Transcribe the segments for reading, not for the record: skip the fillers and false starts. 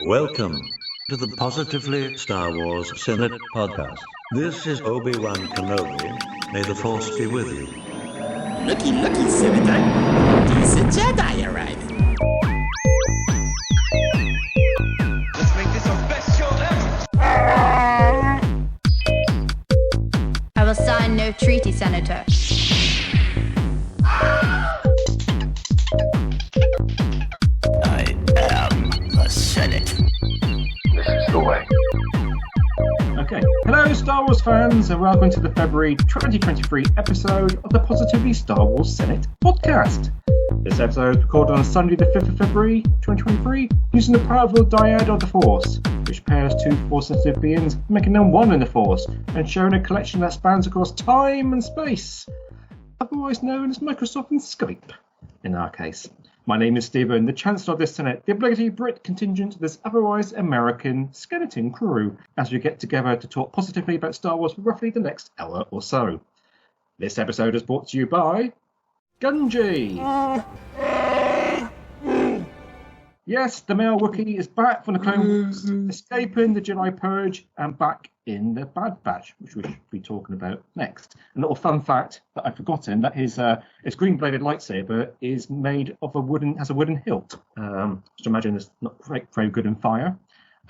Welcome to the Positively Star Wars Senate podcast. This is Obi-Wan Kenobi. May the Force be with you. Looky, Senator. Decent Jedi arriving. Let's make this our best show ever. I will sign no treaty, Senator. I am the Senate. This is the way. Okay. Hello, Star Wars fans, and welcome to the February 2023 episode of the Positively Star Wars Senate podcast. This episode is recorded on Sunday, the 5th of February 2023, using the powerful dyad of the Force, which pairs two Force-sensitive beings, making them one in the Force, and sharing a collection that spans across time and space, otherwise known as Microsoft and Skype, in our case. My name is Stephen, the Chancellor of the Senate, the obligatory Brit contingent of this otherwise American skeleton crew, as we get together to talk positively about Star Wars for roughly the next hour or so. This episode is brought to you by Gunji. Yes, the male Wookiee is back from the Clone Wars, escaping the Jedi Purge and back in the Bad Batch, which we should be talking about next. A little fun fact that I've forgotten, that his green-bladed lightsaber is made of has a wooden hilt. Just imagine it's not very good in fire.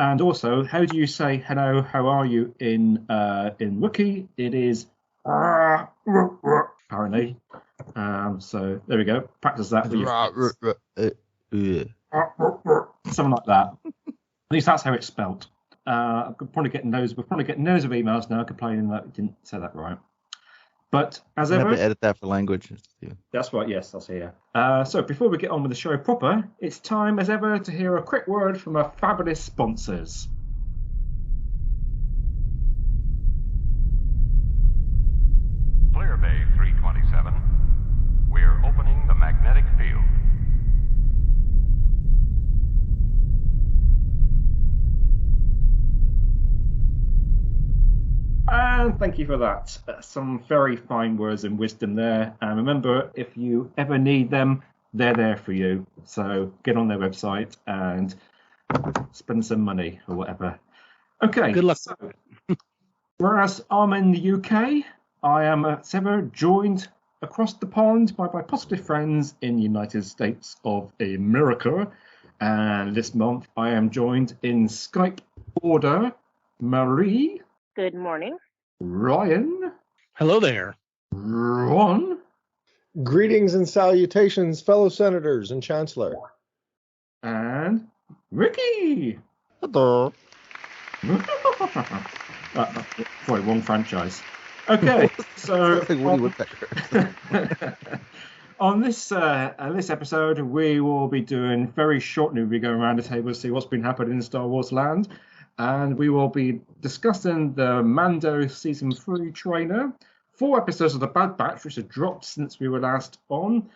And also, how do you say hello, how are you in Wookiee? It is apparently. So there we go. Practice that with your something like that. At least that's how it's spelt. We're probably getting loads of emails now complaining that we didn't say that right. But as ever, have to edit that for language. That's right. Yes, I'll see you. So before we get on with the show proper, it's time as ever to hear a quick word from our fabulous sponsors. Clear Bay 327. We're opening the magnetic field. And thank you for that. Some very fine words and wisdom there. And remember, if you ever need them, they're there for you. So get on their website and spend some money or whatever. Okay. Good luck. So, whereas I'm in the UK, I am as ever joined across the pond by my positive friends in the United States of America. And this month I am joined in Skype order, Marie. Good morning. Ryan. Hello there. Ron. Greetings and salutations, fellow senators and chancellor. And Ricky. Hello. Sorry, wrong franchise. Okay, so on this episode, we will be doing very shortly. We go around the table to see what's been happening in Star Wars land. And we will be discussing the Mando Season 3 trailer, 4 episodes of The Bad Batch, which have dropped since we were last on,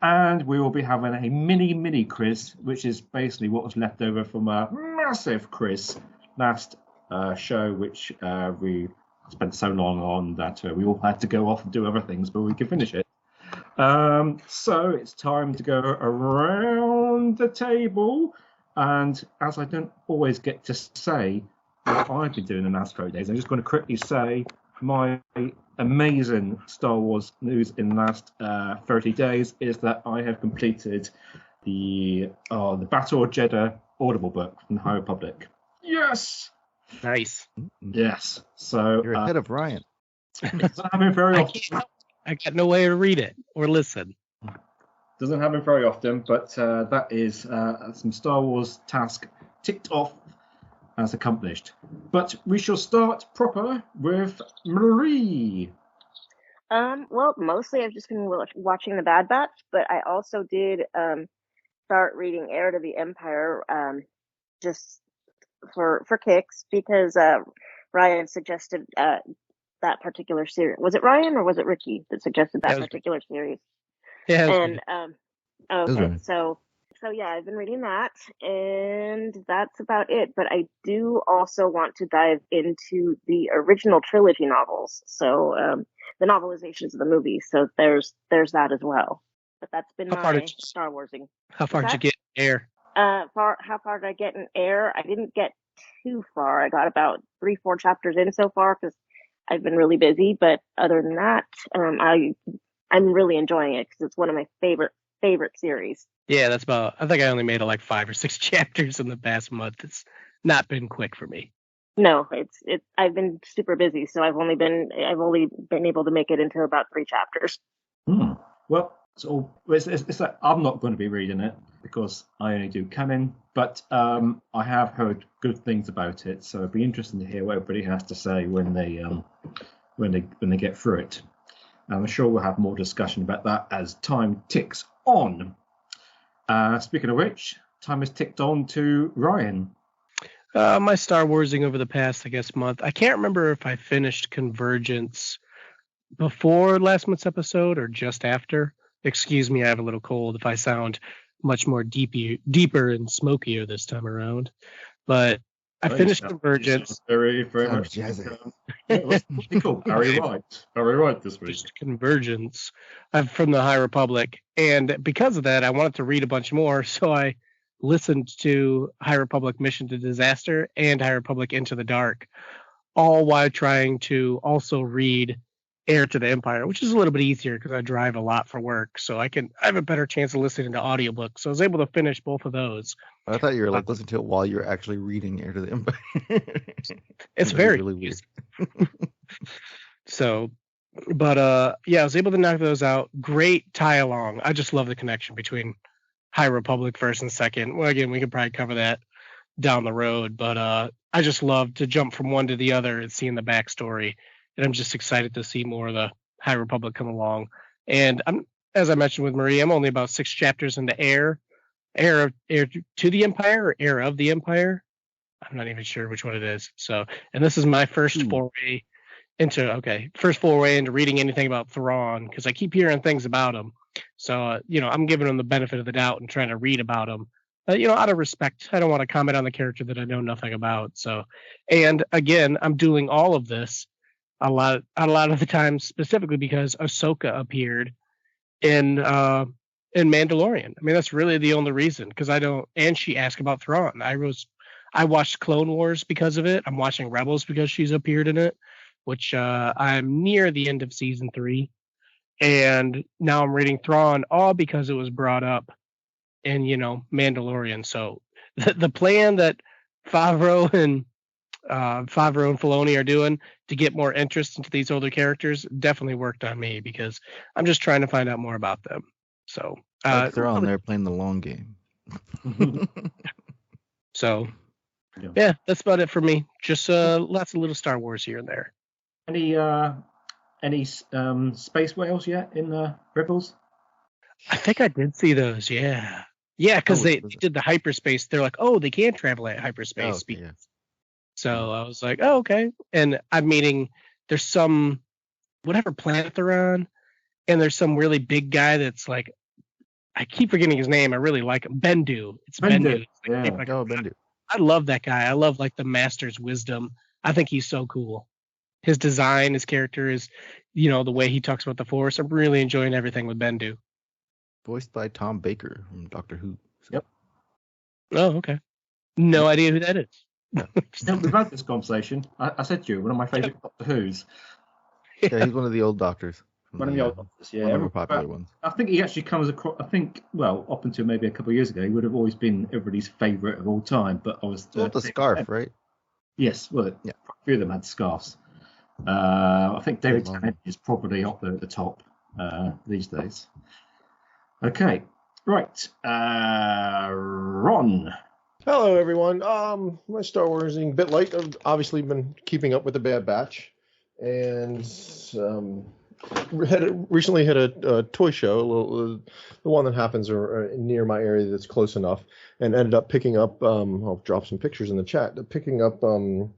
and we will be having a mini quiz, which is basically what was left over from a massive quiz last show, which we spent so long on that we all had to go off and do other things, but we could finish it. So it's time to go around the table. And as I don't always get to say what I've been doing in the last 30 days, I'm just going to quickly say my amazing Star Wars news in the last 30 days is that I have completed the Battle of Jeddah Audible book from the High Republic. Yes! Nice. Yes. So You're ahead of Ryan. Doesn't happen very often. I got no way to read it or listen. Doesn't happen very often, but that is some Star Wars task ticked off as accomplished. But we shall start proper with Marie. Well, mostly I've just been watching The Bad Batch, but I also did start reading Heir to the Empire just for kicks because Ryan suggested that particular series. Was it Ryan or was it Ricky that suggested that particular series? Yeah. And okay, right. so yeah, I've been reading that, and that's about it. But I do also want to dive into the original trilogy novels, so the novelizations of the movies. So there's that as well. But that's been my Star Warsing. How far did you get there? How far did I get in air? I didn't get too far. I got about 3-4 chapters in so far because I've been really busy. But other than that, I'm really enjoying it because it's one of my favorite series. Yeah, that's about. I think I only made like 5 or 6 chapters in the past month. It's not been quick for me. No, it's. I've been super busy, so I've only been able to make it into about 3 chapters. Well, it's like I'm not going to be reading it because I only do canon, but I have heard good things about it, so it'd be interesting to hear what everybody has to say when they get through it. I'm sure we'll have more discussion about that as time ticks on. Speaking of which, time has ticked on to Ryan. My Star Warsing over the past, I guess, month. I can't remember if I finished Convergence before last month's episode or just after. Excuse me, I have a little cold if I sound much more deeper and smokier this time around. But I finished Convergence. Very much jazzy. That's pretty cool. Very right this week. Just Convergence from the High Republic. And because of that, I wanted to read a bunch more, so I listened to High Republic Mission to Disaster and High Republic Into the Dark, all while trying to also read Heir to the Empire, which is a little bit easier because I drive a lot for work, so I have a better chance of listening to audiobooks. So I was able to finish both of those. I thought you were like listening to it while you're actually reading Heir to the Empire. It's very really weird. So, but yeah, I was able to knock those out. Great tie along. I just love the connection between High Republic first and second. Well, again, we could probably cover that down the road, but I just love to jump from one to the other and seeing the backstory. And I'm just excited to see more of the High Republic come along. And as I mentioned with Marie, I'm only about 6 chapters into Heir to the Empire or Heir of the Empire. I'm not even sure which one it is. So, and this is my first foray into reading anything about Thrawn, because I keep hearing things about him. So, I'm giving him the benefit of the doubt and trying to read about him. Out of respect, I don't want to comment on the character that I know nothing about. So, and again, I'm doing all of this a lot of the time specifically because Ahsoka appeared in Mandalorian. I mean, that's really the only reason, because and she asked about Thrawn. I watched Clone Wars because of it. I'm watching Rebels because she's appeared in it, which I'm near the end of season 3. And now I'm reading Thrawn all because it was brought up in, Mandalorian. So the plan that Favreau and Filoni are doing to get more interest into these older characters definitely worked on me, because I'm just trying to find out more about them. So they're on there playing the long game. So yeah, that's about it for me. Just lots of little Star Wars here and there. Any space whales yet in Rebels? I think I did see those. Yeah, because they did the hyperspace. They're like, oh, they can travel at hyperspace speed. Yeah. So I was like, oh, okay. And I'm meeting, there's some, whatever planet they're on, and there's some really big guy that's like, I keep forgetting his name. I really like him. Bendu. It's Bendu. Bendu. I love that guy. I love like the Master's wisdom. I think he's so cool. His design, his character is, the way he talks about the Force. I'm really enjoying everything with Bendu. Voiced by Tom Baker from Doctor Who. Yep. Oh, okay. No idea who that is. We've had this conversation. I said to you, one of my favourite Doctor Who's. Yeah, he's one of the old Doctors. One of the old Doctors, yeah. One of the more popular ones. I think he actually comes across, up until maybe a couple of years ago, he would have always been everybody's favourite of all time. But I was... the scarf, right? Yes, a few of them had scarves. I think David Tennant is probably up there at the top these days. Okay, right. Ron. Hello, everyone. My Star Wars is a bit light. I've obviously been keeping up with the Bad Batch, and recently had a toy show, the one that happens near my area that's close enough, and ended up picking up. I'll drop some pictures in the chat. Picking up some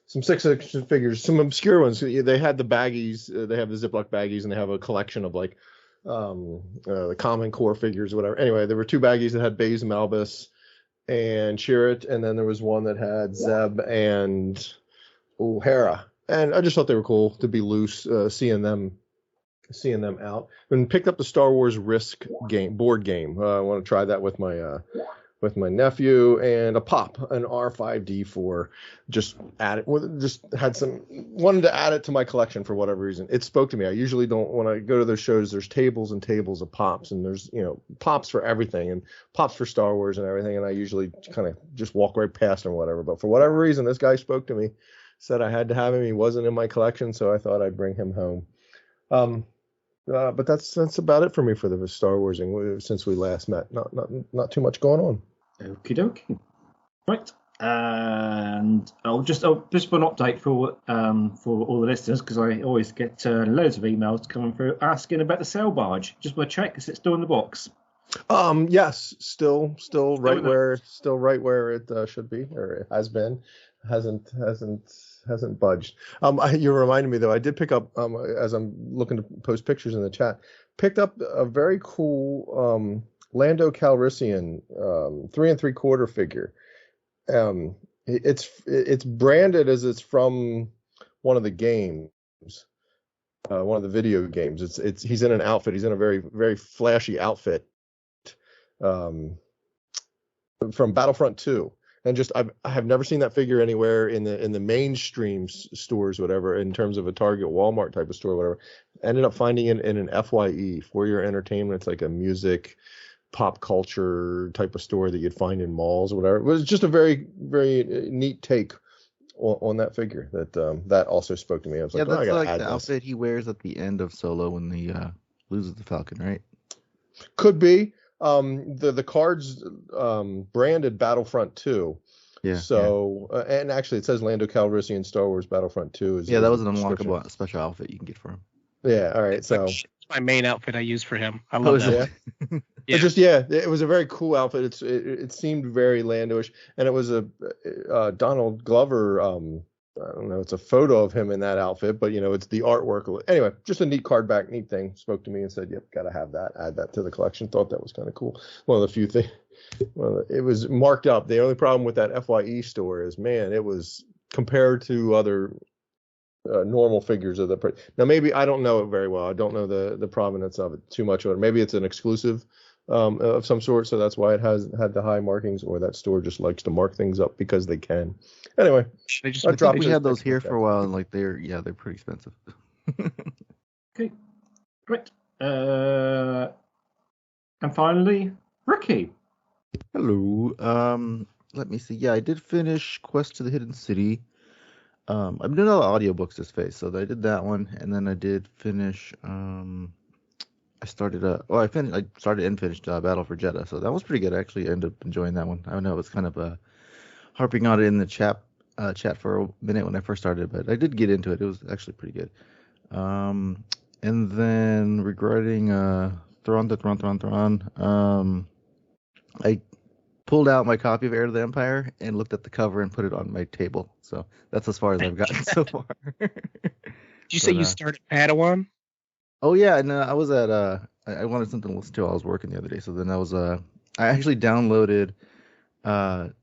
6-action figures, some obscure ones. They had the baggies. They have the Ziploc baggies, and they have a collection of like the Common Core figures or whatever. Anyway, there were 2 baggies that had Baze Malbus and Chirrut, and then there was one that had Zeb and Hera. And I just thought they were cool to be loose, seeing them out. And picked up the Star Wars Risk board game. I want to try that with my with my nephew, and a pop, an R5D4. Just wanted to add it to my collection for whatever reason. It spoke to me. I usually don't, when I go to those shows, there's tables and tables of pops, and there's, pops for everything, and pops for Star Wars and everything, and I usually kind of just walk right past them or whatever. But for whatever reason, this guy spoke to me, said I had to have him. He wasn't in my collection, so I thought I'd bring him home. But that's about it for me for the Star Wars since we last met. Not too much going on. Okie dokie. Right. And just one update for all the listeners, because I always get loads of emails coming through asking about the sail barge. Just want to check is it still in the box. Yes, still right where it should be, or it has been. Hasn't budged. You reminded me though. I did pick up as I'm looking to post pictures in the chat. Picked up a very cool Lando Calrissian 3 3/4 figure. It's branded as it's from one of the games, one of the video games. He's in an outfit. He's in a very very flashy outfit from Battlefront 2. And just I have never seen that figure anywhere in the mainstream stores, whatever, in terms of a Target, Walmart type of store, whatever. Ended up finding it in an FYE, for your entertainment. It's like a music, pop culture type of store that you'd find in malls or whatever. It was just a very, very neat take on that figure that also spoke to me. I was like, that's I gotta like add the this. outfit he wears at the end of Solo when he loses the Falcon, right? Could be. The cards branded Battlefront 2. Yeah. So and actually it says Lando Calrissian Star Wars Battlefront 2 is that was an description. unlockable special outfit you can get for him. Yeah, all right. So it's my main outfit I use for him. I love that. Yeah. It was a very cool outfit. It seemed very Landoish, and it was a Donald Glover. I don't know. It's a photo of him in that outfit, but it's the artwork. Anyway, just a neat card back, neat thing. Spoke to me and said, "Yep, gotta have that. Add that to the collection." Thought that was kind of cool. One of the few things. Well, it was marked up. The only problem with that FYE store is, man, it was compared to other normal figures of the. Now, maybe I don't know it very well. I don't know the provenance of it too much. Or maybe it's an exclusive of some sort, so that's why it had the high markings, or that store just likes to mark things up because they can. Anyway, we had those here for a while, and they're pretty expensive. Okay, great. And finally, Ricky. Hello. Let me see. Yeah, I did finish Quest to the Hidden City. I've been doing a lot of audiobooks this phase, so I did that one, and then I did finish. I started and finished Battle for Jeddah, so that was pretty good. I actually ended up enjoying that one. I know it was kind of harping on it in the chat for a minute when I first started, but I did get into it. It was actually pretty good. And then regarding Thrawn, I pulled out my copy of Heir to the Empire and looked at the cover and put it on my table. So that's as far as I've gotten so far. Did you say you started Padawan? Oh yeah, and I was at I wanted something to listen to while I was working the other day. So then I actually downloaded an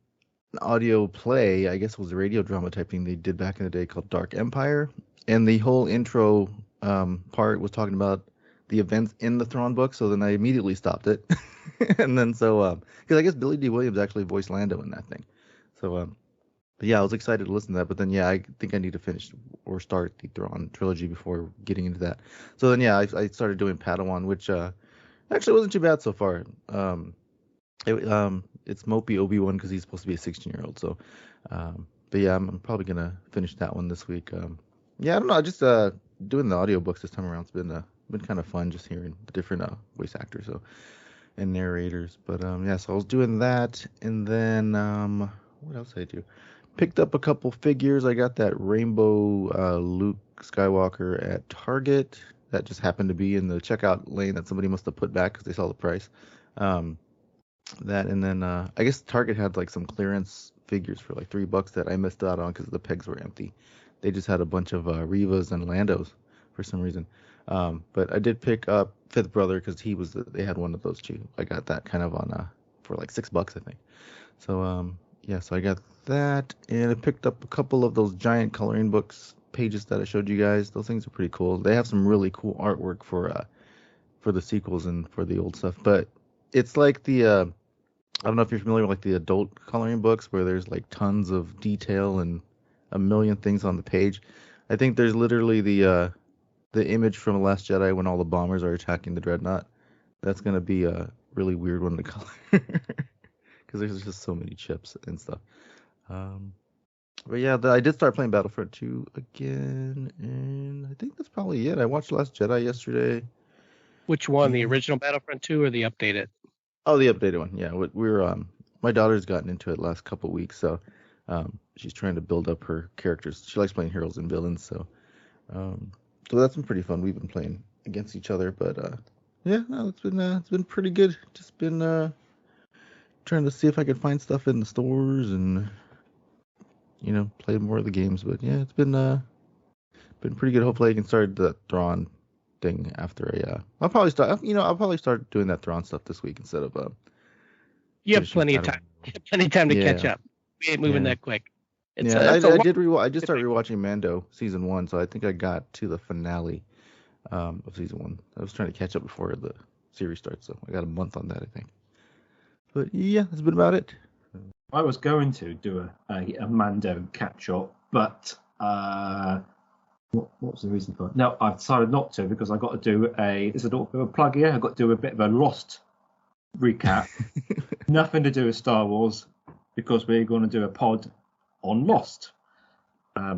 audio play. I guess it was a radio drama type thing they did back in the day called Dark Empire, and the whole intro part was talking about the events in the Thrawn book. So then I immediately stopped it, and then because I guess Billy D. Williams actually voiced Lando in that thing. So but yeah, I was excited to listen to that. But then I think I need to finish or start the Thrawn trilogy before getting into that. So then I started doing Padawan, which actually wasn't too bad so far. It's mopey Obi-Wan because he's supposed to be a 16-year-old. So, but yeah, I'm probably gonna finish that one this week. Yeah, I don't know. Just doing the audiobooks this time around has been kind of fun, just hearing the different voice actors and narrators. But yeah, so I was doing that, and then what else did I do? Picked up a couple figures. I got that rainbow Luke Skywalker at Target. That just happened to be in the checkout lane that somebody must have put back because they saw the price. That, and then I guess Target had like some clearance figures for like $3 that I missed out on because the pegs were empty. They just had a bunch of Revas and Landos for some reason. But I did pick up Fifth Brother because they had one of those too. I got that kind of on for like $6, I think. So yeah, so I got that, and I picked up a couple of those giant coloring books pages that I showed you guys. Those things are pretty cool. They have some really cool artwork for the sequels and for the old stuff. But it's like the I don't know if you're familiar with like the adult coloring books where there's like tons of detail and a million things on the page. I think there's literally the image from The Last Jedi when all the bombers are attacking the dreadnought. That's gonna be a really weird one to color because there's just so many chips and stuff. But yeah, I did start playing Battlefront 2 again, and I think that's probably it. I watched Last Jedi yesterday. Which one, the original Battlefront 2 or the updated? Oh, the updated one. Yeah, we're my daughter's gotten into it last couple weeks, so she's trying to build up her characters. She likes playing heroes and villains, so that's been pretty fun. We've been playing against each other, but yeah, no, it's been pretty good. Just been trying to see if I could find stuff in the stores and play more of the games. But yeah, it's been pretty good. Hopefully, I can start the Thrawn thing after I'll probably start doing that Thrawn stuff this week instead of You have plenty of time. Plenty of time to catch up. We ain't moving that quick. I just started rewatching Mando season 1, so I think I got to the finale of season 1. I was trying to catch up before the series starts, so I got a month on that, I think. But yeah, that's been about it. I was going to do a Mando catch up, but what was the reason for it? No, I've decided not to because I got to do it's a bit of a plug here. I've got to do a bit of a Lost recap. Nothing to do with Star Wars because we're going to do a pod on Lost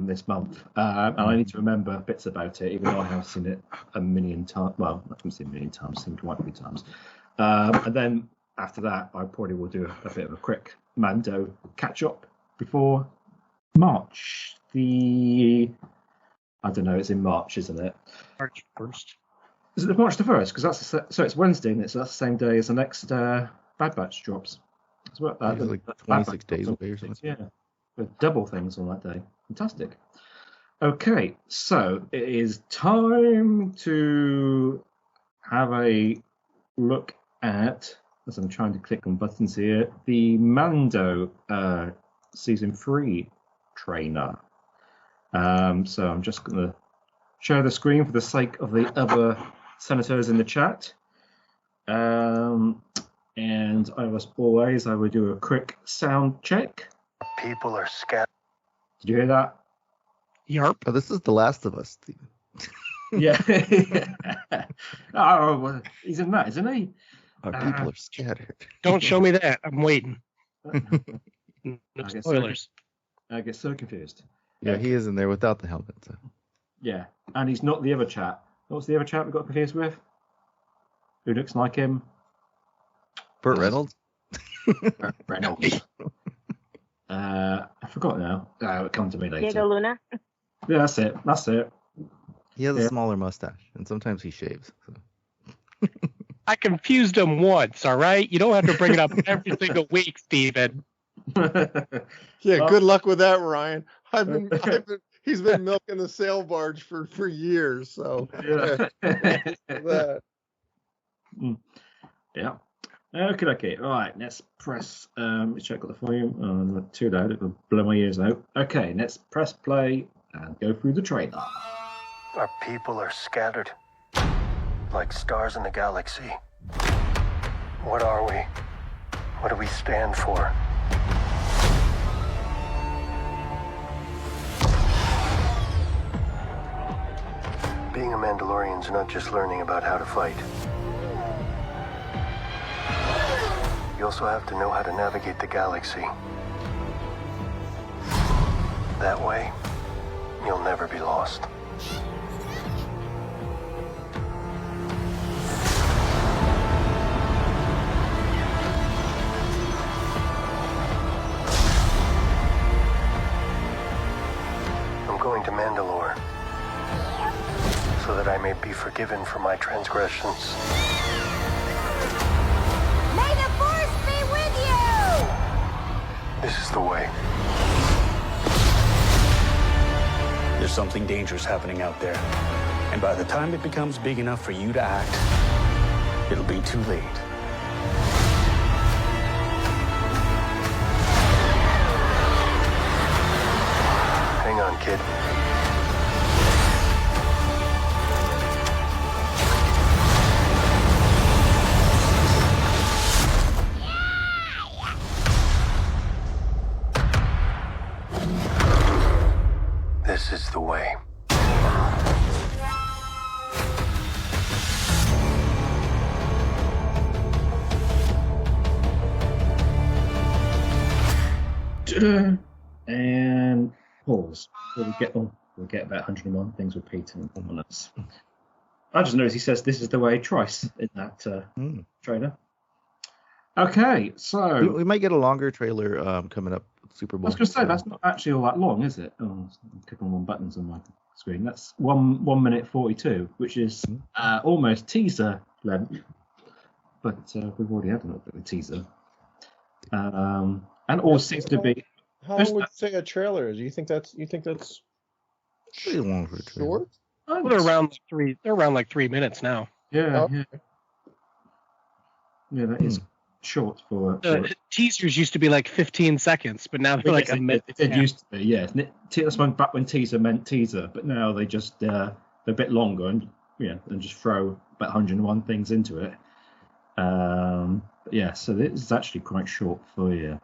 this month, and I need to remember bits about it, even though I have seen it a million times. Well, I haven't seen it a million times, seen it quite a few times. And then after that, I probably will do a bit of a quick Mando catch up before March. I don't know, it's in March, isn't it? March 1st. Is it March the 1st? Because so it's Wednesday, and so that's the same day as the next Bad Batch drops. It's like 26 days away or something. Yeah, with double things on that day. Fantastic. Okay, so it is time to have a look at, as I'm trying to click on buttons here, the Mando Season 3 trailer. So I'm just going to share the screen for the sake of the other senators in the chat. And I will do a quick sound check. People are scared. Did you hear that? Yarp. Oh, this is The Last of Us, Stephen. Yeah. Oh, well, he's in that, isn't he? Our people are scattered. Don't show me that. I'm waiting. No spoilers. I get so confused. Yeah, he is in there without the helmet. So. Yeah, and he's not the other chap. What's the other chap we got confused with? Who looks like him? Burt Reynolds? Reynolds. I forgot now. It'll come to me later. Diego Luna? Yeah, that's it. He has a smaller mustache, and sometimes he shaves. So. I confused him once, all right? You don't have to bring it up every single week, Steven. Yeah, good luck with that, Ryan. He's been milking the sail barge for years, so yeah. Yeah. Okay. All right, let's press. Let's check out the volume. Oh, not too loud. It'll blow my ears out. Okay, let's press play and go through the trailer. Our people are scattered, like stars in the galaxy. What are we? What do we stand for? Being a Mandalorian's not just learning about how to fight. You also have to know how to navigate the galaxy. That way, you'll never be lost. I'm going to Mandalore so that I may be forgiven for my transgressions. May the Force be with you! This is the way. There's something dangerous happening out there. And by the time it becomes big enough for you to act, it'll be too late. Hang on, kid. This is the way. And pause. We'll get about 101 things repeating on us. I just noticed he says this is the way twice in that trailer. Okay, so we might get a longer trailer coming up with Super Bowl. I was going to say that's not actually all that long, is it? Oh, I'm clicking on one buttons on my screen. That's 1 minute 42, which is almost teaser length. But we've already had a little bit of teaser. And all seems to be. How long would you say a trailer is? You think that's pretty long for a trailer? Short? Well, they're around like 3 minutes now. Yeah, yeah, that is short for. Teasers used to be like 15 seconds, but now they're like a minute. It used to be, yeah. That's back when teaser meant teaser, but now they just they're a bit longer and just throw about 101 things into it. But yeah, so this is actually quite short for you.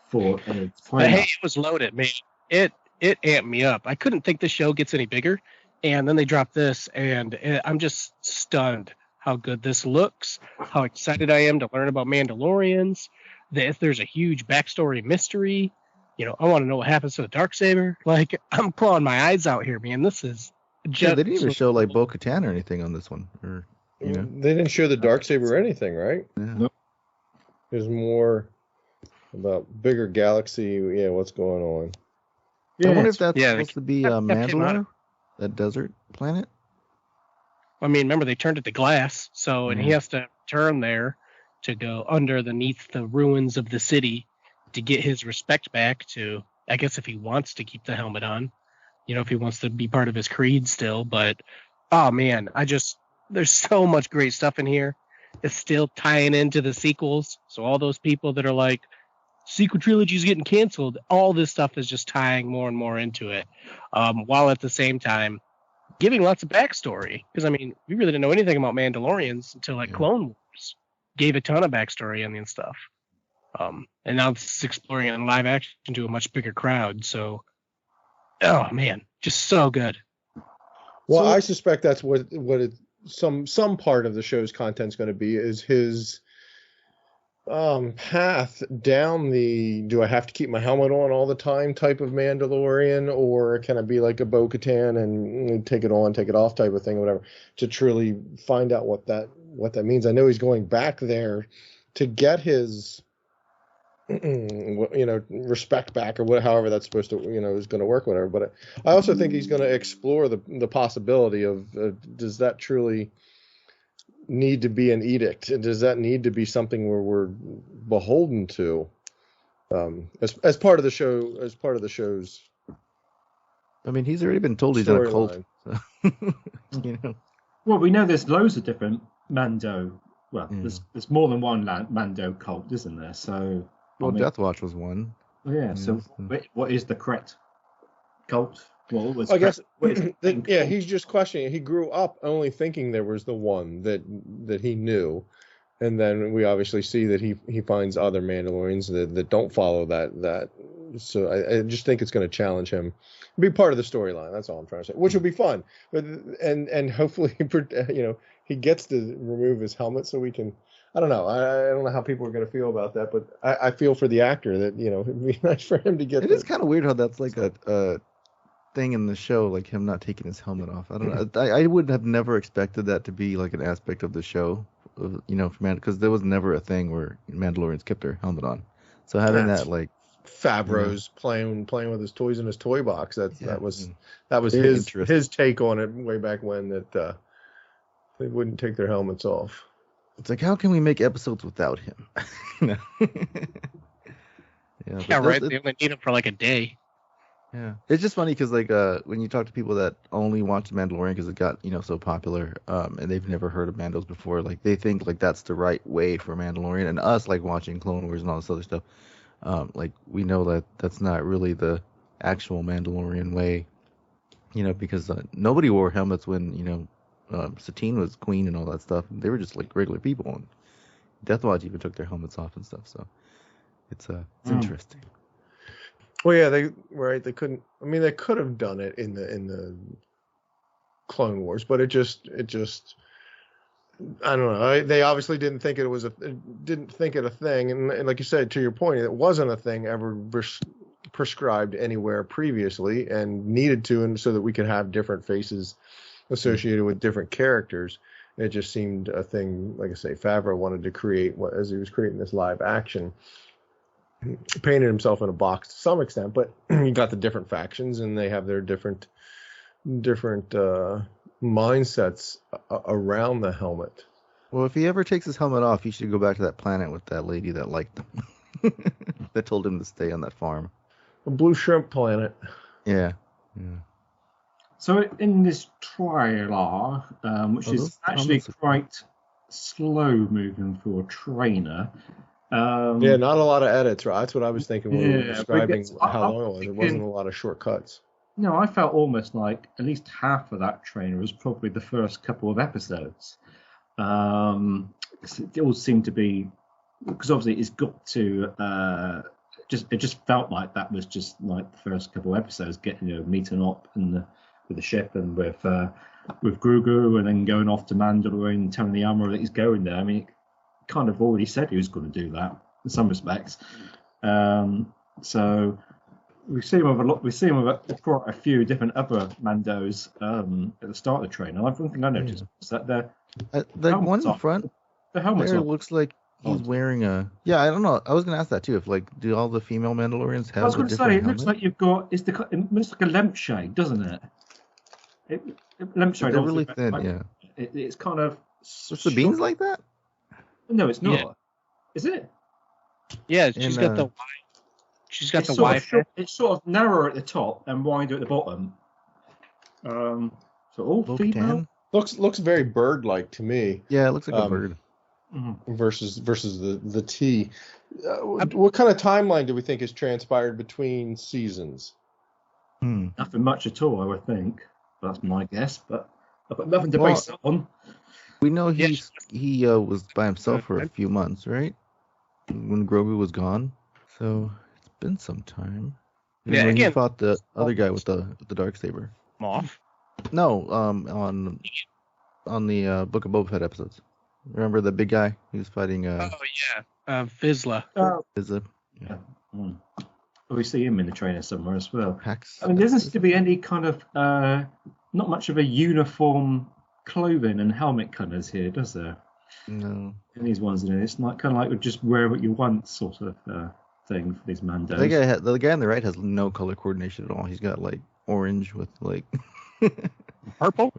But hey, it was loaded, man. It amped me up. I couldn't think the show gets any bigger, and then they dropped this, and I'm just stunned how good this looks, how excited I am to learn about Mandalorians, that there's a huge backstory mystery. I want to know what happens to the Darksaber. Like, I'm clawing my eyes out here, man. This is they didn't even show like Bo-Katan or anything on this one, or They didn't show the Darksaber or anything, right? Yeah. Nope. There's more about bigger galaxy. Yeah, what's going on? I wonder if that's supposed to be Mandalore, that desert planet. I mean, remember they turned it to glass, and he has to turn there to go underneath the ruins of the city to get his respect back to, I guess, if he wants to keep the helmet on, if he wants to be part of his creed still. But, oh man, there's so much great stuff in here. It's still tying into the sequels. So all those people that are like, sequel trilogy's getting canceled, all this stuff is just tying more and more into it. While at the same time, giving lots of backstory. Because, I mean, we really didn't know anything about Mandalorians until, Clone Wars. Gave a ton of backstory and stuff. And now this is exploring it in live action to a much bigger crowd. So, oh, man, just so good. Well, I suspect that's what some part of the show's content is going to be, is his path down the do I have to keep my helmet on all the time type of Mandalorian, or can I be like a Bo-Katan and take it on, take it off type of thing, or whatever, to truly find out what that means. I know he's going back there to get his respect back, or however that's supposed to is going to work, whatever. But I also think he's going to explore the possibility of does that truly need to be an edict? Does that need to be something where we're beholden to as part of the show, as part of the show's? I mean, he's already been told he's in a cult. So, Well, we know there's loads of different Mando. Well, there's more than one Mando cult, isn't there? So, Death Watch was one. Yeah. So, what is the correct cult? Well, I guess he's just questioning. He grew up only thinking there was the one that he knew, and then we obviously see that he finds other Mandalorians that don't follow that. So I just think it's going to challenge him, be part of the storyline. That's all I'm trying to say, which will be fun. But and hopefully he gets to remove his helmet so we can. I don't know. I don't know how people are going to feel about that, but I feel for the actor that it'd be nice for him to get. It is kind of weird how that's like a thing in the show, like him not taking his helmet off. I don't know. I would have never expected that to be like an aspect of the show, because there was never a thing where Mandalorians kept their helmet on. So having that, like, Favreau's playing with his toys in his toy box. That was his take on it way back when, that they wouldn't take their helmets off. It's like, how can we make episodes without him? Yeah, right. They only need him for like a day. Yeah, it's just funny because when you talk to people that only watch Mandalorian because it got so popular, and they've never heard of Mandos before, like they think like that's the right way for Mandalorian, and us like watching Clone Wars and all this other stuff, like we know that that's not really the actual Mandalorian way, because nobody wore helmets when Satine was queen and all that stuff. They were just like regular people, and Death Watch even took their helmets off and stuff. So it's interesting. Well, yeah, they couldn't. I mean, they could have done it in the Clone Wars, but it just I don't know. They obviously didn't think it a thing, and like you said, to your point, it wasn't a thing ever prescribed anywhere previously, and needed to, and so that we could have different faces associated with different characters. It just seemed a thing, like I say, Favreau wanted to create as he was creating this live action. He painted himself in a box to some extent, but you got the different factions, and they have their different mindsets around the helmet. Well, if he ever takes his helmet off, he should go back to that planet with that lady that liked him, that told him to stay on that farm. A blue shrimp planet. Yeah. So in this trailer, which is actually quite slow moving for a trainer. Yeah, not a lot of edits, right? That's what I was thinking when we were describing how long it was. It wasn't a lot of shortcuts. No, I felt almost like at least half of that trailer was probably the first couple of episodes. It all seemed to be, because obviously it's got to it just felt like that was just like the first couple of episodes, getting meeting up with the ship and with Grogu, and then going off to Mandalorian and telling the armor that he's going there. I mean, it kind of already said he was going to do that in some respects. So we've seen him with a lot. We've seen him with quite a few different other Mandos at the start of the training. One thing I noticed is that the one in front, the helmets looks like he's wearing a. Yeah, I don't know. I was going to ask that too. If do all the female Mandalorians have? I was going to say it looks like you've got. It looks like a lampshade, doesn't it? Lampshade. They're really thin. Yeah. It's kind of. What's the beans like that? No, it's not. Yeah. Is it? Yeah, she's got the. She's got the Wi-Fi. It's sort of narrower at the top and wider at the bottom. So all female. Looks very bird-like to me. Yeah, it looks like a bird. Versus the T. What kind of timeline do we think has transpired between seasons? Nothing much at all, I would think. That's my guess, but I've got nothing to base it on. We know he was by himself for a few months, right? When Grogu was gone. So it's been some time. Yeah, when again, he fought the other guy with the Darksaber. Moff? No, on the Book of Boba Fett episodes. Remember the big guy he was fighting? Vizsla. Vizsla. Yeah. We see him in the trailer somewhere as well. Pax. I mean, there doesn't seem to be any kind of not much of a uniform clothing and helmet colours here, does there? No. In these ones, it's not kind of like just wear what you want sort of thing for these Mandos. The guy on the right has no color coordination at all. He's got like orange with like purple.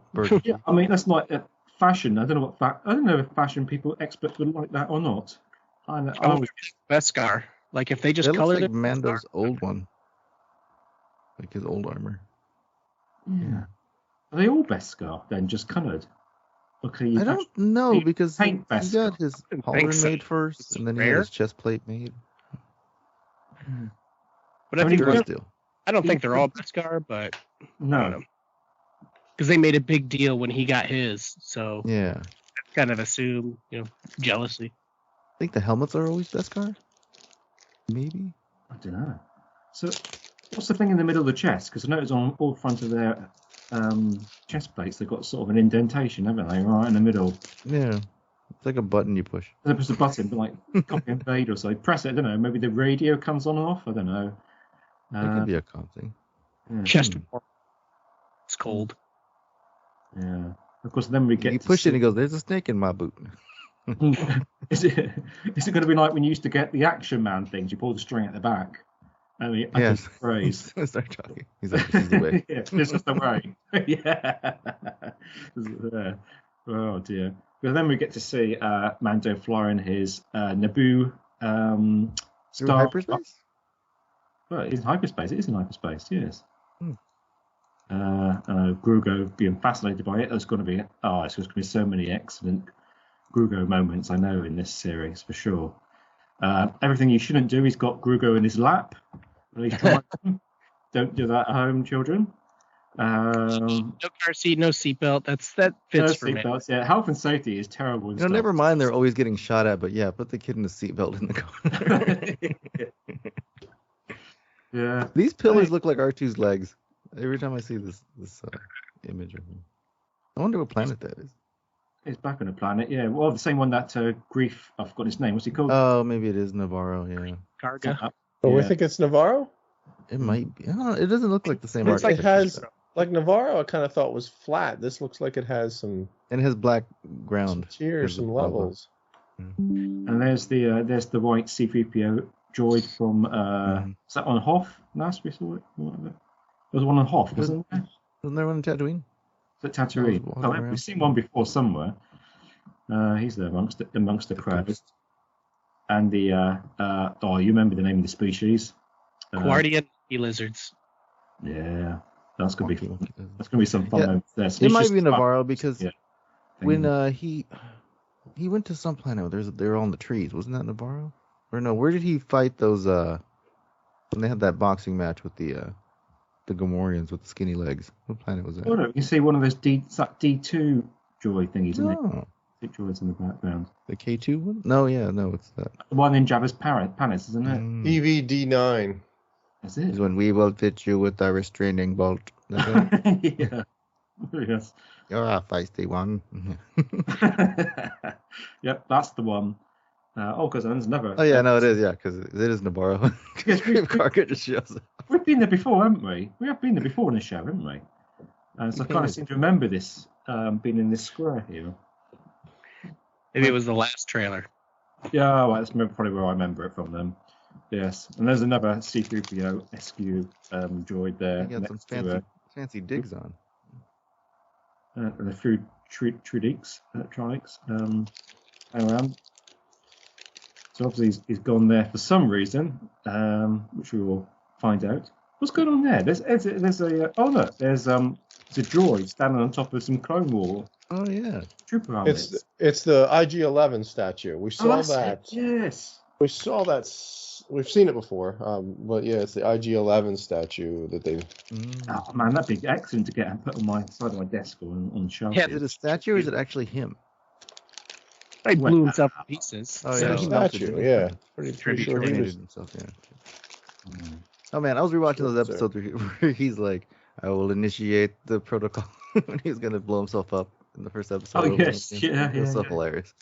Yeah, I mean that's like fashion. I don't know if fashion people experts would like that or not. Beskar. Like if they just colored like it. Mando's old one, like his old armor. Yeah. Are they all Beskar then, just coloured? Okay, I don't know because he paint got Beskar. his pauldron made first, and then he had his chest plate made. But I don't think they're all Beskar, but no, because they made a big deal when he got his, so yeah, I kind of assume jealousy. I think the helmets are always Beskar. Maybe. I don't know. So, what's the thing in the middle of the chest? Because I noticed on all front of their chest plates, they've got sort of an indentation, haven't they? Right in the middle. Yeah. It's like a button you push. They push a button, like copy and fade or so. Press it, I don't know. Maybe the radio comes on and off. I don't know. It could be a con thing. Yeah. Chest warm. It's cold. Yeah. Of course, then we get. You push it and he goes, "There's a snake in my boot." Is it going to be like when you used to get the Action Man things? You pull the string at the back. I mean, yes. Phrase. Start talking. He's like, "This is the way." Yeah, this is the way. Yeah. Oh dear. But then we get to see Mando flying his Naboo star. Hyperspace? Well, it's in hyperspace. It is in hyperspace. Yes. Grogu being fascinated by it. There's going to be so many excellent Grogu moments, I know, in this series for sure. Everything you shouldn't do, he's got Grogu in his lap. Don't do that at home, children. No car seat, no seatbelt. That fits for me. Yeah, health and safety is terrible. Never mind. They're always getting shot at, but yeah, put the kid in a seatbelt in the car. Yeah. These pillars look like R2's legs. Every time I see this image of him. I wonder what planet that is. It's back on the planet, yeah. Well, the same one that Grief, I've forgotten his name. What's he called? Oh, maybe it is Navarro, yeah. Karga. Oh, we Yeah. think it's Navarro? It might be. I don't know. It doesn't look like the same Looks like architecture. has like Navarro. I kind of thought was flat. This looks like it has some And it has black ground. tiers, some levels. And there's the white C3PO droid from is that on Hoth? Last we saw it. There was one on Hoth, wasn't there? Wasn't there one in Tatooine? Is it Tatooine? walking Oh, around. we've seen one before somewhere. He's there amongst the crowd. And the you remember the name of the species? Guardian lizards. Yeah, that's gonna be fun. That's gonna be some fun. Yeah. Over there. So It it's might just- be Navarro because Yeah. when he went to some planet where they were all in the trees. Wasn't that Navarro? Or no, where did he fight those when they had that boxing match with the Gamorreans with the skinny legs? What planet was that? Oh, no, you can see one of those D2 droid thingies, isn't it? Oh, Two droids in the background. the K2 one? No, it's that. The one in Jabba's palace, isn't it? Mm. EVD9. That's it. Is when we will fit you with a restraining bolt. That's it? Yeah. Yes. You're a feisty one. Yep, that's the one. Because there's another. Oh yeah, no, it is. Yeah, because it is Navarro. Yes, Karga just shows up. We've been there before, haven't we? We have been there before in the show, haven't we? So I kind of seem to remember this being in this square here. Maybe it was the last trailer. Yeah, well, that's probably where I remember it from then. Yes, and there's another C3PO SQ droid there. He got some next fancy digs on. to the food Trudix electronics around. So obviously he's gone there for some reason, which we will find out. What's going on there? There's a look, there's a droid standing on top of some Clone War Oh yeah. trooper helmets. It's the IG-11 statue. We saw that's that. it, yes. We saw that. We've seen it before. But yeah, it's the IG-11 statue that they. Oh man, that'd be excellent to get and put on my side of my desk or on the shelf. Yeah, Is it a statue or is it actually him? I blew himself to pieces. Oh, It's yeah. a statue. Yeah, pretty sure he Terminated was. himself, yeah. Oh man, I was rewatching those episodes where he's like, "I will initiate the protocol" when he was gonna blow himself up in the first episode. Oh, yes, yeah, It was so yeah. hilarious.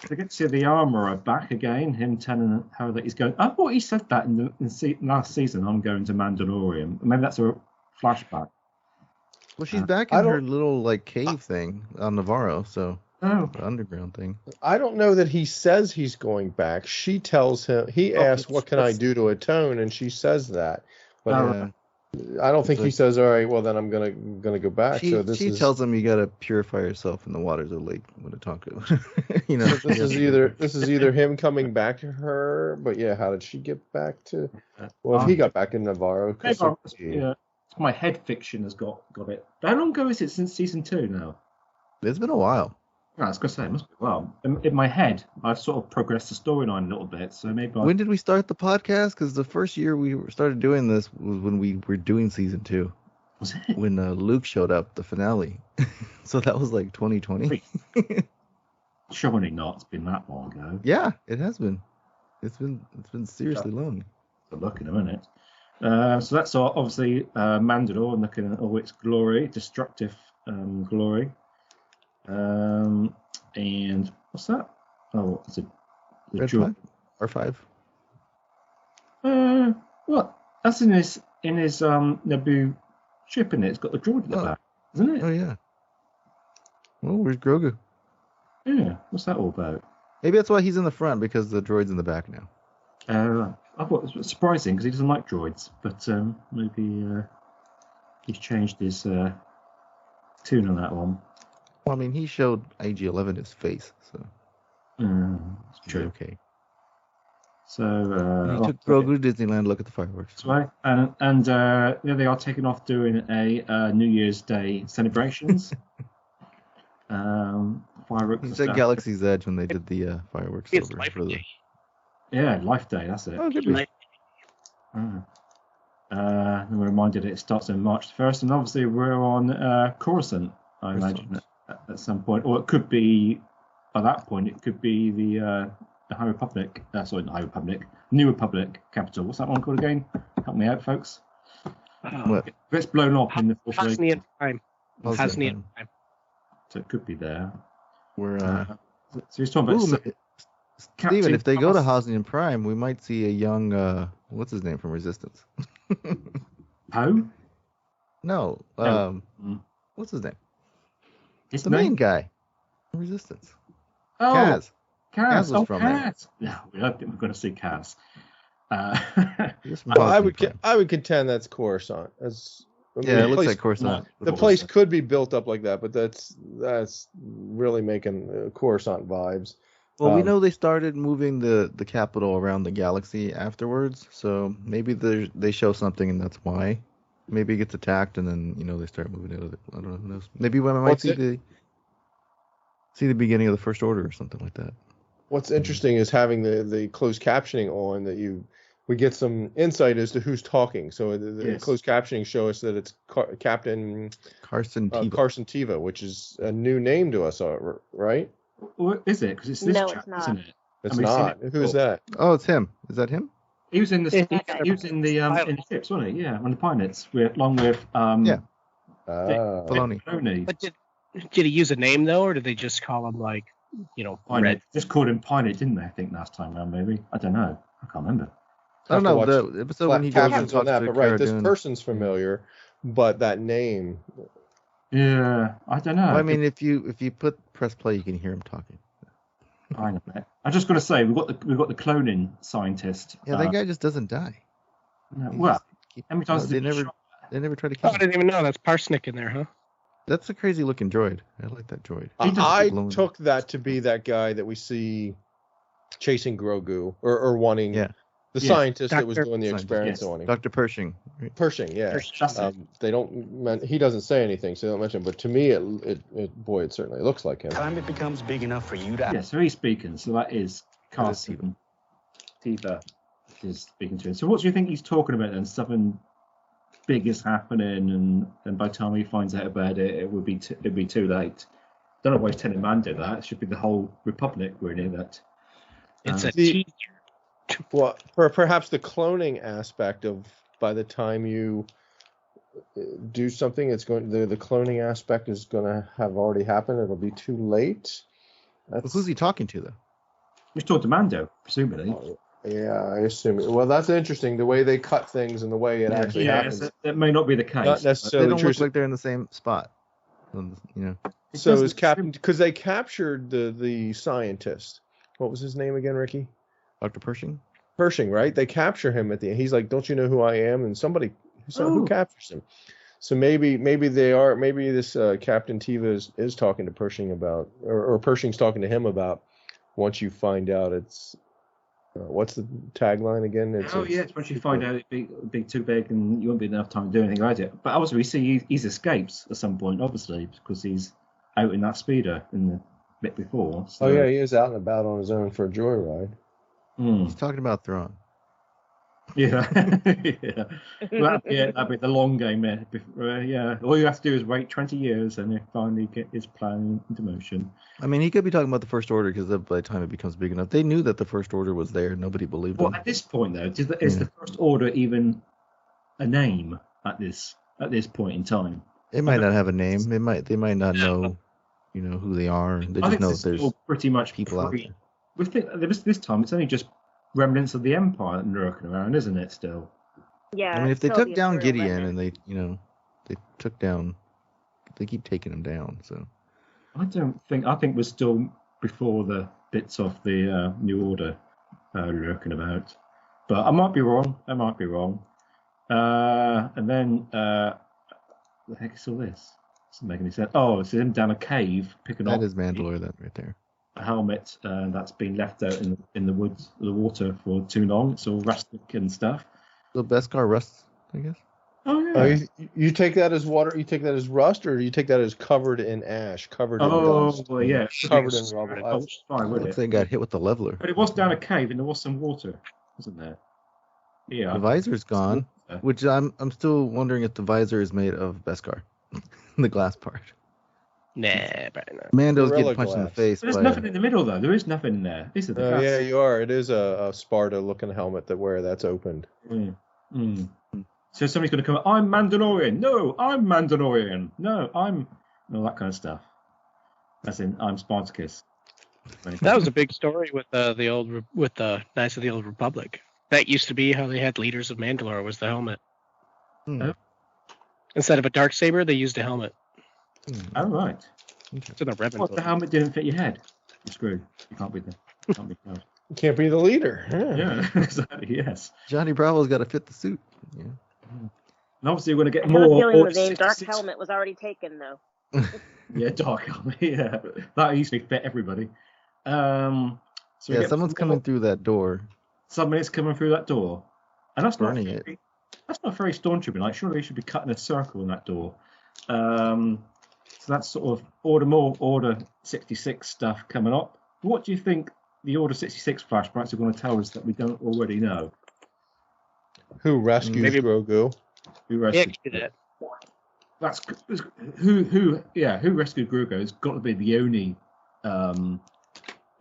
To get to see the armourer back again, him telling her that he's going. I thought he said that last season. I'm going to Mandalorian. Maybe that's a flashback. Well, she's back in her little like cave thing on Navarro, so the underground thing. I don't know that he says he's going back. She tells him. He asks, "What can I do to atone?" And she says that. But I don't think he says, "All right, well then I'm gonna go back." She, so this she is tells him you gotta purify yourself in the waters of Lake Minnetonka. You know, so this is either him coming back to her, but yeah, how did she get back to? Well, if he got back in Navarro, My head fiction has got it. How long ago is it since season 2 now? It's been a while. I was going to say, it must be. Well, in my head, I've sort of progressed the storyline a little bit, so maybe. When did we start the podcast? Because the first year we started doing this was when we were doing season 2. Was it? When Luke showed up, the finale. So that was like 2020. Surely not. It's been that long ago. Yeah, it has been. It's been seriously long. Good luck in a minute. So that's obviously Mandalore looking at all its glory, destructive glory. And what's that? Oh, it's a Red droid. 5? R5? What? That's in his Naboo ship, in it. It's got the droid at the back, isn't it? Oh yeah. Well, where's Grogu? Yeah. What's that all about? Maybe that's why he's in the front, because the droid's in the back now. I thought it was surprising because he doesn't like droids, but maybe he's changed his tune on that one. Well, I mean, he showed IG-11 his face, so It's true. Okay. So he took Grogu to Disneyland. Look at the fireworks. That's right, and there they are taking off doing a New Year's Day celebrations. Fireworks. He and said stuff. Galaxy's Edge when they did the fireworks. It's over Life for the... Day. Yeah, Life Day. That's it. Oh, good. And we're reminded it starts on March 1st, and obviously we're on Coruscant, I imagine, at some point, or it could be by that point. It could be the the High Republic. Sorry, not High Republic. New Republic capital. What's that one called again? Help me out, folks. What? It gets blown up in the Force Awakens. Hosnian Prime. Hosnian Prime. So it could be there. We're So he's talking about Steven, if they go to Hosnian Prime, we might see a young what's his name from Resistance? Poe? No. No. What's his name? His the name? main guy from Resistance. Oh, Kaz. Kaz. was from there. Kaz. No, we don't think we're going to see Kaz. I would contend that's Coruscant. It looks like Coruscant. The place could be built up like that, but that's really making Coruscant vibes. Well, we know they started moving the capital around the galaxy afterwards, so maybe they show something and that's why. Maybe it gets attacked and then they start moving it. I don't know. Who knows? Maybe we might see the beginning of the First Order or something like that. What's interesting is having the closed captioning on that we get some insight as to who's talking. So the closed captioning show us that it's Captain Carson Teva. Carson Teva, which is a new name to us, right? Or is it? Because it's this No, chap, it's not. isn't it? It's not. Who's that? Oh, it's him. Is that him? He was in the in the ships, wasn't he? Yeah, on the pilots, along with Filoni. But did he use a name though, or did they just call him Red? Just called him Pilot, didn't they? I think last time around, maybe. I don't know. I can't remember. I don't know. The episode when he goes and talks to but right, this Cara Dune. person's familiar, but that name. Yeah, I don't know. Well, I mean, if you press play, you can hear him talking. Hang on a minute. I'm just going to say we've got the cloning scientist. Yeah, that guy just doesn't die. No, well, how many times they never try to kill I didn't even know that's Parsnick in there, huh? That's a crazy looking droid. I like that droid. I took that to be that guy that we see chasing Grogu or wanting the scientist that was doing the experiments on him. Dr. Pershing. Pershing, yeah. They don't. He doesn't say anything, so they don't mention him. But to me, it certainly looks like him. Time it becomes big enough for you to. Yeah, so he's speaking. So that is Carson Teva is speaking to him. So what do you think he's talking about then? Something big is happening, and by the time he finds out about it, it'd be too late. Don't know why he's telling Mando that. It should be the whole Republic really that. It's a teaser. Well, perhaps the cloning aspect of by the time you do something, it's going the cloning aspect is going to have already happened. It'll be too late. Who's he talking to though? He's talking to Mando, presumably. Yeah, I assume. Well, that's interesting. The way they cut things and the way it actually happens. That may not be the case. Not necessarily they don't true. look like they're in the same spot. So is Captain because they captured the scientist. What was his name again, Ricky? Dr. Pershing? Pershing, right? They capture him at the end. He's like, "Don't you know who I am?" And who captures him? So maybe they are. Maybe this Captain Teva is talking to Pershing about, or Pershing's talking to him about. Once you find out, it's what's the tagline again? It's once you find out it'd be too big and you won't be enough time to do anything about it. But obviously, we see he's escapes at some point, obviously, because he's out in that speeder in the bit before. So. Oh yeah, he is out and about on his own for a joyride. He's talking about Thrawn. Yeah, that'd be the long game there. Yeah, all you have to do is wait 20 years and you finally get his plan into motion. I mean, he could be talking about the First Order because by the time it becomes big enough, they knew that the First Order was there. Nobody believed them. Well, at this point, though, is the First Order even a name at this point in time? It might not have a name. They might not know, who they are. They just know that there's pretty much people out there. We think this time it's only just remnants of the Empire lurking around, isn't it? Still. Yeah. I mean, if they took down Gideon and they took down, they keep taking him down. So. I think we're still before the bits of the New Order lurking about, but I might be wrong. And then the heck is all this? Doesn't make any sense. Oh, it's him down a cave picking up. That is Mandalore, that right there. A helmet that's been left out in the woods, the water for too long. It's all rustic and stuff. The Beskar rusts, I guess. Oh yeah. You take that as water? You take that as rust, or you take that as covered in ash, covered in dust? Well, yeah, covered in rubble. Fine, would Looks like they got hit with the leveler. But it was down a cave and there was some water, wasn't there? Yeah. The visor's gone, which I'm still wondering if the visor is made of Beskar, the glass part. Nah, probably not. Mando's Gorilla getting punched in the Glass. face. There's by nothing in the middle though. There is nothing in there. Is it? Yeah, you are. It is a Sparta-looking helmet that's opened. So somebody's going to come. I'm Mandalorian. No, I'm Mandalorian. No, I'm all that kind of stuff. As in, I'm Spartacus. That was a big story with the Knights of the Old Republic. That used to be how they had leaders of Mandalore, was the helmet. Instead of a darksaber, they used a helmet. Oh, right. So the Revan What, the helmet didn't fit your head? You're screwed. You can't be the. You can't be the leader. Yeah, exactly. Yes. Johnny Bravo's got to fit the suit. Yeah. And obviously, we're going to get I have a more. feeling the name Dark Helmet was already taken, though. Yeah, Dark Helmet. Yeah, that usually fit everybody. So someone's coming through that door. Somebody's coming through that door, and that's burning not it. That's not very stormtrooper. Like, surely they should be cutting a circle in that door. So that's sort of Order 66 stuff coming up. What do you think the Order 66 flashbacks are going to tell us that we don't already know? Who rescues Grogu? Who rescued that? That's who rescued Grogu has got to be the only the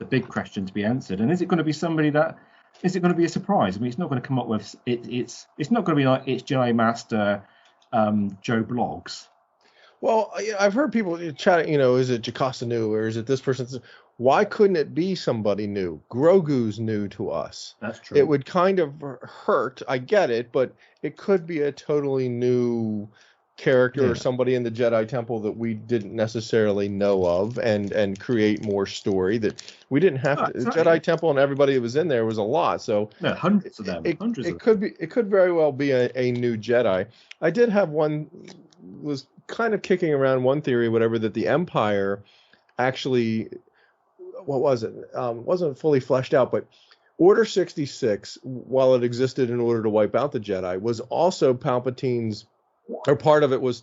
big question to be answered. And is it going to be somebody that? Is it going to be a surprise? I mean, it's not going to come up with it. It's not going to be like it's Jedi Master Joe Blogs. Well, I've heard people chatting. Is it Jocasta new or is it this person? Why couldn't it be somebody new? Grogu's new to us. That's true. It would kind of hurt. I get it, but it could be a totally new character or somebody in the Jedi Temple that we didn't necessarily know of, and create more story that we didn't have to. The Jedi Temple and everybody that was in there was a lot, so hundreds of them. It could very well be a new Jedi. I did have was kind of kicking around one theory, whatever, that the Empire actually, what was it? Wasn't fully fleshed out, but Order 66, while it existed in order to wipe out the Jedi, was also Palpatine's, or part of it was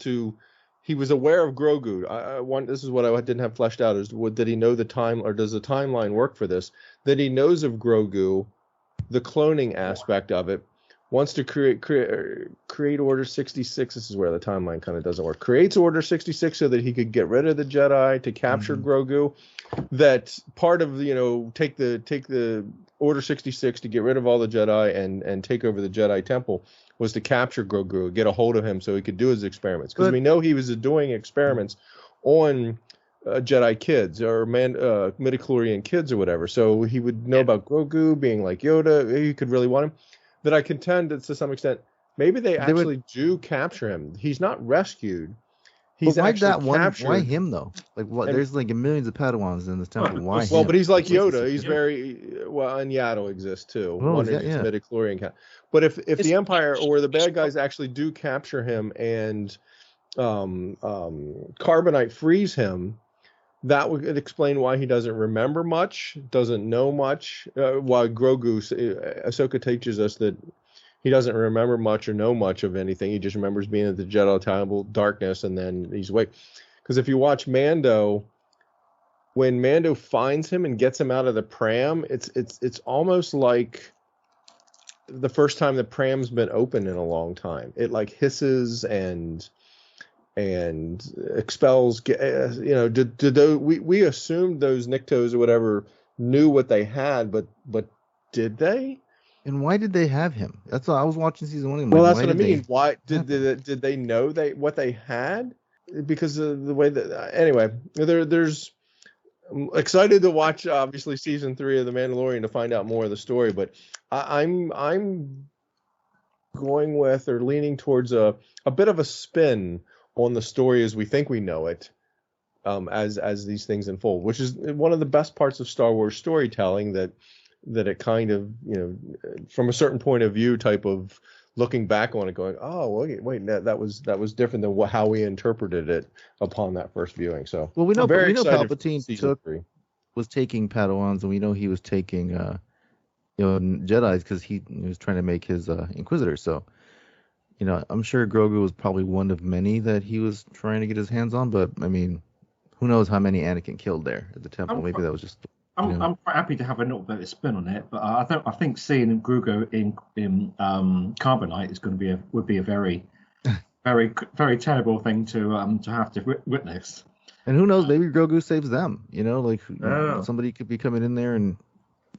he was aware of Grogu. This is what I didn't have fleshed out, is did he know the time, or does the timeline work for this? That he knows of Grogu, the cloning aspect of it, wants to create Order 66. This is where the timeline kind of doesn't work. Creates Order 66 so that he could get rid of the Jedi to capture Grogu. That part of take the Order 66 to get rid of all the Jedi and take over the Jedi Temple was to capture Grogu, get a hold of him so he could do his experiments. Because we know he was doing experiments on Jedi kids or midichlorian kids or whatever. So he would know about Grogu being like Yoda. He could really want him. That I contend that to some extent, maybe they actually do capture him. He's not rescued. He's why actually that one? captured. Why him though? Like, what? There's like millions of Padawans in this temple. Why him? Well, but he's like Yoda. He's very well, and Yaddle exists too. One is midichlorian cat. But if the Empire or the bad guys actually do capture him and Carbonite frees him, that would explain why he doesn't remember much, doesn't know much. Why Ahsoka teaches us that he doesn't remember much or know much of anything. He just remembers being at the Jedi Temple, darkness, and then he's awake. Because if you watch Mando, when Mando finds him and gets him out of the pram, it's almost like the first time the pram's been open in a long time. It like hisses and expels. We assumed those Niktos or whatever knew what they had, but did they? And why did they have him? That's what I was watching season 1. Well, that's what I mean. Why did they know what they had? Because of the way that. Anyway, there's. I'm excited to watch obviously season 3 of The Mandalorian to find out more of the story, but I'm going with or leaning towards a bit of a spin on the story as we think we know it, as these things unfold, which is one of the best parts of Star Wars storytelling, that it kind of, from a certain point of view type of looking back on it going, oh, wait, that was different than how we interpreted it upon that first viewing. So we know Palpatine was taking Padawans, and we know he was taking Jedis because he was trying to make his Inquisitors. So I'm sure Grogu was probably one of many that he was trying to get his hands on, but I mean, who knows how many Anakin killed there at the temple? Maybe that was just. I'm quite happy to have a little bit of spin on it, but I think seeing Grogu in Carbonite is would be a very, very, very terrible thing to have to witness. And who knows? Maybe Grogu saves them. Like Oh. somebody could be coming in there and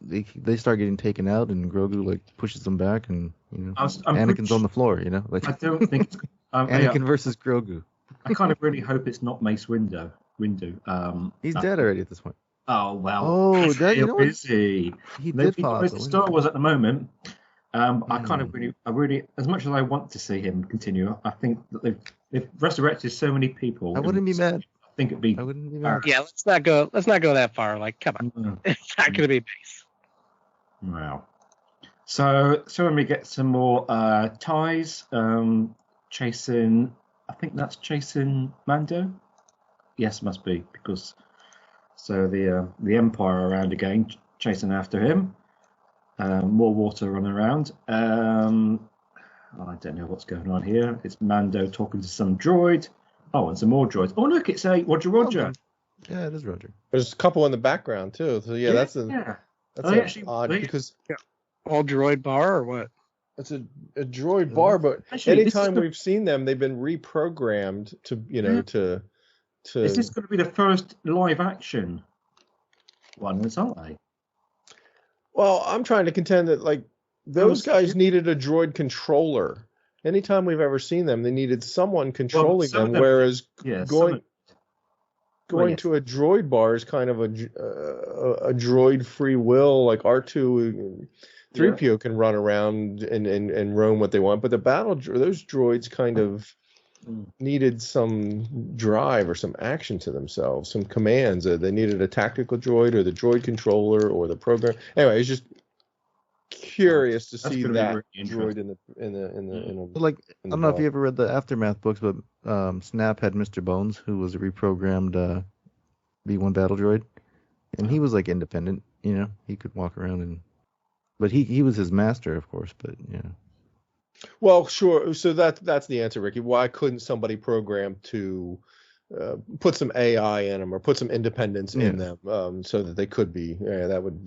they start getting taken out, and Grogu like pushes them back, and I'm Anakin's pretty on the floor. Like I don't think it's. Anakin versus Grogu. I kind of really hope it's not Mace Windu. He's dead already at this point. Oh well. Oh, that, you know what? Is he? He did fall out the Star window. Wars at the moment. I kind of really, as much as I want to see him continue, I think that they've resurrected so many people. I wouldn't be mad. I think it'd be. I wouldn't be mad. Yeah, let's not go that far. Like, come on, it's not going to be Mace. Wow. So when we get some more ties, chasing. I think that's chasing Mando. Yes, must be because. So the Empire around again, chasing after him. More water running around. I don't know what's going on here. It's Mando talking to some droid. Oh, and some more droids. Oh, look, it's a Roger. Yeah, it is Roger. There's a couple in the background too. So that's odd because all droid bar or what? It's a droid bar, but anytime we've seen them, they've been reprogrammed to to. Is this going to be the first live action one? Aren't they? Well, I'm trying to contend that like those guys needed a droid controller. Anytime we've ever seen them, they needed someone controlling them. Whereas going to a droid bar is kind of a droid free will, like R2, 3PO can run around and roam what they want. But those droids kind of needed some drive or some action to themselves, some commands. They needed a tactical droid or the droid controller or the program. Anyway, it's just curious to see that droid in the like I don't know if you ever read the Aftermath books, but Snap had Mr. Bones, who was a reprogrammed B1 battle droid, and he was like independent. He could walk around but he was his master, of course. But Well, sure. So that's the answer, Ricky. Why couldn't somebody program to put some AI in them or put some independence in them so that they could be? Yeah, that would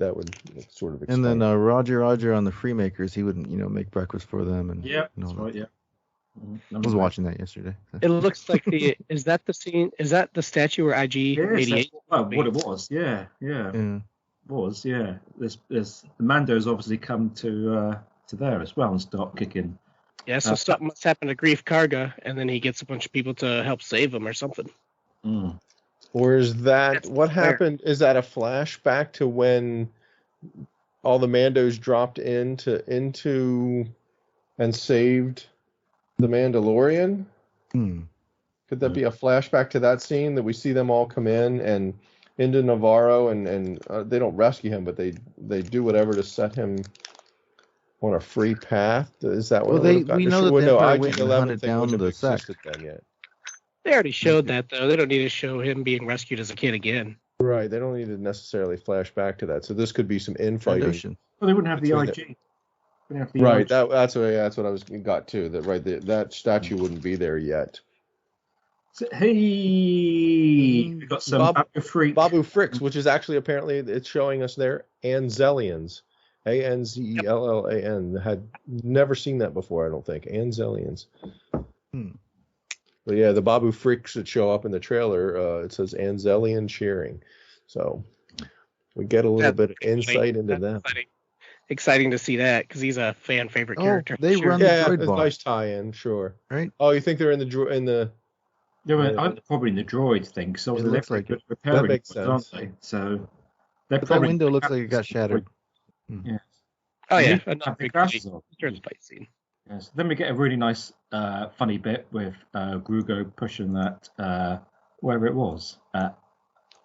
sort of explain. And then Roger on the Freemakers, he would make breakfast for them and that's right. Yeah, I was watching that yesterday. It looks like is that the scene? Is that the statue where IG-88? Well, what it was, yeah. Was There's the Mando's obviously come to there as well and start kicking. Yeah, so something must happen to Grief Karga, and then he gets a bunch of people to help save him or something. Or is that what happened? Is that a flashback to when all the Mandos dropped into and saved the Mandalorian? Could that be a flashback to that scene that we see them all come in and into Navarro and they don't rescue him, but they do whatever to set him on a free path? Is that what? Well, we know that the Empire went and hunted down the sect. Then yet. They already showed that, though. They don't need to show him being rescued as a kid again. Right. They don't need to necessarily flash back to that. So this could be some infighting. Well, they wouldn't have the IG. Right. That's what I got to. That statue wouldn't be there yet. So, we got some Babu Fricks, which is actually apparently it's showing us there Anzellians. Anzellan. Had never seen that before, I don't think. Anzellians. But yeah, the Babu Fricks that show up in the trailer, it says Anzellian cheering. So we get a little bit of insight into them. Exciting to see that because he's a fan favorite character. They run the droid bar. Nice tie-in, sure. Right? Oh, you think they're in the I'm probably in the droid thing. So it looks like it. That makes sense. Aren't they? So but that window looks like it got shattered. Yes. Oh yeah, During the fight scene. Yes. Then we get a really nice, funny bit with Grugo pushing that wherever it was.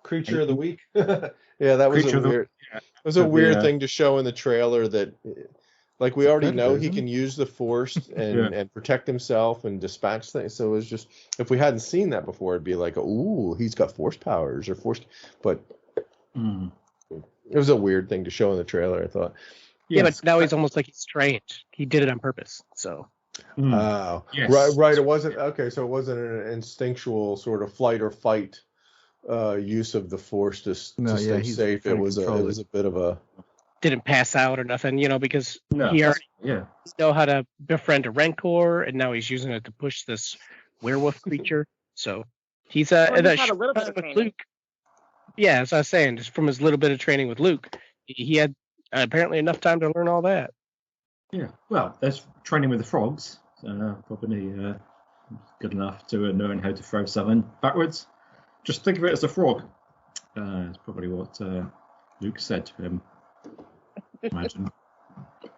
Creature of the Week. Yeah, that was weird. It was a weird thing to show in the trailer that, like, we already know he can use the Force and protect himself and dispatch things. So it was just, if we hadn't seen that before, it'd be like, ooh, he's got Force powers or Force. But it was a weird thing to show in the trailer, I thought. Yeah, but now he's almost like he's trained. He did it on purpose. So. Oh, yes. Right. It wasn't okay. So it wasn't an instinctual sort of flight or fight use of the Force to stay safe. It was a bit of a. Didn't pass out or nothing, because he already know how to befriend a Rancor, and now he's using it to push this werewolf creature. So He's Well, that he's had a little bit of with training. Luke. Yeah, as I was saying, just from his little bit of training with Luke, he had apparently enough time to learn all that. Yeah, well, there's training with the frogs. Probably good enough to learn how to throw something backwards. Just think of it as a frog. That's probably what Luke said to him. Imagine.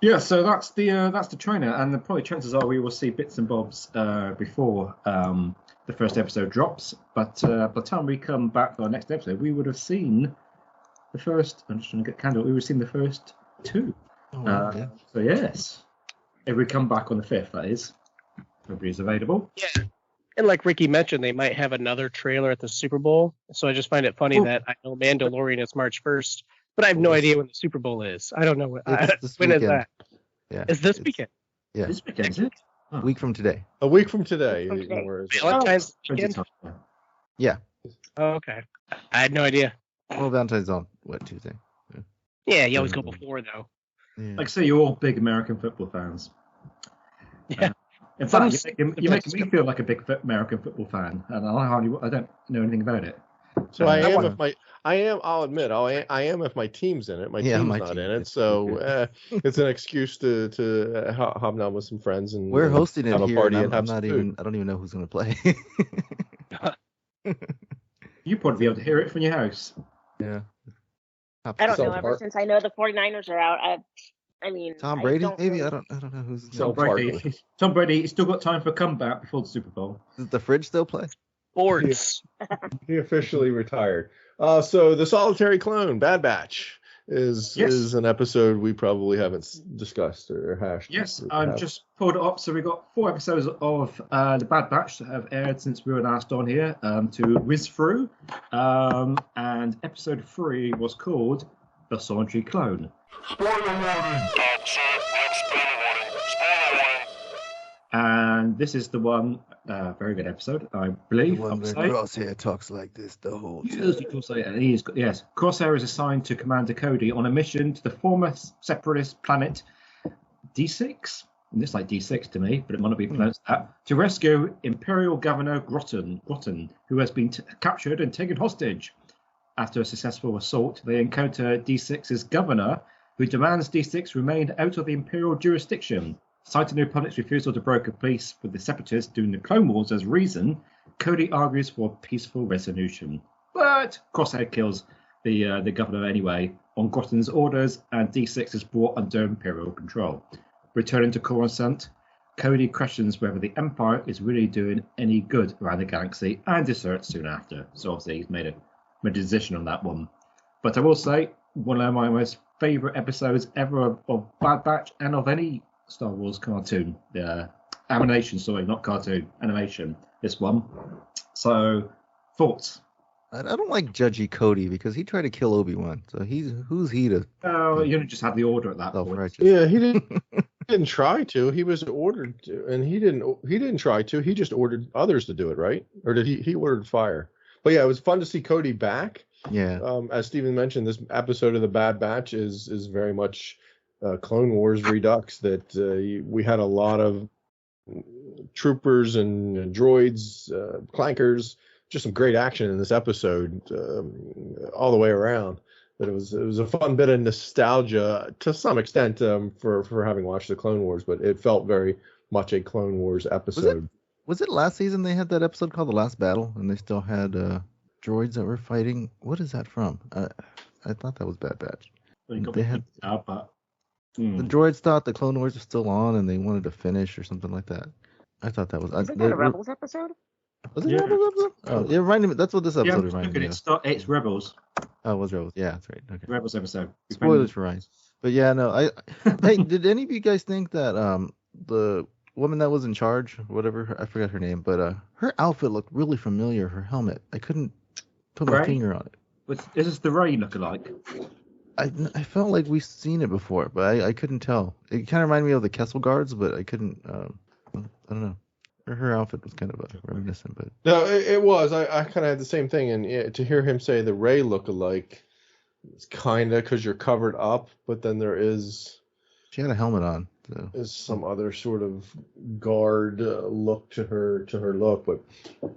Yeah, so that's the trainer, and probably chances are we will see bits and bobs before the first episode drops. But by the time we come back for our next episode, we would have seen the first. I'm just trying to get candle. We would have seen the first two. Yeah. So yes, if we come back on the 5th, that is, everybody's available. Yeah. And like Ricky mentioned, they might have another trailer at the Super Bowl. So I just find it funny that I know Mandalorian is March 1st, but I have no idea when the Super Bowl is. I don't know when is that. Yeah, it's this weekend. Yeah, this weekend, is it? A week from today. A week from today. Valentine's weekend? Yeah. Oh, okay. I had no idea. Well, Valentine's on what, Tuesday? Yeah, you always go before though. Yeah. Like I say, you're all big American football fans. Yeah. In fact, you're making me feel like a big American football fan, and I don't know anything about it. So I'll admit, I am if my team's in it. My team's not in it, so it's an excuse to hobnob with some friends and we're hosting it have here. a party And and I don't even know who's going to play. You probably be able to hear it from your house. Yeah. I don't know. Ever since I know the 49ers are out, I mean, Tom Brady, maybe. Really... I don't know who's. Tom Brady, he's still got time for a comeback before the Super Bowl. Does the fridge still play? Sports. He officially retired. So the Solitary Clone, Bad Batch, is an episode we probably haven't discussed or hashed. Yes, I've just pulled it up. So we've got 4 episodes of the Bad Batch that have aired since we were last on here to whiz through. And episode 3 was called The Solitary Clone. Spoiler warning. Spoiler warning. Spoiler warning. And this is the one, very good episode, I believe. The one where Crosshair talks like this the whole time. Yes, Crosshair is assigned to Commander Cody on a mission to the former separatist planet D6. It looks like D6 to me, but it might not be pronounced that. To rescue Imperial Governor Groton, who has been captured and taken hostage. After a successful assault, they encounter D6's governor, who demands D6 remain out of the Imperial jurisdiction. Citing the Republic's refusal to broker peace with the Separatists during the Clone Wars as reason, Cody argues for peaceful resolution. But Crosshair kills the governor anyway on Groton's orders, and D6 is brought under Imperial control. Returning to Coruscant, Cody questions whether the Empire is really doing any good around the galaxy and deserts soon after. So obviously he's made a decision on that one. But I will say, one of my most favourite episodes ever of Bad Batch and of any Star Wars cartoon, animation, sorry, not cartoon, animation, this one. So, thoughts? I don't like Judgy Cody because he tried to kill Obi-Wan. So who's he to? Oh, you just had the order at that point. Yeah, he didn't try to. He was ordered to, and he didn't try to. He just ordered others to do it, right? Or did he ordered fire? But yeah, it was fun to see Cody back. Yeah. As Steven mentioned, this episode of the Bad Batch is very much Clone Wars Redux. That we had a lot of troopers and droids, clankers, just some great action in this episode all the way around. But it was a fun bit of nostalgia to some extent for having watched the Clone Wars, but it felt very much a Clone Wars episode. Was it last season they had that episode called The Last Battle, and they still had droids that were fighting? What is that from? I thought that was Bad Batch. They had the droids thought the Clone Wars was still on, and they wanted to finish or something like that. I thought that was. Isn't that a Rebels episode? Was it Rebels episode? Oh, it reminded me. That's what this episode reminded me of. It's Rebels. Oh, it was Rebels. Yeah, that's right. Okay. Rebels episode. Spoilers for Ryan. But yeah, no. Hey, did any of you guys think that the woman that was in charge, whatever, I forgot her name, but her outfit looked really familiar. Her helmet, I couldn't put my finger on it. Is this the Rey lookalike? I felt like we've seen it before, but I couldn't tell. It kind of reminded me of the Kessel Guards, but I couldn't. I don't know. Her outfit was kind of reminiscent, but no, it was. I kind of had the same thing, and to hear him say the Rey lookalike, it's kind of because you're covered up, but then there is. She had a helmet on. So. Is some other sort of guard look to her look, but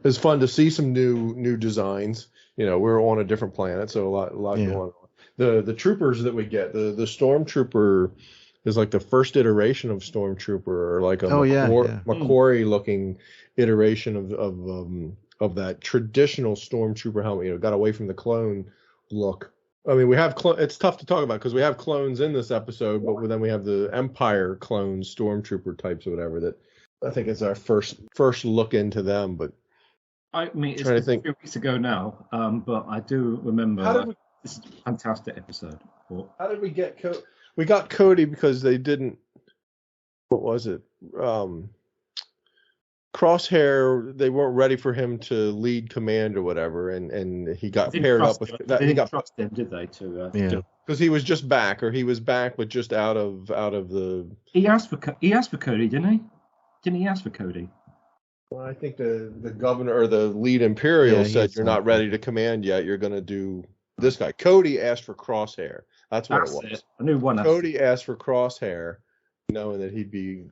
it's fun to see some new designs. We're on a different planet, so a lot going on. The troopers that we get, the stormtrooper is like the first iteration of stormtrooper, or like a Macquarie looking iteration of that traditional stormtrooper helmet. Got away from the clone look. I mean, we have it's tough to talk about because we have clones in this episode, but then we have the Empire clones, stormtrooper types or whatever. That I think is our first look into them. But I mean, it's a few weeks ago now, but I do remember this is a fantastic episode. How did we get Cody? We got Cody because they didn't. What was it? Crosshair. They weren't ready for him to lead command or whatever, and he got paired up with. They didn't trust him, did they? Because he was just back, but just out of the. He asked for Cody, didn't he? Didn't he ask for Cody? Well, I think the governor or the lead Imperial said you're not ready to command yet. You're going to do this guy. Cody asked for Crosshair. That's what it was. I knew one. Cody asked for Crosshair, knowing that he'd be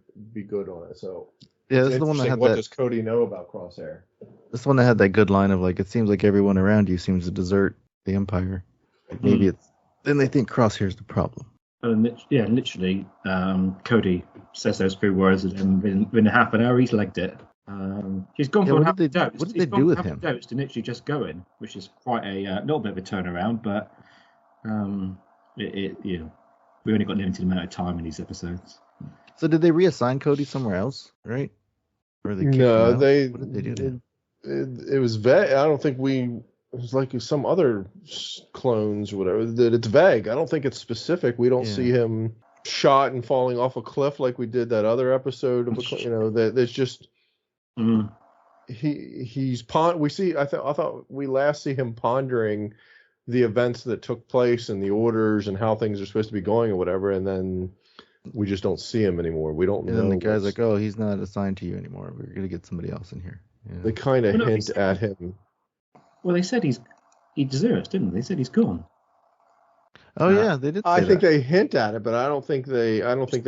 good on it. So yeah, this is the one that had what does Cody know about Crosshair? This one that had that good line of like, it seems like everyone around you seems to desert the Empire. Like maybe it's then they think Crosshair's the problem. Literally, Cody says those few words, and within half an hour he's legged it. He's gone for half a dose. What did they do with him? Dose to literally just going, which is quite a little bit of a turnaround, but we only got a limited amount of time in these episodes. So did they reassign Cody somewhere else, right? Or they no, they. What did they do to him? It was vague. I don't think it was like some other clones or whatever. That it's vague. I don't think it's specific. We don't see him shot and falling off a cliff like we did that other episode. That there's just. He's we see. I thought we last see him pondering the events that took place and the orders and how things are supposed to be going or whatever, and then we just don't see him anymore. We don't know. And then the guy's like, "Oh, he's not assigned to you anymore. We're gonna get somebody else in here." Yeah. They kind of hint at him. Well, they said he deserts, didn't they? They said he's gone. Oh yeah, they did. I think they hint at it, but I don't think they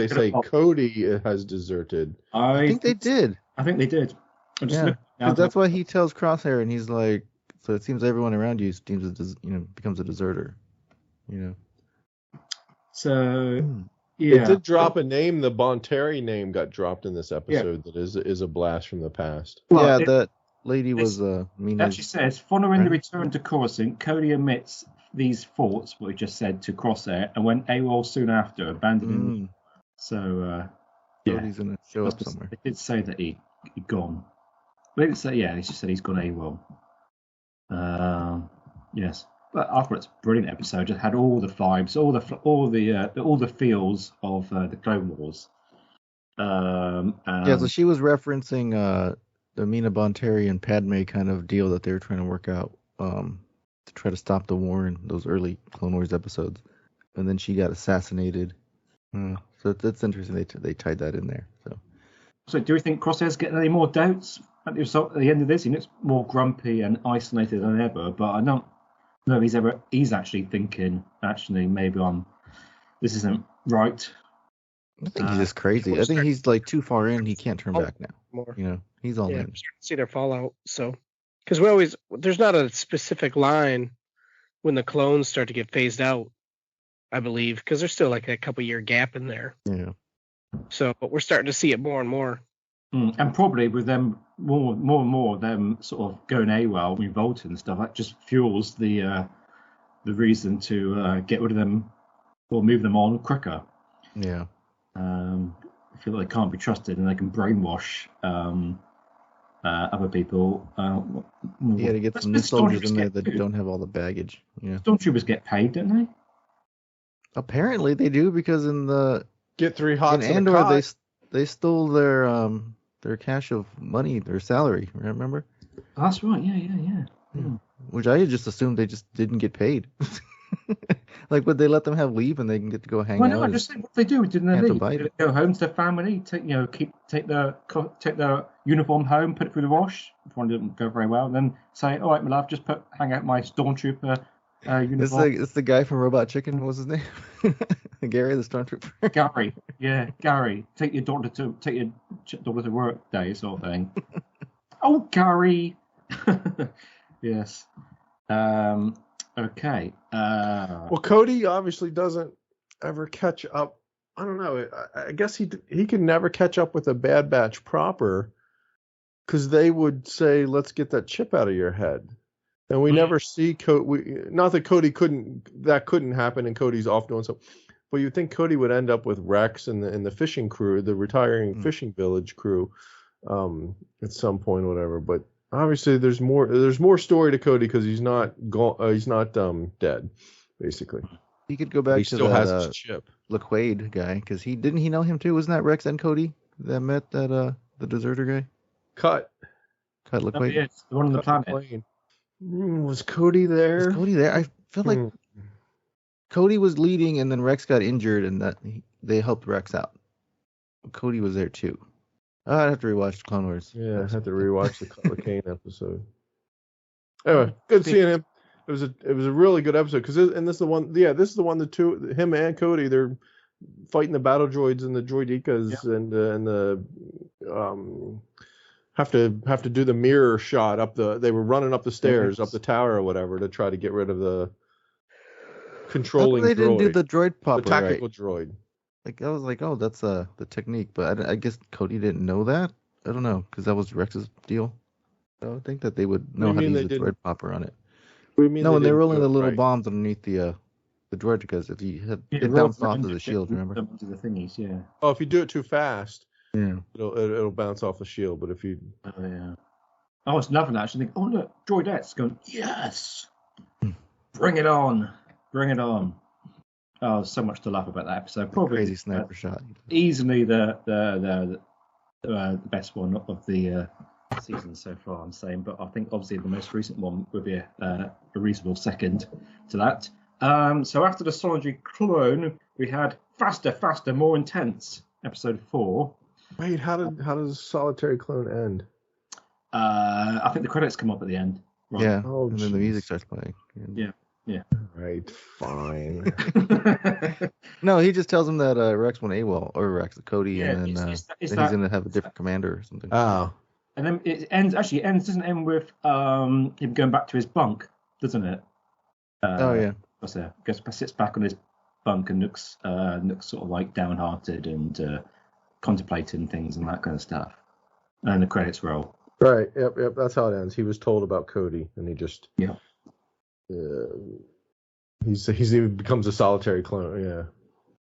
say Cody has deserted. I think they did. I think they did. Because that's why he tells Crosshair, and he's like, "So it seems everyone around you becomes a deserter." So yeah, it did drop a name. The Bonteri name got dropped in this episode. That is a blast from the past. Well, that lady was mean. It actually says, following the return to Coruscant, Cody admits these thoughts, what he just said, to Crosshair, and went AWOL soon after, abandoning him. So Cody's gonna show up somewhere. It did say that he'd gone. They didn't say, he just said he's gone AWOL. Yes, but after it's a brilliant episode. It had all the vibes, all the feels of the Clone Wars. So she was referencing the Mina Bonteri and Padme kind of deal that they were trying to work out to try to stop the war in those early Clone Wars episodes, and then she got assassinated. So that's interesting. They tied that in there. So do you think Crosshair's getting any more doubts at the end of this? He looks more grumpy and isolated than ever, but I don't know if he's actually thinking, maybe this isn't right. I think he's just crazy. I think he's like too far in. He can't turn back now. He's all in. I'm starting to see their fallout. So, because there's not a specific line when the clones start to get phased out, I believe, because there's still like a couple year gap in there. Yeah. So, but we're starting to see it more and more. And probably with them more and more of them sort of going AWOL, revolting and stuff, that just fuels the reason to get rid of them or move them on quicker. Yeah. I feel like they can't be trusted and they can brainwash other people. To get some new soldiers in there that don't have all the baggage. Yeah. Stormtroopers get paid, don't they? Apparently they do, because in the Get 3 hots in Andor they stole their cache of money, their salary. Remember? That's right. Yeah. Which I just assumed they just didn't get paid. Like, would they let them have leave and they can get to go hang out? No, I just think what they do, didn't they leave? They go home to their family, take their uniform home, put it through the wash. If one didn't go very well, and then say, "All right, my love, just hang out my stormtrooper uniform." It's the guy from Robot Chicken. What was his name? Gary, the stormtrooper. Gary. Yeah, Gary, take your daughter to work day, sort of thing. Oh, Gary. Yes. Okay. Well, Cody obviously doesn't ever catch up. I don't know. I guess he can never catch up with a Bad Batch proper, because they would say, "Let's get that chip out of your head," and we never see Cody. Not that Cody couldn't happen, and Cody's off doing something. But you'd think Cody would end up with Rex and the fishing crew, the retiring fishing village crew, at some point, or whatever. But obviously, there's more story to Cody, because he's not dead, basically. He could go back he to still that has his chip. LaQuaid guy, because he know him too. Wasn't that Rex and Cody that met that the deserter guy? Cut LaQuaid. Yes, the one on the planet. Was Cody there? I feel like Cody was leading, and then Rex got injured, and that they helped Rex out. Cody was there too. I'd have to rewatch Clone Wars. Yeah, I had to rewatch the Cutler Kane episode. Anyway, good seeing him. It was a really good episode, because this is the one. Yeah, this is the one. The two, him and Cody, they're fighting the battle droids and the droidicas, and the have to do the mirror shot up the. They were running up the stairs, up the tower or whatever, to try to get rid of the controlling. They didn't do droid, the droid popper, the tactical right? droid. Like, I was like, oh, that's the technique, but I guess Cody didn't know that. I don't know, because that was Rex's deal. I would think that they would know how to use the droid popper on it. No, when they were rolling the little bombs underneath the droid, because if you had it bounced off of the shield, remember? Into the thingies, yeah. Oh, if you do it too fast, yeah, it'll bounce off the shield. But if you, oh yeah, I was loving that. Actually, think, oh look, droidettes going, yes, bring it on, bring it on. Oh, so much to laugh about that episode. Probably crazy sniper shot. Easily the best one of the season so far, I'm saying, but I think obviously the most recent one would be a reasonable second to that. So after the Solitary Clone, we had Faster, More Intense, episode 4. Wait, how does Solitary Clone end? I think the credits come up at the end. Right? Yeah, and then the music starts playing. Yeah. Right, fine. No, he just tells him that Rex went AWOL, or Rex, Cody, and then he's going to have a different commander or something. Oh. And then it doesn't end with him going back to his bunk, doesn't it? Oh, yeah. Sits back on his bunk and looks sort of like downhearted and contemplating things and that kind of stuff. And the credits roll. Right, yep, that's how it ends. He was told about Cody, and he just... Yeah. He becomes a solitary clone, yeah.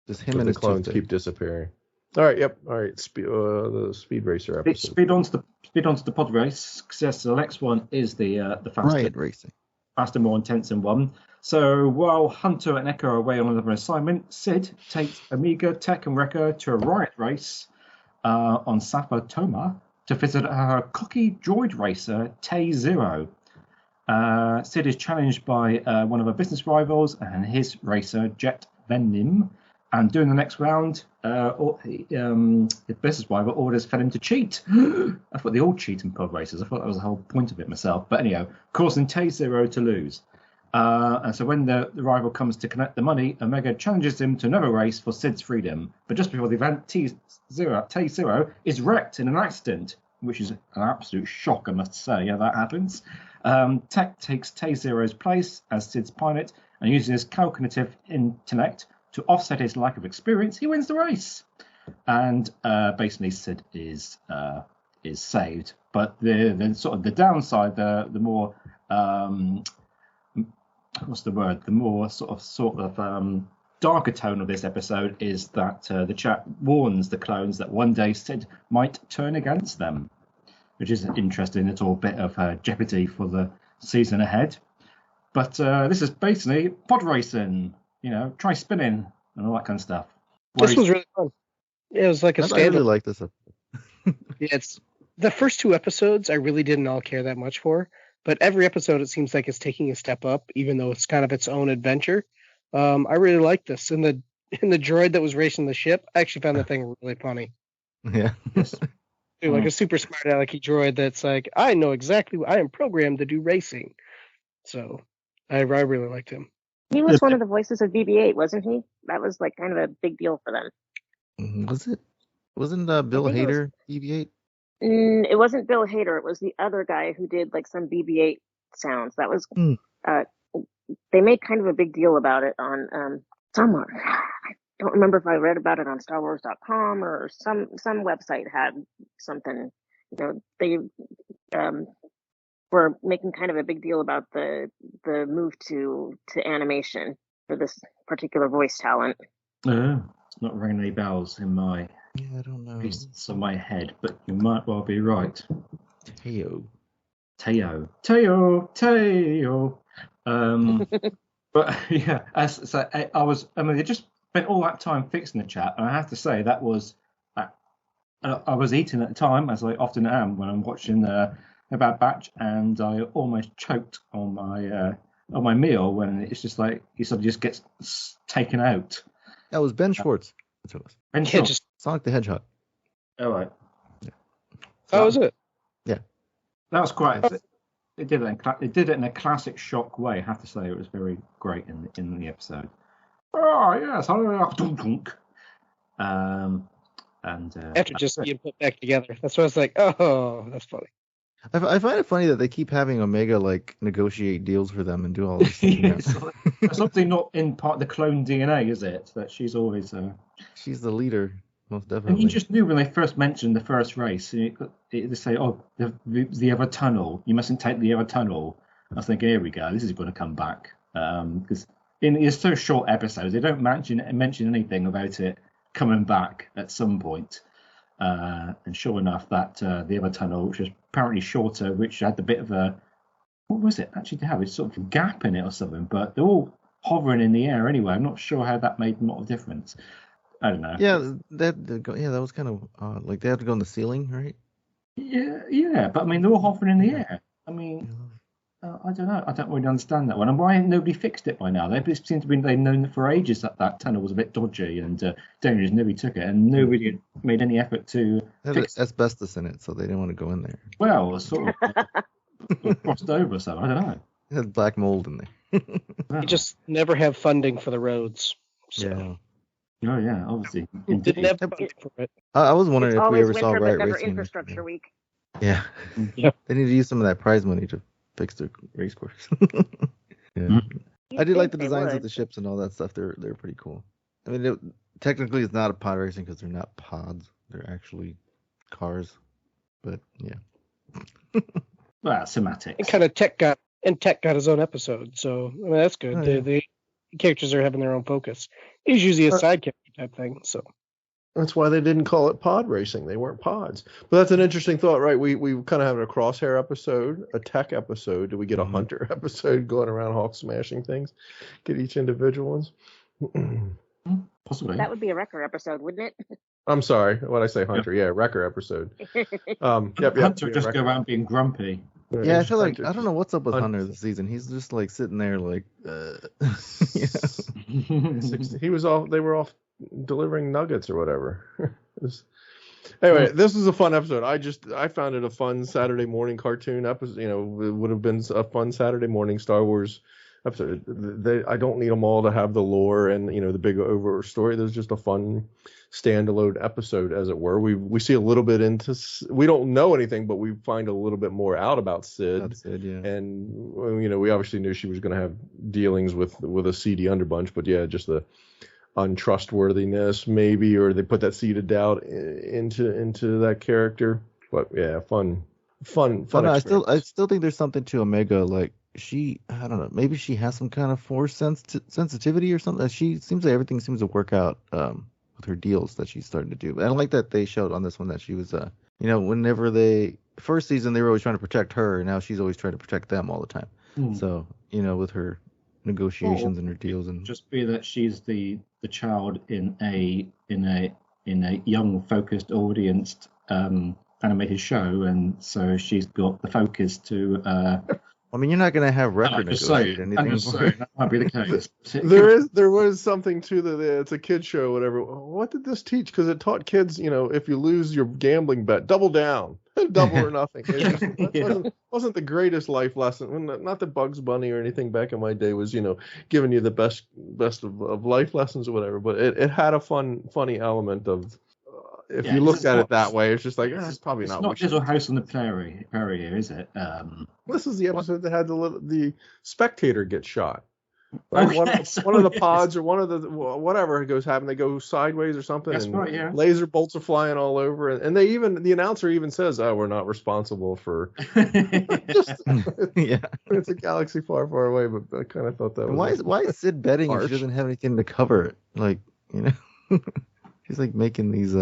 Just him and his clones keep disappearing. All right, yep. All right, the Speed Racer episode. Speed on to the pod race. Because the next one is the faster Riot racing, faster, more intense than one. So while Hunter and Echo are away on another assignment, Sid takes Omega, Tech, and Wrecker to a riot race on Safa Toma to visit her cocky droid racer Tay Zero. Sid is challenged by one of her business rivals and his racer Jet Venim. And during the next round, the business rival orders for him to cheat. I thought they all cheat in pod races. I thought that was the whole point of it myself. But anyhow, causing Tay Zero to lose. And so when the rival comes to collect the money, Omega challenges him to another race for Sid's freedom. But just before the event, Tay Zero is wrecked in an accident, which is an absolute shock, I must say. Yeah, that happens. Tech takes Tay Zero's place as Sid's pilot, and using his calculative intellect to offset his lack of experience, he wins the race. And basically, Sid is saved. But the sort of the downside, the more what's the word? The more sort of darker tone of this episode is that the chat warns the clones that one day Sid might turn against them, which is an interesting little bit of jeopardy for the season ahead. But this is basically pod racing. Try spinning and all that kind of stuff. This was really fun. It was like a standard. I really like this. It's the first 2 episodes I really didn't all care that much for, but every episode it seems like it's taking a step up, even though it's kind of its own adventure. I really like this. And the droid that was racing the ship, I actually found the thing really funny. Yeah. Like a super smart alecky droid that's like, I know exactly I am programmed to do racing. So I really liked him. He was one of the voices of BB-8, wasn't he? That was like kind of a big deal for them. Was it? Wasn't Bill I think it was- Hader BB-8? It wasn't Bill Hader. It was the other guy who did like some BB-8 sounds. That was they made kind of a big deal about it on somewhere. I don't remember if I read about it on StarWars.com or some website had something. They were making kind of a big deal about the move to animation for this particular voice talent. It's not ringing any bells in my I don't know. pieces of my head, but you might well be right. Teo. But yeah, they just spent all that time fixing the chat, and I have to say that was I was eating at the time, as I often am when I'm watching a Bad Batch, and I almost choked on my meal when it's just like he suddenly just gets taken out. That was Ben Schwartz. That's what it was. Ben Schwartz. Sonic the Hedgehog. All right. Yeah. Oh, was it? Yeah. That was quite. It did it in a classic shock way. I have to say, it was very great in the episode. Oh yes, After just being put back together, that's why I was like, oh, that's funny. I find it funny that they keep having Omega like negotiate deals for them and do all this. It's something not in part of the clone DNA, is it? That she's always. She's the leader, most definitely. And you just knew when they first mentioned the first race, they say, "Oh, the other tunnel. You mustn't take the other tunnel." I was thinking, here we go. This is going to come back because it's so short episodes. They don't mention anything about it coming back at some point. And sure enough, that the other tunnel, which was apparently shorter, which had a bit of a, what was it actually to have? It's sort of a gap in it or something, but they're all hovering in the air anyway. I'm not sure how that made a lot of difference. I don't know. Yeah, that was kind of odd. Like they had to go on the ceiling, right? Yeah, but I mean, they're all hovering in the air. I mean, I don't know. I don't really understand that one. And why ain't nobody fixed it by now? They seem to be they've known for ages that tunnel was a bit dodgy and dangerous. Nobody took it, and nobody had made any effort to fix it. Asbestos in it, so they didn't want to go in there. Well, sort of crossed over, so I don't know. It had black mold in there. You just never have funding for the roads. So. Yeah. Oh yeah, obviously. Didn't have funding for it. I was wondering It's if we always ever saw winter, Riot but never Racing. infrastructure week. Yeah. Yeah. They need to use some of that prize money to fix their race course. Yeah. I did like the designs of the ships and all that stuff. They're pretty cool. I mean, technically it's not a pod racing because they're not pods. They're actually cars. But yeah. Well, semantics. And kind of Tech got his own episode, so I mean, that's good. Oh, yeah. The characters are having their own focus. He's usually a side character type thing, so. That's why they didn't call it pod racing. They weren't pods. But that's an interesting thought, right? We kind of have a crosshair episode, a tech episode. Do we get a hunter episode going around Hawk smashing things? Get each individual ones? Possibly. That would be a Wrecker episode, wouldn't it? I'm sorry. What did I say, hunter? Yeah, Wrecker episode. Hunter just go around being grumpy. Yeah, I feel like I don't know what's up with Hunter this season. He's just like sitting there like He was off. They were off delivering nuggets or whatever. Anyway, this was a fun episode. I found it a fun Saturday morning cartoon episode. You know, it would have been a fun Saturday morning Star Wars episode. I don't need them all to have the lore and the big over story. There's just a fun standalone episode, as it were. We see a little bit into. We don't know anything, but we find a little bit more out about Sid. And we obviously knew she was going to have dealings with a seedy underbunch, but yeah, just the untrustworthiness maybe, or they put that seed of doubt into that character. But yeah, fun. I still think there's something to Omega. Like I don't know, maybe she has some kind of force sensitivity or something. She seems like everything seems to work out with her deals that she's starting to do. But I like that they showed on this one that she was whenever first season they were always trying to protect her, and now she's always trying to protect them all the time. So with her negotiations and her deals, and just be that she's the child in a young focused audience animated show, and so she's got the focus to I mean, you're not going to have record negotiate anything. I'm just saying, that might be the case. There was something to it's a kid show, whatever. What did this teach? Because it taught kids, if you lose your gambling bet, double down. Double or Nothing. It Yeah. wasn't the greatest life lesson. Not that Bugs Bunny or anything back in my day was, giving you the best of life lessons or whatever. But it had a funny element of, if you looked at it that way, it's just like, it's probably not. It's not Little House on the Prairie here, is it? This is the episode that had the spectator get shot. Oh, Right? yes. One of the pods or one of the whatever they go sideways or something. That's and right, yeah. Laser bolts are flying all over, and the announcer even says, "Oh, we're not responsible for." It's a galaxy far, far away. But I kind of thought that was Why is Sid betting if harsh. she doesn't have anything to cover it? Like, she's like making these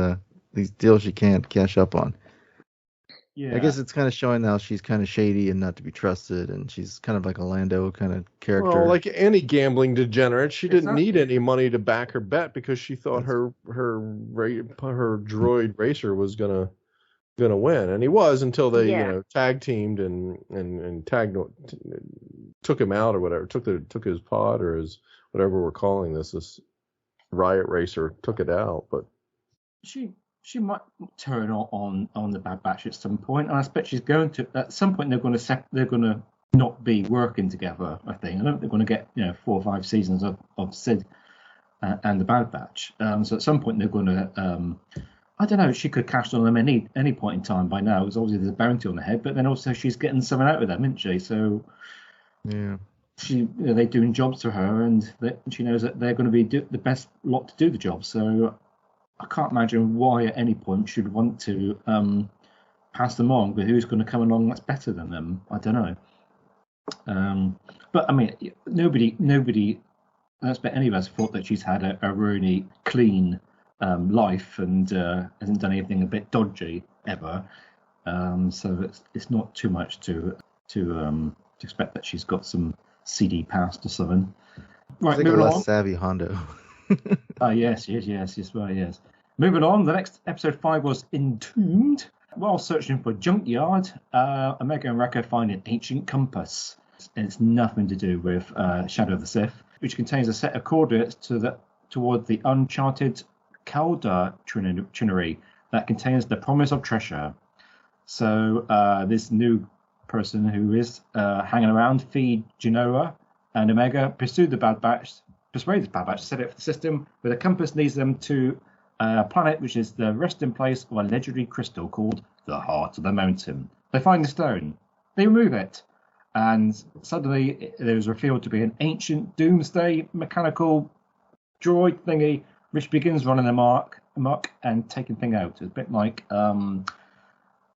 deals she can't cash up on. Yeah. I guess it's kind of showing how she's kind of shady and not to be trusted, and she's kind of like a Lando kind of character. Well, like any gambling degenerate, she didn't need any money to back her bet because she thought her droid racer was gonna win, and he was until they tag teamed and took him out or whatever, took his pod or his whatever we're calling this riot racer, took it out, but she might turn on the Bad Batch at some point, and I expect she's going to. At some point, they're going to not be working together. I think. I don't think they're going to get 4 or 5 seasons of Sid and the Bad Batch. So at some point, they're going to. I don't know. She could cash on them any point in time by now. Because obviously there's a bounty on the head, but then also she's getting something out of them, isn't she? So yeah. They're doing jobs for her, and she knows that they're going to be the best lot to do the job. So I can't imagine why at any point she'd want to pass them on, but who's going to come along that's better than them? I don't know. But I mean, nobody, I don't expect any of us thought that she's had a really clean life and hasn't done anything a bit dodgy ever. So it's not too much to expect that she's got some CD past or something. Right, like a less savvy Hondo. Yes, right, yes. Moving on, the next episode 5 was Entombed. While searching for a junkyard, Omega and Wrecker find an ancient compass. And it's nothing to do with Shadow of the Sith, which contains a set of coordinates toward the uncharted Calder Trinary that contains the promise of treasure. So this new person who is hanging around, Feed Genoa and Omega, persuade the Bad Batch to set it for the system, where the compass leads them to a planet which is the resting place of a legendary crystal called the Heart of the Mountain. They find the stone, they remove it, and suddenly it is revealed to be an ancient doomsday mechanical droid thingy, which begins running amok and taking thing out. It's a bit like come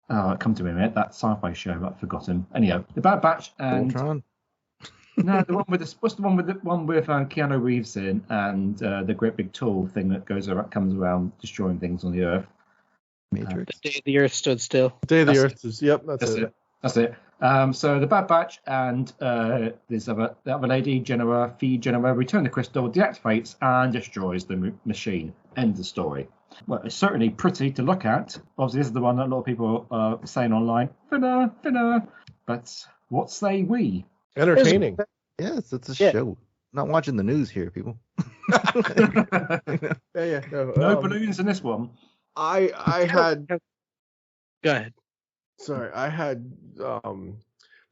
to me a minute, that sci-fi show I've forgotten. Anyhow, the Bad Batch and Voltron? No, the one with what's the one with Keanu Reeves in, and the great big tool thing that comes around destroying things on the Earth. Matrix. The day the Earth stood still. Day of the Earth is that's it. That's it. So the Bad Batch and this other lady, Feed Genoa, return the crystal, deactivates and destroys the machine. End of story. Well, it's certainly pretty to look at. Obviously, this is the one that a lot of people are saying online. Finna. But what say we? Entertaining. Yes, it's a show. Not watching the news here, people. No balloons in this one. I had. Go ahead. Sorry, I had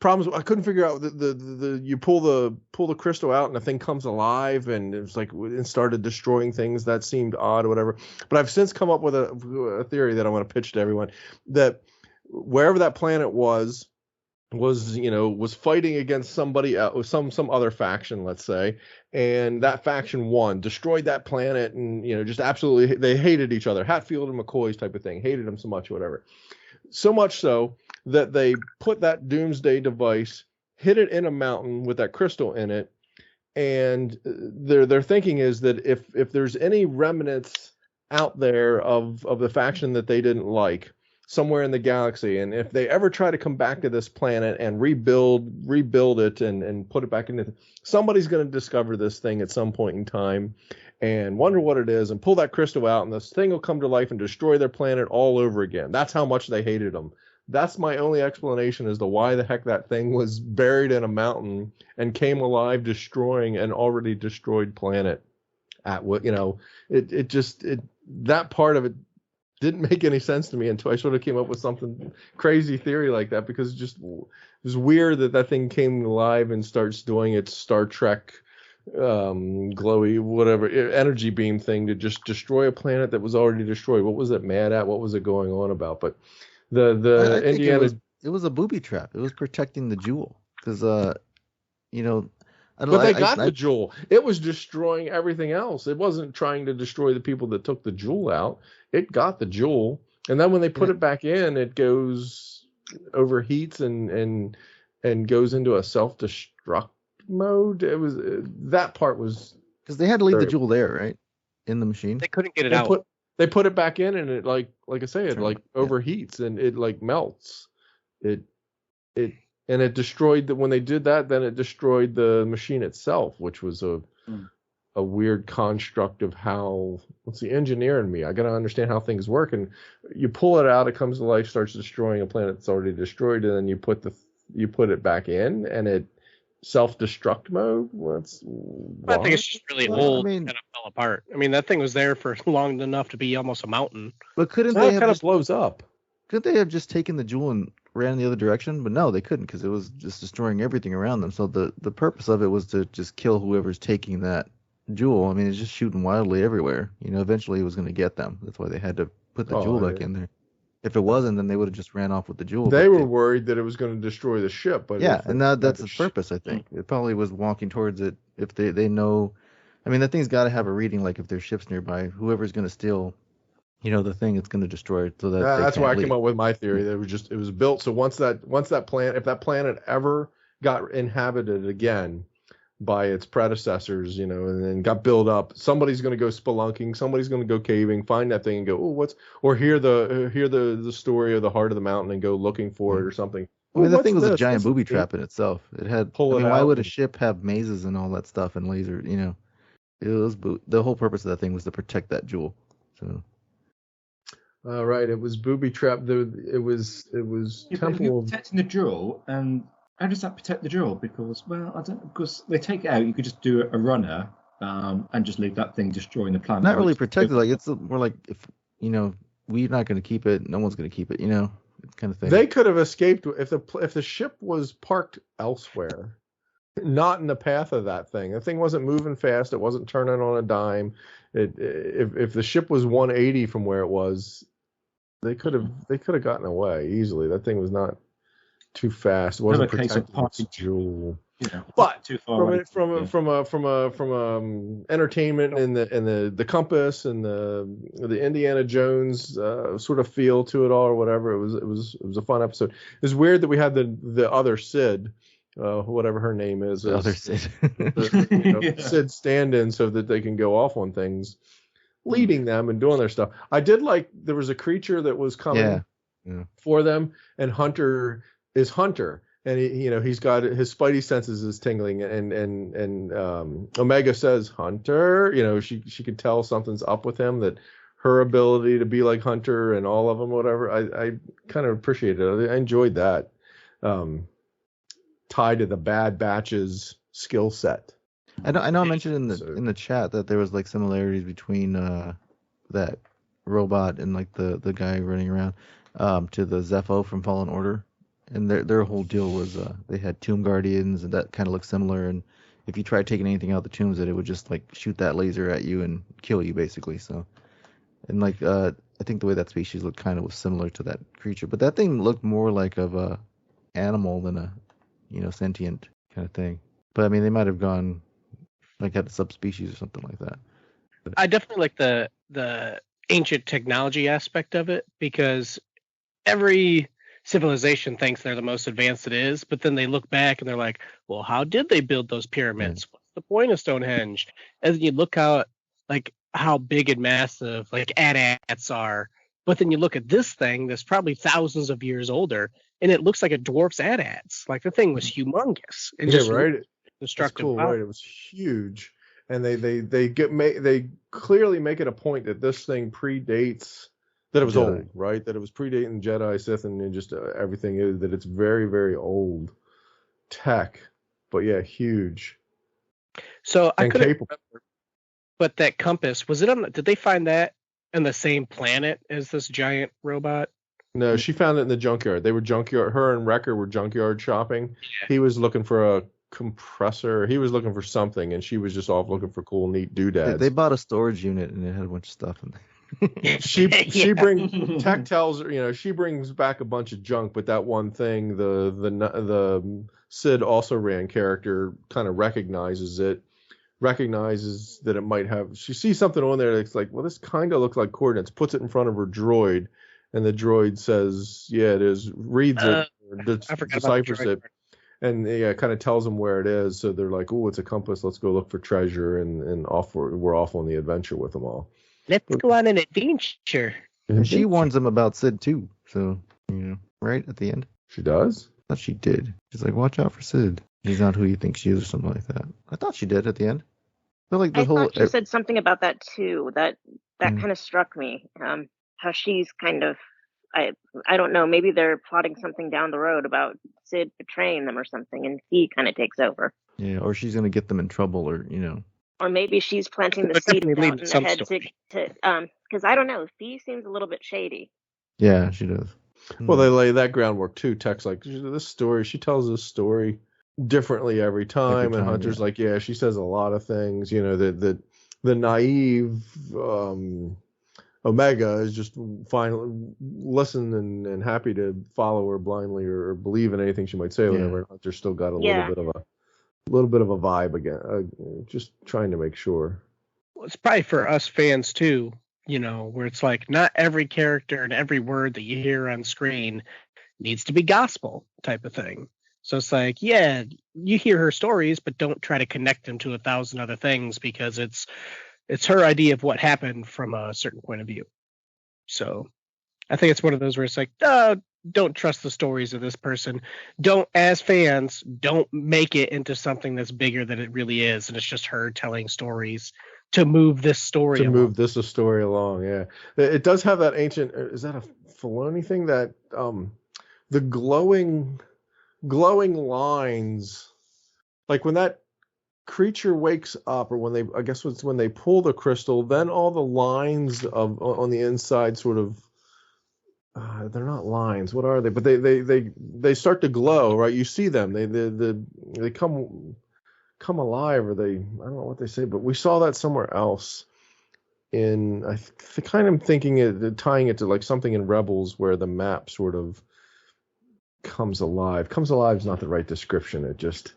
problems. I couldn't figure out the you pull the crystal out and the thing comes alive and it was like it started destroying things. That seemed odd or whatever. But I've since come up with a theory that I want to pitch to everyone, that wherever that planet was fighting against somebody else, some other faction, let's say, and that faction won, destroyed that planet, and just absolutely they hated each other. Hatfield and McCoy's type of thing, hated them so much, whatever. So much so that they put that doomsday device, hid it in a mountain with that crystal in it, and their thinking is that if there's any remnants out there of the faction that they didn't like somewhere in the galaxy, and if they ever try to come back to this planet and rebuild it and put it back into, somebody's going to discover this thing at some point in time and wonder what it is and pull that crystal out, and this thing will come to life and destroy their planet all over again. That's how much they hated them. That's my only explanation as to why the heck that thing was buried in a mountain and came alive, destroying an already destroyed planet. That part of it didn't make any sense to me until I sort of came up with something crazy theory like that, because it was weird that thing came alive and starts doing its Star Trek glowy whatever energy beam thing to just destroy a planet that was already destroyed. What was it mad at? What was it going on about? But the I think Indiana, it was a booby trap. It was protecting the jewel because you know. But they got the jewel. It was destroying everything else. It wasn't trying to destroy the people that took the jewel out. It got the jewel, and then when they put it back in, it goes overheats and goes into a self-destruct mode. It was that part was because they had to leave the jewel there, right, in the machine. They couldn't get it out. They put it back in, and it like I say, it like overheats and it like melts. And it destroyed when they did that, then it destroyed the machine itself, which was a weird construct of how, what's the engineer in me? I got to understand how things work. And you pull it out, it comes to life, starts destroying a planet that's already destroyed, and then you put it back in, and it self-destruct mode. I think it's just really old. Kind of fell apart. I mean, that thing was there for long enough to be almost a mountain. But couldn't they have kind of blows up? Couldn't they have just taken the jewel and ran the other direction? But no, they couldn't, because it was just destroying everything around them. So the purpose of it was to just kill whoever's taking that jewel. I mean, it's just shooting wildly everywhere. Eventually it was going to get them. That's why they had to put the jewel back in there. If it wasn't, then they would have just ran off with the jewel. They were worried that it was going to destroy the ship. But yeah, and that's the purpose, I think. It probably was walking towards it. If they know, I mean, that thing's got to have a reading. Like if there's ships nearby, whoever's going to steal, the thing, it's going to destroy it. So that's why I came up with my theory. That it was built. So once that planet, if that planet ever got inhabited again by its predecessors, and then got built up, somebody's going to go spelunking, somebody's going to go caving, find that thing and go, or hear the story of the heart of the mountain and go looking for it or something. I mean, that thing was a giant booby trap in itself. It had. Why would a ship have mazes and all that stuff and laser? It was the whole purpose of that thing was to protect that jewel. So. Right, it was booby trap. It was temple of protecting the jewel, and how does that protect the jewel? Because because they take it out, you could just do a runner, and just leave that thing destroying the planet. Not really protected. Like it's more like if we're not going to keep it, no one's going to keep it. It's kind of thing. They could have escaped if the ship was parked elsewhere, not in the path of that thing. The thing wasn't moving fast. It wasn't turning on a dime. If the ship was 180 from where it was, they could have gotten away easily. That thing was not too fast. It wasn't protecting the jewel. But too far from entertainment and the compass and the Indiana Jones sort of feel to it all or whatever, it was a fun episode. It's weird that we had the other Sid, whatever her name is, the other Sid, Sid stand-in so that they can go off on things, leading them and doing their stuff. I did like there was a creature that was coming for them, and Hunter is Hunter, and he's got his spidey senses is tingling, and Omega says Hunter. She could tell something's up with him, that her ability to be like Hunter and all of them, whatever. I kind of appreciated it. I enjoyed that. Tied to the Bad Batch's skill set. I know I mentioned in the chat that there was like similarities between that robot and like the guy running around to the Zepho from Fallen Order, and their whole deal was they had tomb guardians, and that kind of looked similar, and if you tried taking anything out of the tombs, it would just like shoot that laser at you and kill you basically. So, and like I think the way that species looked kind of was similar to that creature, but that thing looked more like of a animal than a sentient kind of thing. But I mean, they might have gone like had a subspecies or something like that. But I definitely like the ancient technology aspect of it, because every civilization thinks they're the most advanced it is, but then they look back and they're like, well, how did they build those pyramids? What's the point of Stonehenge? And then you look out like how big and massive like AT-ATs are, but then you look at this thing that's probably thousands of years older, and it looks like it dwarfs AT-ATs. Like the thing was humongous. And just right. Destructive. Cool, right? It was huge, and they clearly make it a point that this thing predates, that it was old, right? That it was predating Jedi, Sith, and just everything is that it's very, very old tech, but yeah, huge. So I couldn't remember, but that compass, was it on? Did they find that in the same planet as this giant robot? No, she found it in the junkyard. They were junkyard. Her and Wrecker were junkyard shopping. Yeah. He was looking for a compressor. He was looking for something, and she was just off looking for cool, neat doodads. They bought a storage unit and it had a bunch of stuff in there. She brings Tech tells her, she brings back a bunch of junk, but that one thing, the Sid also ran character kind of recognizes that it might have. She sees something on there that's like, well, this kind of looks like coordinates. Puts it in front of her droid, and the droid says, "Yeah, it is." Reads it, deciphers it, and kind of tells them where it is. So they're like, "Oh, it's a compass. Let's go look for treasure." And we're off on the adventure with them all. Let's go on an adventure. And she warns them about Sid too. So right at the end. She does? I thought she did. She's like, watch out for Sid. He's not who you think she is, or something like that. I thought she did at the end. I feel like I thought she said something about that too. That kind of struck me. How she's kind of, I don't know. Maybe they're plotting something down the road about Sid betraying them or something, and he kind of takes over. Yeah, or she's gonna get them in trouble, or Or maybe she's planting the seed in their head to because I don't know. Fee seems a little bit shady. Yeah, she does. Well, they lay that groundwork too. Tech's like, this story. She tells this story differently every time, and Hunter's like, yeah, she says a lot of things. That the naive Omega is just finally listen and happy to follow her blindly or believe in anything she might say. Whatever. And Hunter's still got a little bit of a vibe again. Just trying to make sure. Well, it's probably for us fans too. Where it's like not every character and every word that you hear on screen needs to be gospel type of thing. So it's like, yeah, you hear her stories, but don't try to connect them to 1,000 other things because it's her idea of what happened from a certain point of view. So I think it's one of those where it's like, don't trust the stories of this person. As fans, don't make it into something that's bigger than it really is. And it's just her telling stories to move this story along. Move this story along, yeah. It does have that ancient, is that a Filoni thing? That the glowing lines, like when that creature wakes up, or when they pull the crystal, then all the lines on the inside sort of, they're not lines. What are they? But they start to glow, right? You see them. They come alive, or I don't know what they say, but we saw that somewhere else. I kind of tying it to like something in Rebels where the map sort of comes alive. Comes alive is not the right description. It just,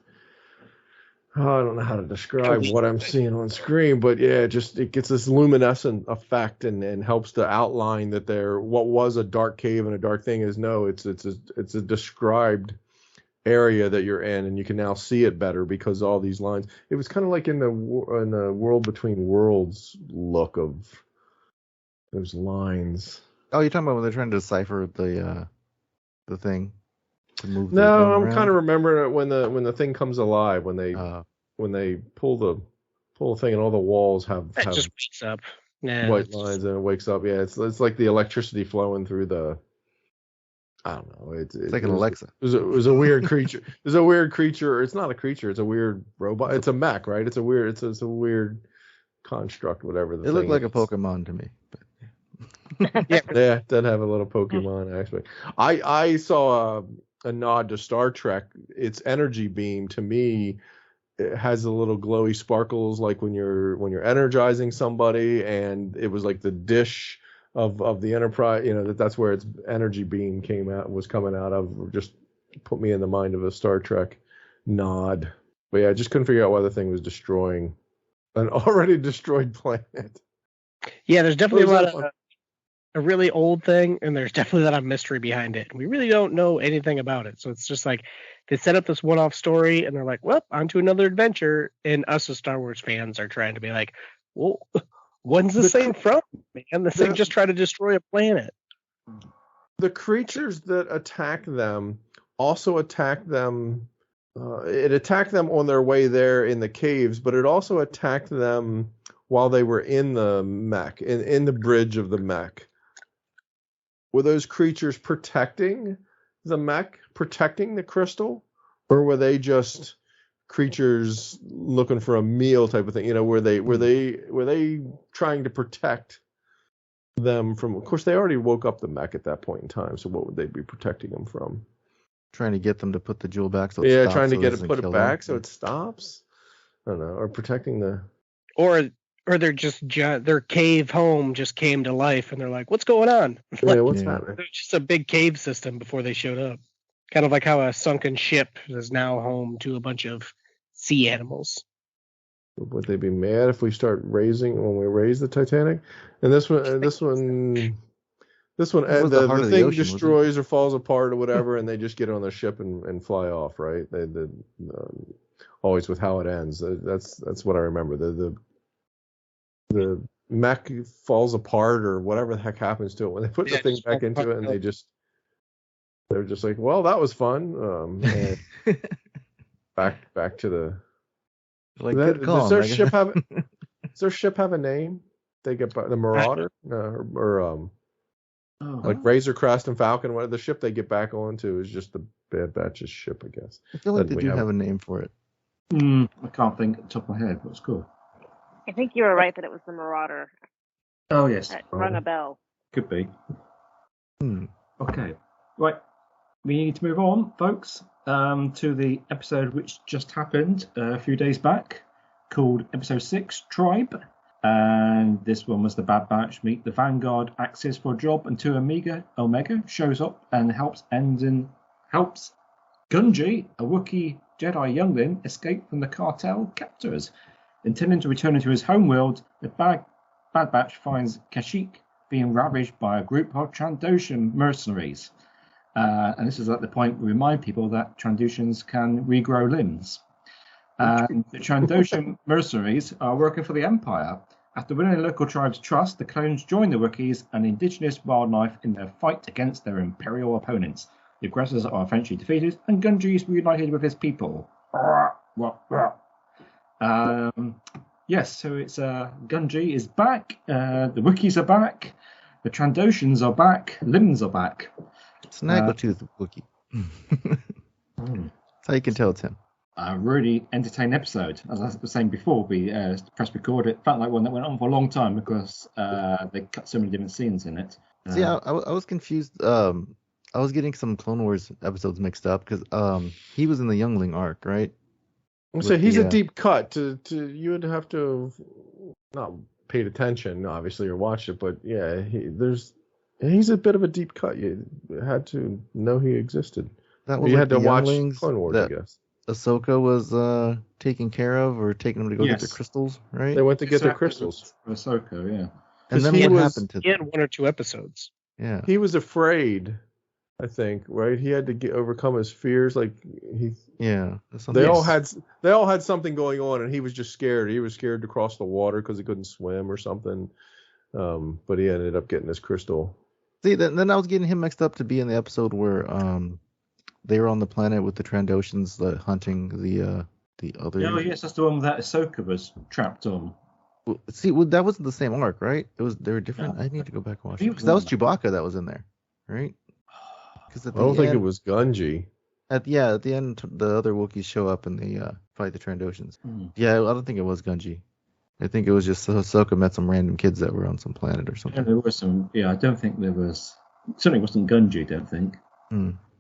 I don't know how to describe what I'm seeing on screen, but yeah, it gets this luminescent effect and helps to outline that what was a dark cave and a dark thing is it's a described area that you're in, and you can now see it better because all these lines. It was kind of like in the World Between Worlds look of those lines. Oh, you're talking about when they're trying to decipher the thing to move. No, I'm kind of remembering it when the thing comes alive, when they pull the thing and all the walls have just wakes up. White lines and it wakes up. Yeah, it's like the electricity flowing through the. I don't know. It's like an Alexa. It was a weird creature. There's a weird creature. It's not a creature. It's a weird robot. It's a mech, right? It's a weird construct, whatever. It looked like a Pokemon to me. But... yeah, it did have a little Pokemon aspect. I saw a nod to Star Trek. Its energy beam to me, it has a little glowy sparkles, like when you're energizing somebody, and it was like the dish of the Enterprise, that's where its energy beam was coming out of. Just put me in the mind of a Star Trek nod. But yeah, I just couldn't figure out why the thing was destroying an already destroyed planet. Yeah, there's definitely a lot of a really old thing, and there's definitely a lot of mystery behind it. We really don't know anything about it. So it's just like they set up this one-off story, and they're like, well, on to another adventure. And us as Star Wars fans are trying to be like, well, when's this thing from, man? This thing just tried to destroy a planet. The creatures that attack them also attack them. It attacked them on their way there in the caves, but it also attacked them while they were in the mech, in the bridge of the mech. Were those creatures protecting the mech, protecting the crystal, or were they just creatures looking for a meal type of thing? Were they trying to protect them from. Of course, they already woke up the mech at that point in time. So what would they be protecting them from? Trying to get them to put the jewel back. So it stops, trying to so get doesn't it put it kill back them. so it stops. I don't know, or protecting the. Or they're just their cave home just came to life, and they're like, "What's going on?" Yeah, what's happening? There's just a big cave system before they showed up. Kind of like how a sunken ship is now home to a bunch of sea animals. Would they be mad if we start when we raise the Titanic? And this one, It was the heart of the thing ocean, wasn't it? destroys or falls apart or whatever, and they just get on the ship and fly off, right? Always with how it ends. That's what I remember. The mech falls apart or whatever the heck happens to it when they put the thing back into it, and they're just like, well, that was fun. And back to the. Like, good call, does their ship have? Does their ship have a name? They get the Marauder like Razor Crest and Falcon. What the ship they get back onto is just the Bad Batch's ship, I guess. I feel like they do have a name for it. I can't think at the top of my head, but it's cool. I think you were right that it was the Marauder. Oh yes, That rung a bell. Could be. Okay, right. We need to move on, folks, to the episode which just happened a few days back, called Episode 6, Tribe. And this one was the Bad Batch meet the Vanguard Axis for a job until Omega shows up and helps Gunji, a Wookiee Jedi youngling, escape from the cartel captors. Intending to return to his homeworld, the Bad Batch finds Kashyyyk being ravaged by a group of Trandoshan mercenaries. And this is at the point we remind people that Trandoshans can regrow limbs. And the Trandoshan mercenaries are working for the Empire. After winning the local tribe's trust, the clones join the Wookiees and indigenous wildlife in their fight against their Imperial opponents. The aggressors are eventually defeated, and Gunji is reunited with his people. Yes, so it's Gunji is back, the Wookiees are back, the Trandoshans are back, limbs are back. Snaggletooth Wookiee. That's how you can tell it's him. A really entertaining episode. As I was saying before, we pressed record. It felt like one that went on for a long time because they cut so many different scenes in it. See, I was confused. I was getting some Clone Wars episodes mixed up because he was in the Youngling arc, right? So he's a deep cut. You would have to have not paid attention, obviously, or watched it, but yeah, he's a bit of a deep cut. You had to know he existed. That was you like had to watch Younglings Clone Wars, I guess. Ahsoka was taking care of, or taking them to go get their crystals, right? They went to get their crystals. Ahsoka, yeah. And then what happened to them? He had 1 or 2 episodes. Yeah. He was afraid, I think, right? He had to overcome his fears. Like they all had something going on, and he was just scared. He was scared to cross the water because he couldn't swim or something. But he ended up getting his crystal. See, then I was getting him mixed up to be in the episode where they were on the planet with the Trandoshans hunting the other. Oh yes, that's the one that Ahsoka was trapped on. See, that wasn't the same arc, right? They were different. I need to go back and watch it because that was Chewbacca that was in there, right? Because I don't think it was Gunji. At the end, the other Wookiees show up and they fight the Trandoshans. Yeah, I don't think it was Gunji. I think it was just Ahsoka met some random kids that were on some planet or something. Yeah, there was some. Yeah, I don't think there was. Certainly wasn't Gunji. I don't think.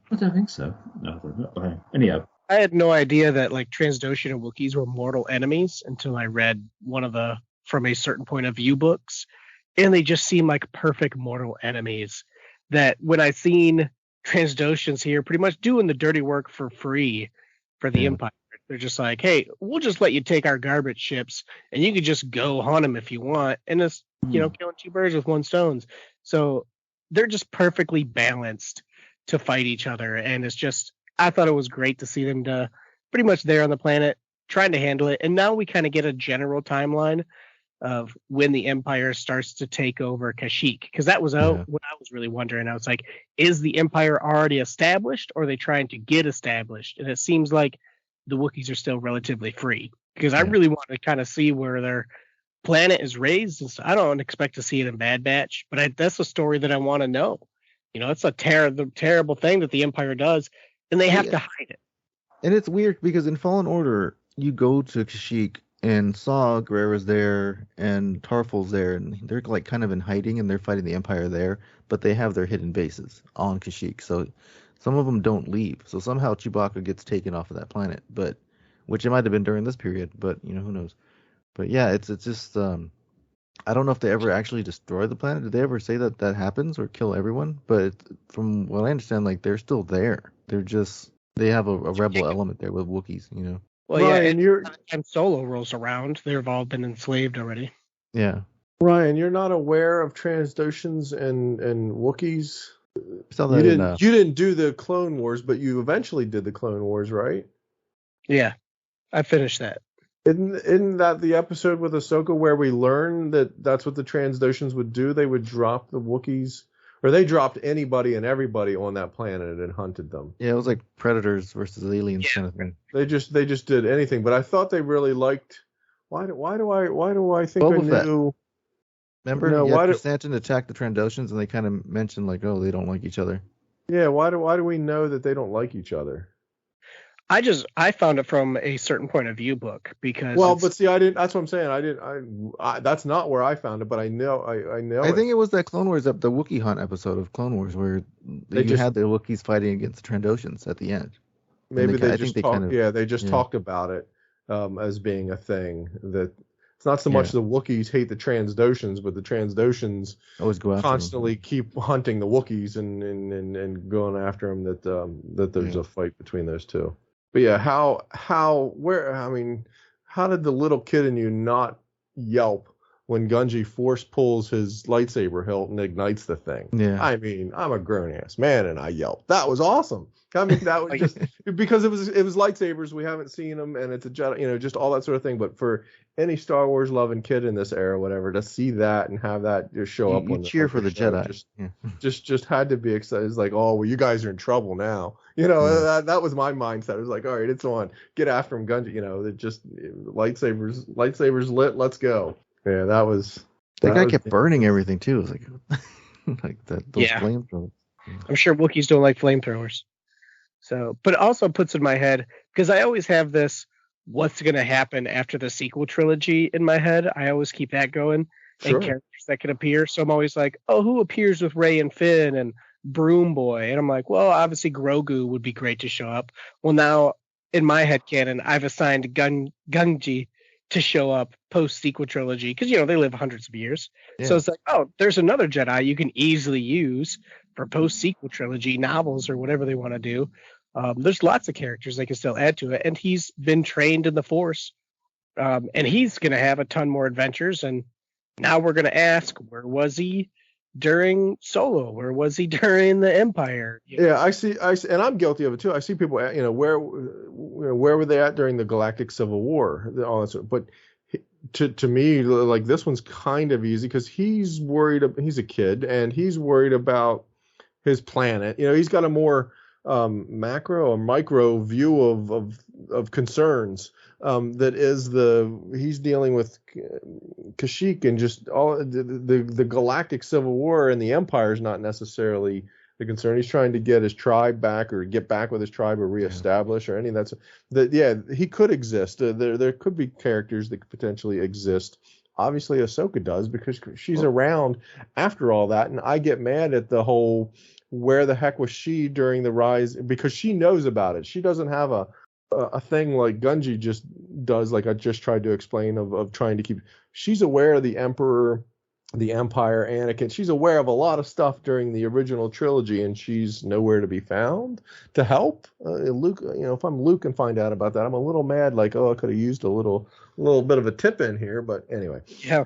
I don't think so. No, anyhow. I had no idea that like Trandoshan and Wookiees were mortal enemies until I read one of the From a Certain Point of View books, and they just seem like perfect mortal enemies. That when I seen Trandoshans here pretty much doing the dirty work for free for the Empire, they're just like, hey, we'll just let you take our garbage ships, and you can just go hunt them if you want, and it's killing 2 birds with 1 stone. So they're just perfectly balanced to fight each other, and it's just I thought it was great to see them pretty much there on the planet trying to handle it. And now we kind of get a general timeline of when the Empire starts to take over Kashyyyk, because that was what I was really wondering. I was like, is the Empire already established, or are they trying to get established? And it seems like the Wookiees are still relatively free, because I really want to kind of see where their planet is raised. And so I don't expect to see it in Bad Batch, but that's a story that I want to know. It's a terrible thing that the Empire does, and they have to hide it. And it's weird because in Fallen Order, you go to Kashyyyk and Saw Gerrera's there, and Tarful's there, and they're like kind of in hiding, and they're fighting the Empire there, but they have their hidden bases on Kashyyyk, so some of them don't leave. So somehow Chewbacca gets taken off of that planet, but which it might have been during this period, but who knows. But yeah, it's just I don't know if they ever actually destroy the planet. Did they ever say that happens or kill everyone? But from what I understand, like they're still there. They have a rebel element there with Wookiees, Well, Ryan, yeah, and Solo rolls around. They've all been enslaved already. Yeah. Ryan, you're not aware of Transdoshans and Wookiees? Saw that You didn't do the Clone Wars, but you eventually did the Clone Wars, right? Yeah, I finished that. Isn't that the episode with Ahsoka where we learn that that's what the Transdoshans would do? They would drop the Wookiees, or they dropped anybody and everybody on that planet and hunted them. Yeah, it was like predators versus aliens kind of thing. They just did anything, but I thought they really liked. Why do I think Boba I knew? Fett. Remember, No, why Stanton attacked the Trandoshans, and they kind of mentioned like, oh, they don't like each other. Yeah, why do we know that they don't like each other? I found it from a certain point of view book because. Well, but see, I didn't. That's what I'm saying. That's not where I found it, but I know. I think it was that Clone Wars the Wookiee Hunt episode of Clone Wars where you had the Wookiees fighting against the Trandoshans at the end. Maybe they just talked about it as being a thing that. It's not so much the Wookiees hate the Transdoshans, but the Transdoshans always go after constantly keep hunting the Wookiees and going after them. That there's a fight between those two. But yeah, how did the little kid in you not yelp when Gungi force pulls his lightsaber hilt and ignites the thing? Yeah. I mean, I'm a grown ass man and I yelped. That was awesome. I mean, that was just because it was lightsabers. We haven't seen them, and it's a Jedi, just all that sort of thing. But for any Star Wars loving kid in this era, whatever, to see that and have that just show up, you cheer for the Jedi. Just had to be excited. It's like, oh, well, you guys are in trouble now. That was my mindset. It was like, all right, it's on. Get after him, Gungi. It just lightsabers lit. Let's go. Yeah, that was. That guy kept burning everything too. It was like those flamethrowers. I'm sure Wookiees don't like flamethrowers. So, but it also puts in my head, because I always have this, what's going to happen after the sequel trilogy in my head. I always keep that going. Sure. And characters that can appear. So I'm always like, oh, who appears with Rey and Finn and Broom Boy? And I'm like, well, obviously Grogu would be great to show up. Well, now in my headcanon, I've assigned Gungi to show up post sequel trilogy because, they live hundreds of years. Yeah. So it's like, oh, there's another Jedi you can easily use for post sequel trilogy novels or whatever they want to do. There's lots of characters they can still add to it, and he's been trained in the Force, and he's going to have a ton more adventures. And now we're going to ask, where was he during Solo? Where was he during the Empire? Yeah, I see, and I'm guilty of it too. I see people, where were they at during the Galactic Civil War? All that sort. But to me, like this one's kind of easy because he's worried. He's a kid, and he's worried about his planet. He's got a more macro or micro view of concerns that is he's dealing with Kashyyyk and just all the Galactic Civil War, and the Empire is not necessarily the concern. He's trying to get his tribe back or get back with his tribe or reestablish or any of that. He could exist. There could be characters that could potentially exist. Obviously Ahsoka does because she's around after all that, and I get mad at the whole where the heck was she during the rise, because she knows about it. She doesn't have a thing like Gungi just does, like I just tried to explain of trying to keep. She's aware of the Emperor, the Empire, Anakin. She's aware of a lot of stuff during the original trilogy, and she's nowhere to be found to help. Luke, if I'm Luke and find out about that, I'm a little mad. Like, oh, I could have used a little bit of a tip in here, but anyway. Yeah.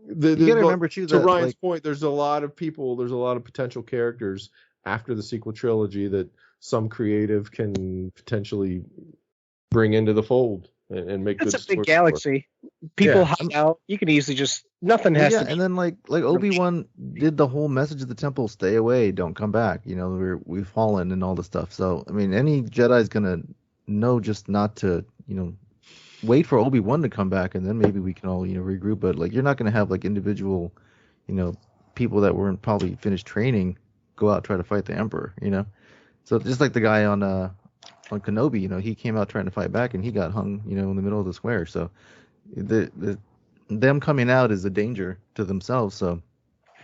You gotta remember too to Ryan's point, there's a lot of people, there's a lot of potential characters after the sequel trilogy that some creative can potentially bring into the fold and make. That's a big galaxy. People hide out. You can easily just nothing has to. And then like Obi-Wan did the whole message of the temple: stay away, don't come back. We've fallen and all this stuff. So I mean, any Jedi's gonna know just not to wait for Obi-Wan to come back, and then maybe we can all regroup. But like you're not going to have like individual people that weren't probably finished training go out try to fight the Emperor. So just like the guy on Kenobi, he came out trying to fight back and he got hung in the middle of the square. So them coming out is a danger to themselves. So,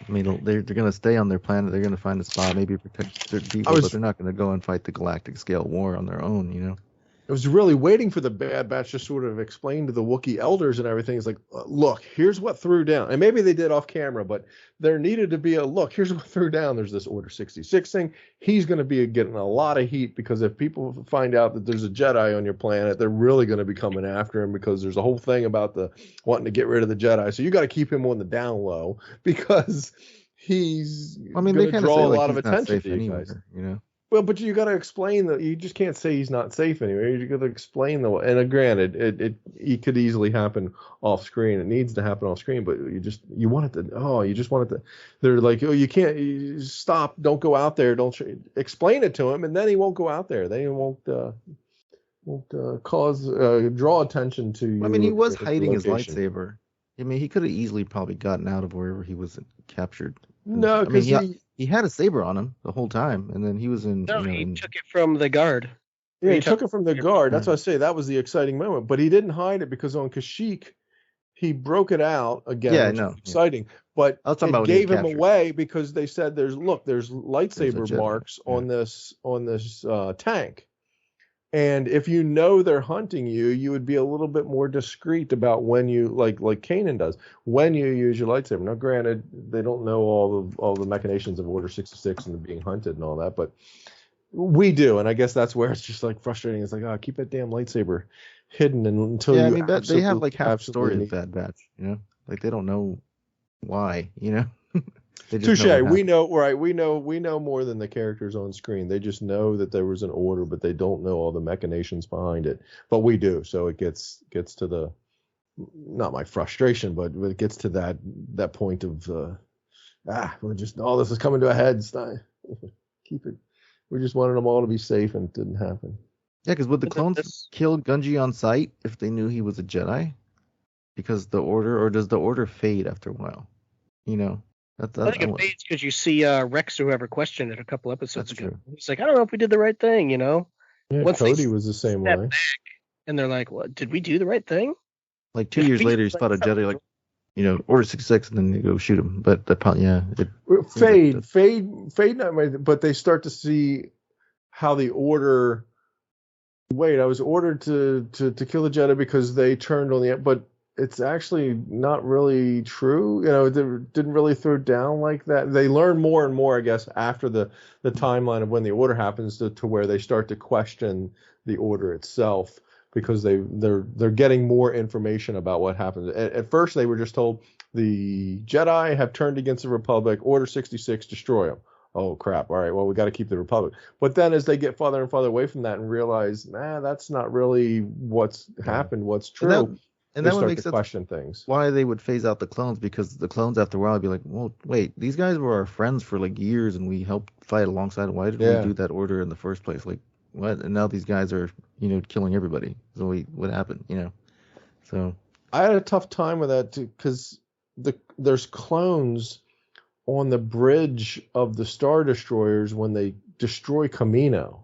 I mean, they're going to stay on their planet. They're going to find a spot, maybe protect certain people, but they're not going to go and fight the galactic scale war on their own, you know? I was really waiting for the Bad Batch to sort of explain to the Wookiee elders and everything. It's like, look, here's what threw down. And maybe they did off camera, but there needed to be a look. Here's what threw down. There's this Order 66 thing. He's going to be getting a lot of heat because if people find out that there's a Jedi on your planet, they're really going to be coming after him because there's a whole thing about the wanting to get rid of the Jedi. So you got to keep him on the down low because he's going to draw a lot of attention to you guys. You know? Well, but you got to explain that you just can't say he's not safe anywhere. You got to explain and granted, it could easily happen off screen. It needs to happen off screen, but you just want it to. They're like, oh, you can't stop. Don't go out there. Don't explain it to him, and then he won't go out there. Then he won't draw attention to you. I mean, he was hiding his lightsaber. I mean, he could have easily probably gotten out of wherever he was captured. No, because he had a saber on him the whole time, and then he was in. No, he took it from the guard. Yeah, he took it from the guard. That's what I say. That was the exciting moment. But he didn't hide it because on Kashyyyk, he broke it out again. Yeah, which was exciting. But it gave him away because they said there's lightsaber marks on this tank. And if you know they're hunting you, you would be a little bit more discreet about when you like Kanan does when you use your lightsaber. Now, granted, they don't know all the machinations of Order 66 and being hunted and all that, but we do, and I guess that's where it's just like frustrating. It's like, oh, keep that damn lightsaber hidden until you. I mean, they have like half the story of Bad Batch, you know, like they don't know why, you know. Touche. We know, right? We know more than the characters on screen. They just know that there was an order, but they don't know all the machinations behind it. But we do, so it gets to the, not my frustration, but it gets to that point of we're just all this is coming to a head. Keep it. We just wanted them all to be safe, and it didn't happen. Yeah, because would the clones kill Gunji on sight if they knew he was a Jedi? Because the order, or does the order fade after a while? You know. I think it fades because you see Rex, whoever questioned it a couple episodes ago. He's like, I don't know if we did the right thing, you know. Yeah, Cody was the same way. Back, and they're like, "What? Did we do the right thing?" Like 2 years later, you spot a Jedi, like, you know, Order 66, and then you go shoot him. But fade. Not, but they start to see how the Order. Wait, I was ordered to kill the Jedi because they turned on the. But it's actually not really true. You know, it didn't really throw down like that. They learn more and more, I guess, after the timeline of when the order happens to where they start to question the order itself because they're getting more information about what happened. At first, they were just told the Jedi have turned against the Republic. Order 66, destroy them. Oh, crap. All right, well, we got to keep the Republic. But then as they get farther and farther away from that and realize, that's not really what's happened, what's true. And that would make sense. Question things. Why they would phase out the clones, because the clones after a while would be like, well, wait, these guys were our friends for like years, and we helped fight alongside. Why did we do that order in the first place? Like, what? And now these guys are, you know, killing everybody. So what happened? You know. So I had a tough time with that too, because there's clones on the bridge of the Star Destroyers when they destroy Kamino.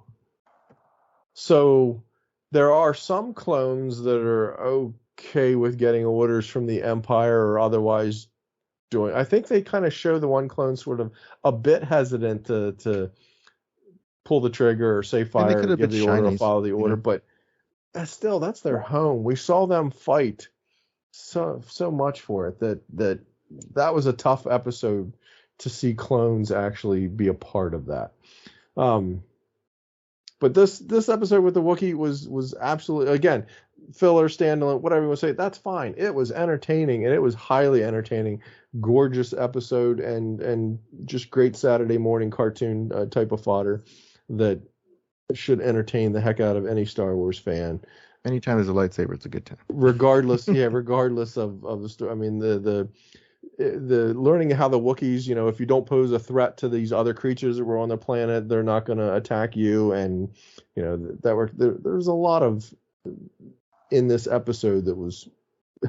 So there are some clones that are okay with getting orders from the Empire or otherwise doing. I think they kind of show the one clone sort of a bit hesitant to pull the trigger or say fire, or give the order, or follow the order. But that's their home. We saw them fight so much for it that was a tough episode to see clones actually be a part of that. But this episode with the Wookiee was absolutely, again, filler, standalone, whatever you want to say, that's fine. It was entertaining, and it was highly entertaining. Gorgeous episode, and just great Saturday morning cartoon type of fodder that should entertain the heck out of any Star Wars fan. Anytime there's a lightsaber, it's a good time. Regardless of the story. I mean, the learning how the Wookiees, you know, if you don't pose a threat to these other creatures that were on the planet, they're not going to attack you, and you know there's a lot of in this episode that was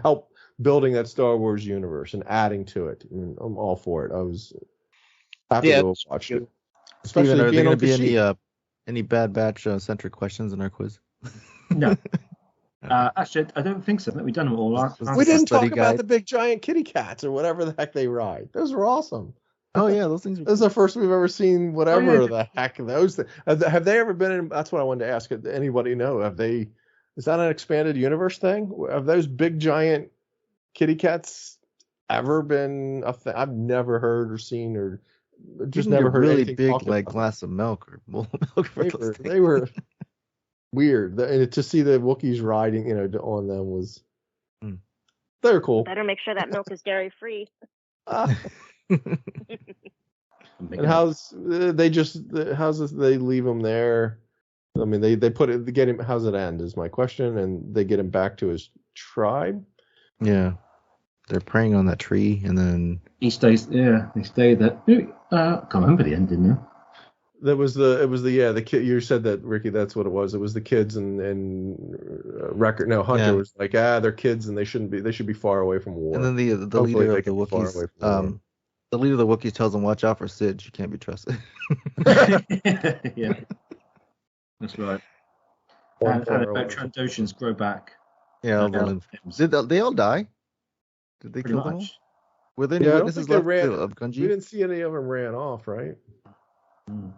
help building that Star Wars universe and adding to it. I mean, I'm all for it. I was happy to watch it. Especially Steven, are there going to be any Bad Batch centric questions in our quiz? No. Actually, I don't think so. I think we've done them all last time. We didn't talk study about guide. the big giant kitty cats or whatever the heck they ride. Those were awesome. Oh yeah, those things. This is the first we've ever seen whatever Oh, yeah. the heck those. Have they ever been in? That's what I wanted to ask. Anybody know? Have they? Is that an expanded universe thing? Have those big giant kitty cats ever been a thing? I've never heard or seen or just never heard really anything big talked like about. glass of milk or bowl of milk for those They were weird. And to see the Wookiees riding, on them was. They were cool. Better make sure that milk is dairy free. And how's they leave him there? I mean, they put it. They get him. How's it end? Is my question. And they get him back to his tribe. Yeah, they're preying on that tree, and then he stays. Yeah, they stay there. I can't remember the end, didn't I? It was the kid. You said that, Ricky. That's what it was. It was the kids and record. No, Hunter was like, they're kids and they shouldn't be. They should be far away from war. and then the Hopefully leader they of the can be far away Wookiees, from war. the leader of the Wookiees tells him, "Watch out for Sid. You can't be trusted." Yeah, that's right. And about Trandoshans grow back. Yeah, all the limbs. Did they all die? Did they Pretty kill them all? much. Were there any I don't witnesses think they left ran. of We Gunji? didn't see any of them ran off, right?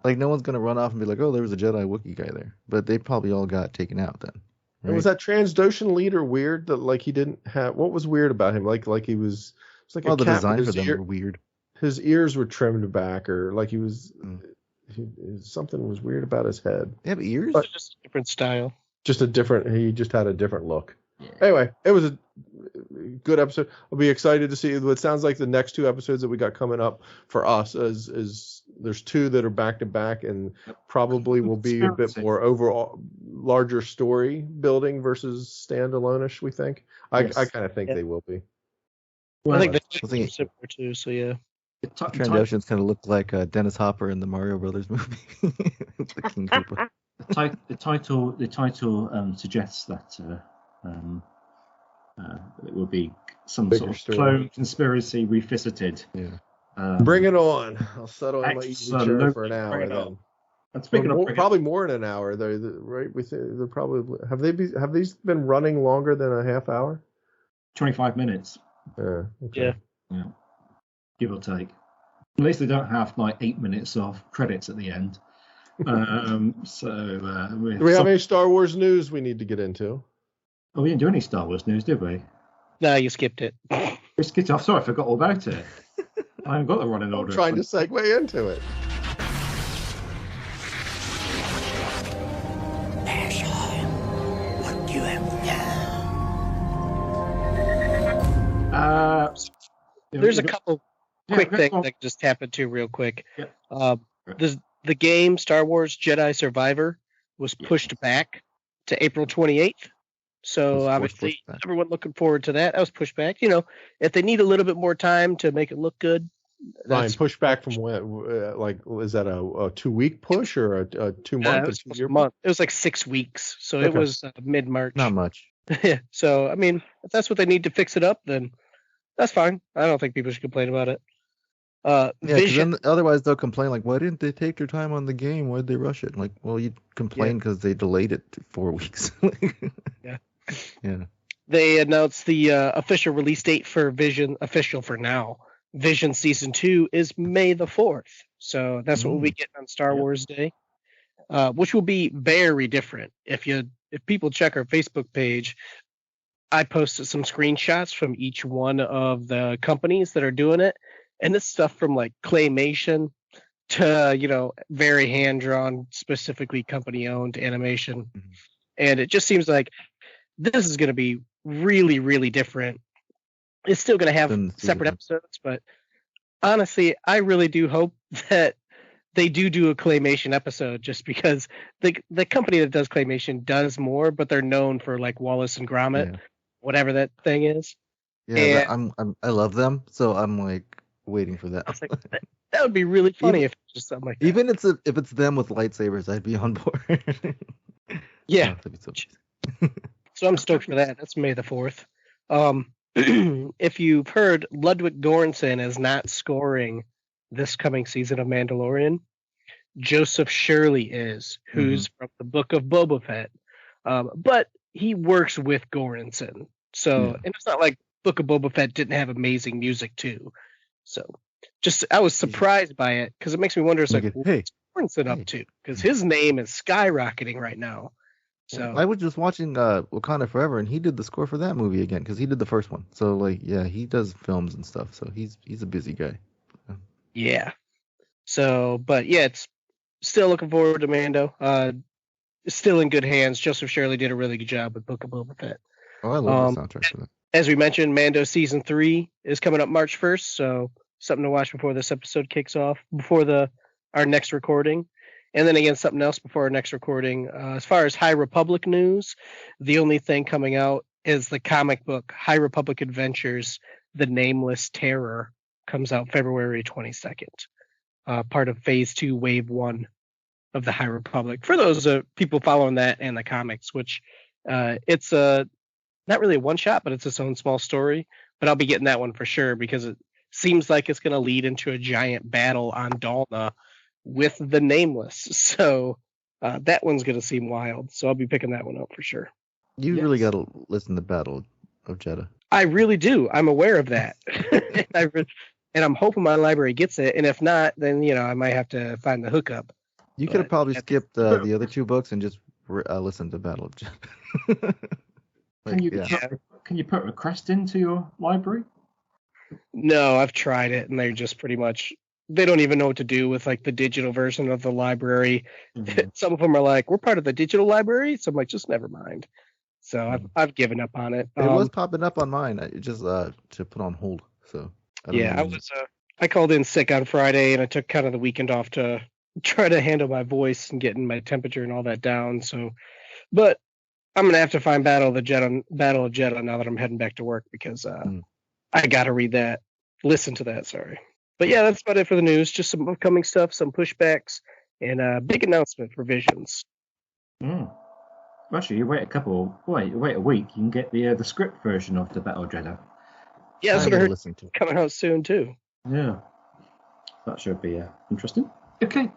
Like no one's gonna run off and be like, "Oh, there was a Jedi Wookiee guy there," but they probably all got taken out then. And was that Transdoshan leader weird? That like he didn't have. What was weird about him? Like he was. It's like Well, a the cat design with for his them were weird. His ears were trimmed back, or like he was. Something was weird about his head. They have ears. But Just a different style. just a different. He just had a different look. Anyway, it was a good episode. I'll be excited to see. It sounds like the next two episodes that we got coming up for us is there's two that are back to back and probably will be a bit more overall larger story building versus standalone-ish. We think. I kind of think they will be. I think I the think similar too. So yeah. Trandoshans kind of look like Dennis Hopper in the Mario Brothers movie. The King Koopa. The title suggests that it will be some Bigger sort of story. clone conspiracy revisited. Yeah. Bring it on. I'll settle in my easy chair Absolutely. for an hour Bring it then. on. And speaking of Probably more than an hour. Right? They're probably have these been running longer than a half hour? 25 minutes. Okay. Yeah. Give or take. At least they don't have like 8 minutes of credits at the end. Do we have any Star Wars news we need to get into? Oh, we didn't do any Star Wars news, did we? No, you skipped it. We skipped off. Sorry, I forgot all about it. I haven't got the running order. I'm trying to segue into it. What do you have There's a couple quick go things on. that just happened to real quick. Yeah. The game Star Wars Jedi Survivor was pushed back to April 28th. So obviously everyone looking forward to that. That was pushed back. If they need a little bit more time to make it look good. Ryan, push back from when? Is that a 2-week push or a 2 month? It was a month. It was like 6 weeks. So it Okay. was mid-March. Not much. So, I mean, if that's what they need to fix it up, then that's fine. I don't think people should complain about it. Yeah, 'cause Vision. then otherwise they'll complain like, why didn't they take their time on the game? Why did they rush it? Like, well, you complain because they delayed it to 4 weeks. Yeah. Yeah. They announced the official release date for Vision, official for now. Vision Season 2 is May the 4th. So that's what we'll be getting on Star Wars Day, which will be very different. If people check our Facebook page, I posted some screenshots from each one of the companies that are doing it. And it's stuff from like claymation to, very hand-drawn, specifically company-owned animation. Mm-hmm. And it just seems like this is going to be really, really different. It's still going to have separate episodes, but honestly, I really do hope that they do a claymation episode just because the company that does claymation does more, but they're known for like Wallace and Gromit, whatever that thing is. Yeah, And I love them, so I'm like waiting for that. that would be really funny if it's just something like that. Even if it's them with lightsabers, I'd be on board. Yeah. That'd be so So I'm stoked for that. That's May the 4th. If you've heard, Ludwig Göransson is not scoring this coming season of Mandalorian. Joseph Shirley is, who's from the Book of Boba Fett. But he works with Goranson. So, and it's not like Book of Boba Fett didn't have amazing music too. So, I was surprised by it because it makes me wonder, it's like, what's Goranson up to? Because his name is skyrocketing right now. So I was just watching Wakanda Forever, and he did the score for that movie again because he did the first one. So like, yeah, he does films and stuff. So he's a busy guy. Yeah. So, but yeah, it's still looking forward to Mando. Still in good hands. Joseph Shirley did a really good job with Book of Boba Fett. Oh, I love the soundtrack for that. As we mentioned, Mando season 3 is coming up March 1st, so something to watch before this episode kicks off, before our next recording. And then again, something else before our next recording. As far as High Republic news, the only thing coming out is the comic book High Republic Adventures: The Nameless Terror comes out February 22nd. Part of Phase 2, Wave 1 of the High Republic. For those people following that and the comics, which it's not really a one-shot, but it's its own small story. But I'll be getting that one for sure because it seems like it's going to lead into a giant battle on Dalna with the Nameless. So that one's going to seem wild. So I'll be picking that one up for sure. You really got to listen to Battle of Jeddah. I really do. I'm aware of that. And I'm hoping my library gets it. And if not, then, I might have to find the hookup. You could have probably skipped the other 2 books and just listened to Battle of Jeddah. Can you put a request into your library? No, I've tried it, and they're just pretty much, they don't even know what to do with like the digital version of the library. Mm-hmm. Some of them are like, we're part of the digital library, so I'm like, just never mind. So I've given up on it. It was popping up on mine. It just to put on hold. So I called in sick on Friday, and I took kind of the weekend off to try to handle my voice and getting my temperature and all that down. So, but I'm gonna have to find Battle of Jeddah now that I'm heading back to work because I gotta read that, listen to that. Sorry, but yeah, that's about it for the news. Just some upcoming stuff, some pushbacks, and a big announcement for Visions. Actually, you wait a week, you can get the script version of the Battle of Jeddah. Yeah, that's what I heard coming out soon too. Yeah, that should be interesting. Okay,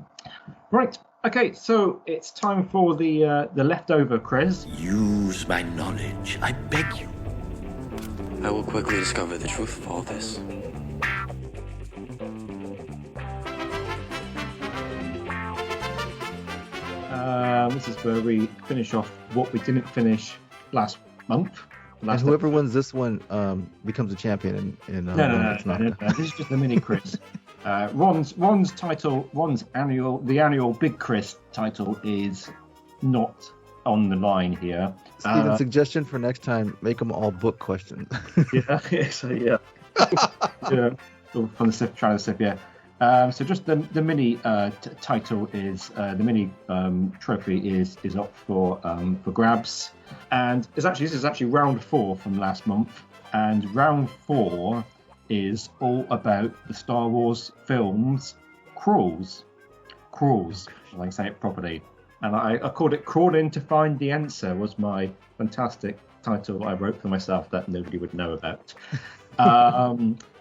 right. Okay, so it's time for the leftover quiz. Use my knowledge, I beg you. I will quickly discover the truth of all this. This is where we finish off what we didn't finish last month. And whoever wins this one becomes a champion. No. This is just the mini quiz. Ron's annual big quiz title is not on the line here. Steven's suggestion for next time: make them all book questions. Yeah. From the SIF, trying to SIF, yeah. So just the mini title is the mini trophy is up for grabs, and this is actually round 4 from last month, and round 4 is all about the Star Wars films Crawls, if I can say it properly. And I called it Crawl In to Find the Answer, was my fantastic title I wrote for myself that nobody would know about.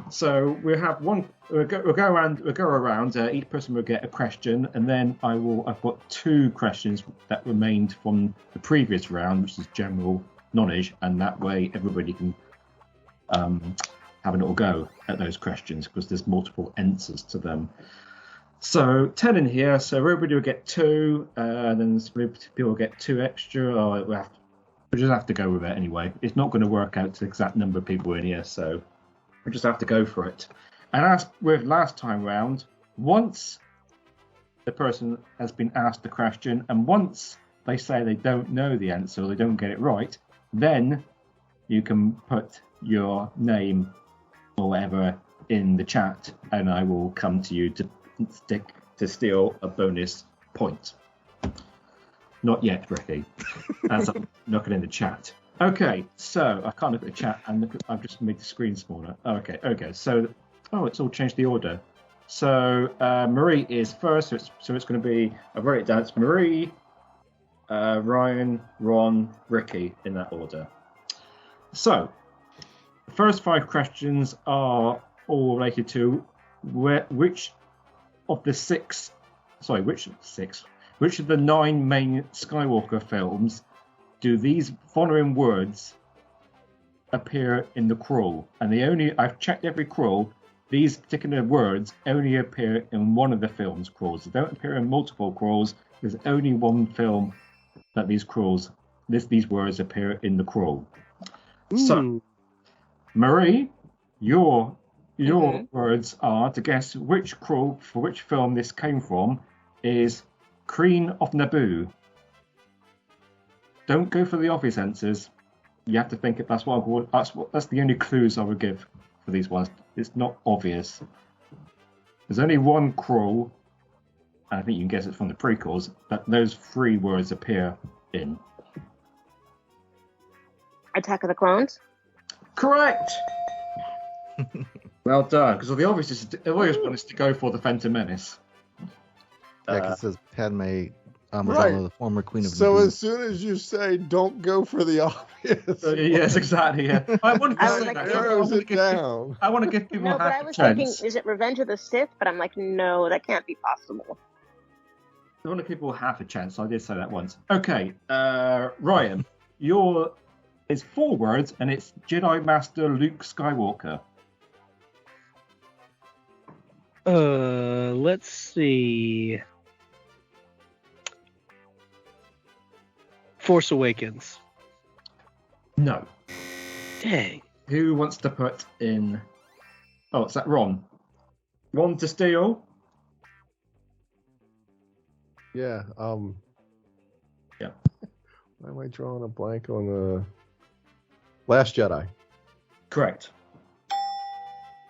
So we'll have we'll go around, each person will get a question, and then I've got 2 questions that remained from the previous round, which is general knowledge, and that way everybody can have a little go at those questions because there's multiple answers to them. So 10 in here, so everybody will get 2, then people will get 2 extra, or we just have to go with it anyway. It's not going to work out the exact number of people in here, so we just have to go for it. And as with last time round, once the person has been asked the question, and once they say they don't know the answer, or they don't get it right, then you can put your name or whatever in the chat, and I will come to you to steal a bonus point. Not yet, Ricky. As I'm looking in the chat. Okay, so I can't look at the chat, and I've just made the screen smaller. Okay. So, it's all changed the order. So Marie is first. So it's going to be. I wrote it down. It's Marie, Ryan, Ron, Ricky in that order. So the first 5 questions are all related to which of the 9 main Skywalker films do these following words appear in the crawl? And I've checked every crawl. These particular words only appear in one of the film's crawls. They don't appear in multiple crawls. There's only one film that these words appear in the crawl. So, Marie, your words are to guess which crawl for which film this came from is Queen of Naboo. Don't go for the obvious answers. You have to think that's the only clues I would give for these ones. It's not obvious. There's only one crawl, and I think you can guess it from the prequels, that those 3 words appear in. Attack of the Clones? Correct! Well done, because the obvious one is to go for the Phantom Menace. Yeah, 'cause it says Padme Right. Amidala, the former queen of So Naboo. as soon as you say don't go for the obvious, yes, exactly. Yeah. I want to give people No, but I half a was chance. thinking, is it Revenge of the Sith? But I'm like, no, that can't be possible. I want to give people half a chance. I did say that once. Okay, Ryan, it's 4 words, and it's Jedi Master Luke Skywalker. Let's see. Force Awakens. No. Dang. Who wants to put in? Oh, is that Ron? Ron to steal? yeah. Yeah. Why am I drawing a blank on the Last Jedi? Correct.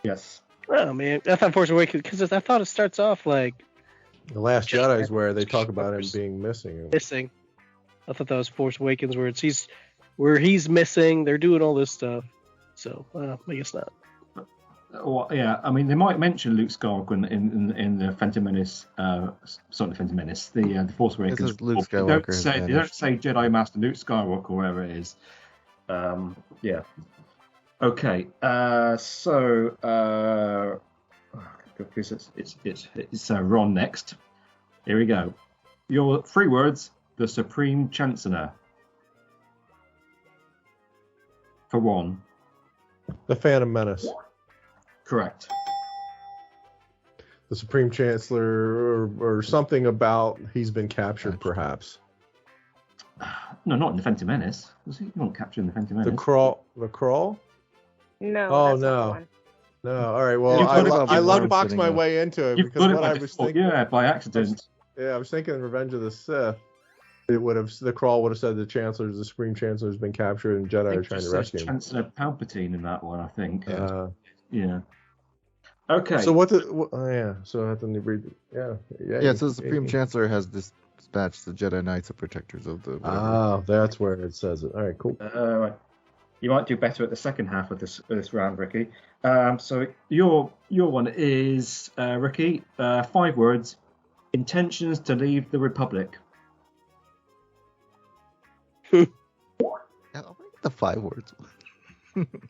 Yes. Oh man, I thought Force Awakens because I thought it starts off like The Last Jedi is where they talk about him being missing. missing. I thought that was Force Awakens where he's missing. They're doing all this stuff. So I guess not. Well, yeah, I mean, they might mention Luke Skywalker in the Phantom Menace. Sorry, the Phantom Menace. The Force Awakens. This is Luke Skywalker. They don't say Jedi Master Luke Skywalker, wherever it is. Yeah. Okay. It's Ron next. Here we go. Your 3 words: the Supreme Chancellor. For 1. The Phantom Menace. Correct. The Supreme Chancellor, or something about he's been captured, perhaps. No, not in the Phantom Menace. Was he not captured in the Phantom Menace? The crawl. No. Oh that's not the no. one. No. All right. Well, You've got it I by luckboxed sitting my there. way into it You've because got it what by I was default, thinking. yeah, by accident. Yeah, I was thinking in Revenge of the Sith. The crawl would have said the Supreme Chancellor, has been captured and Jedi are trying to rescue him. Chancellor Palpatine in that one, I think. Yeah. Okay. So yeah. So I have to read. Yeah. Yeah, so the Supreme Chancellor has dispatched the Jedi Knights of Protectors of the... Ah, that's where it says it. All right, cool. Right. You might do better at the second half of this round, Ricky. So your one is, Ricky, 5 words: intentions to leave the Republic. The 5 words.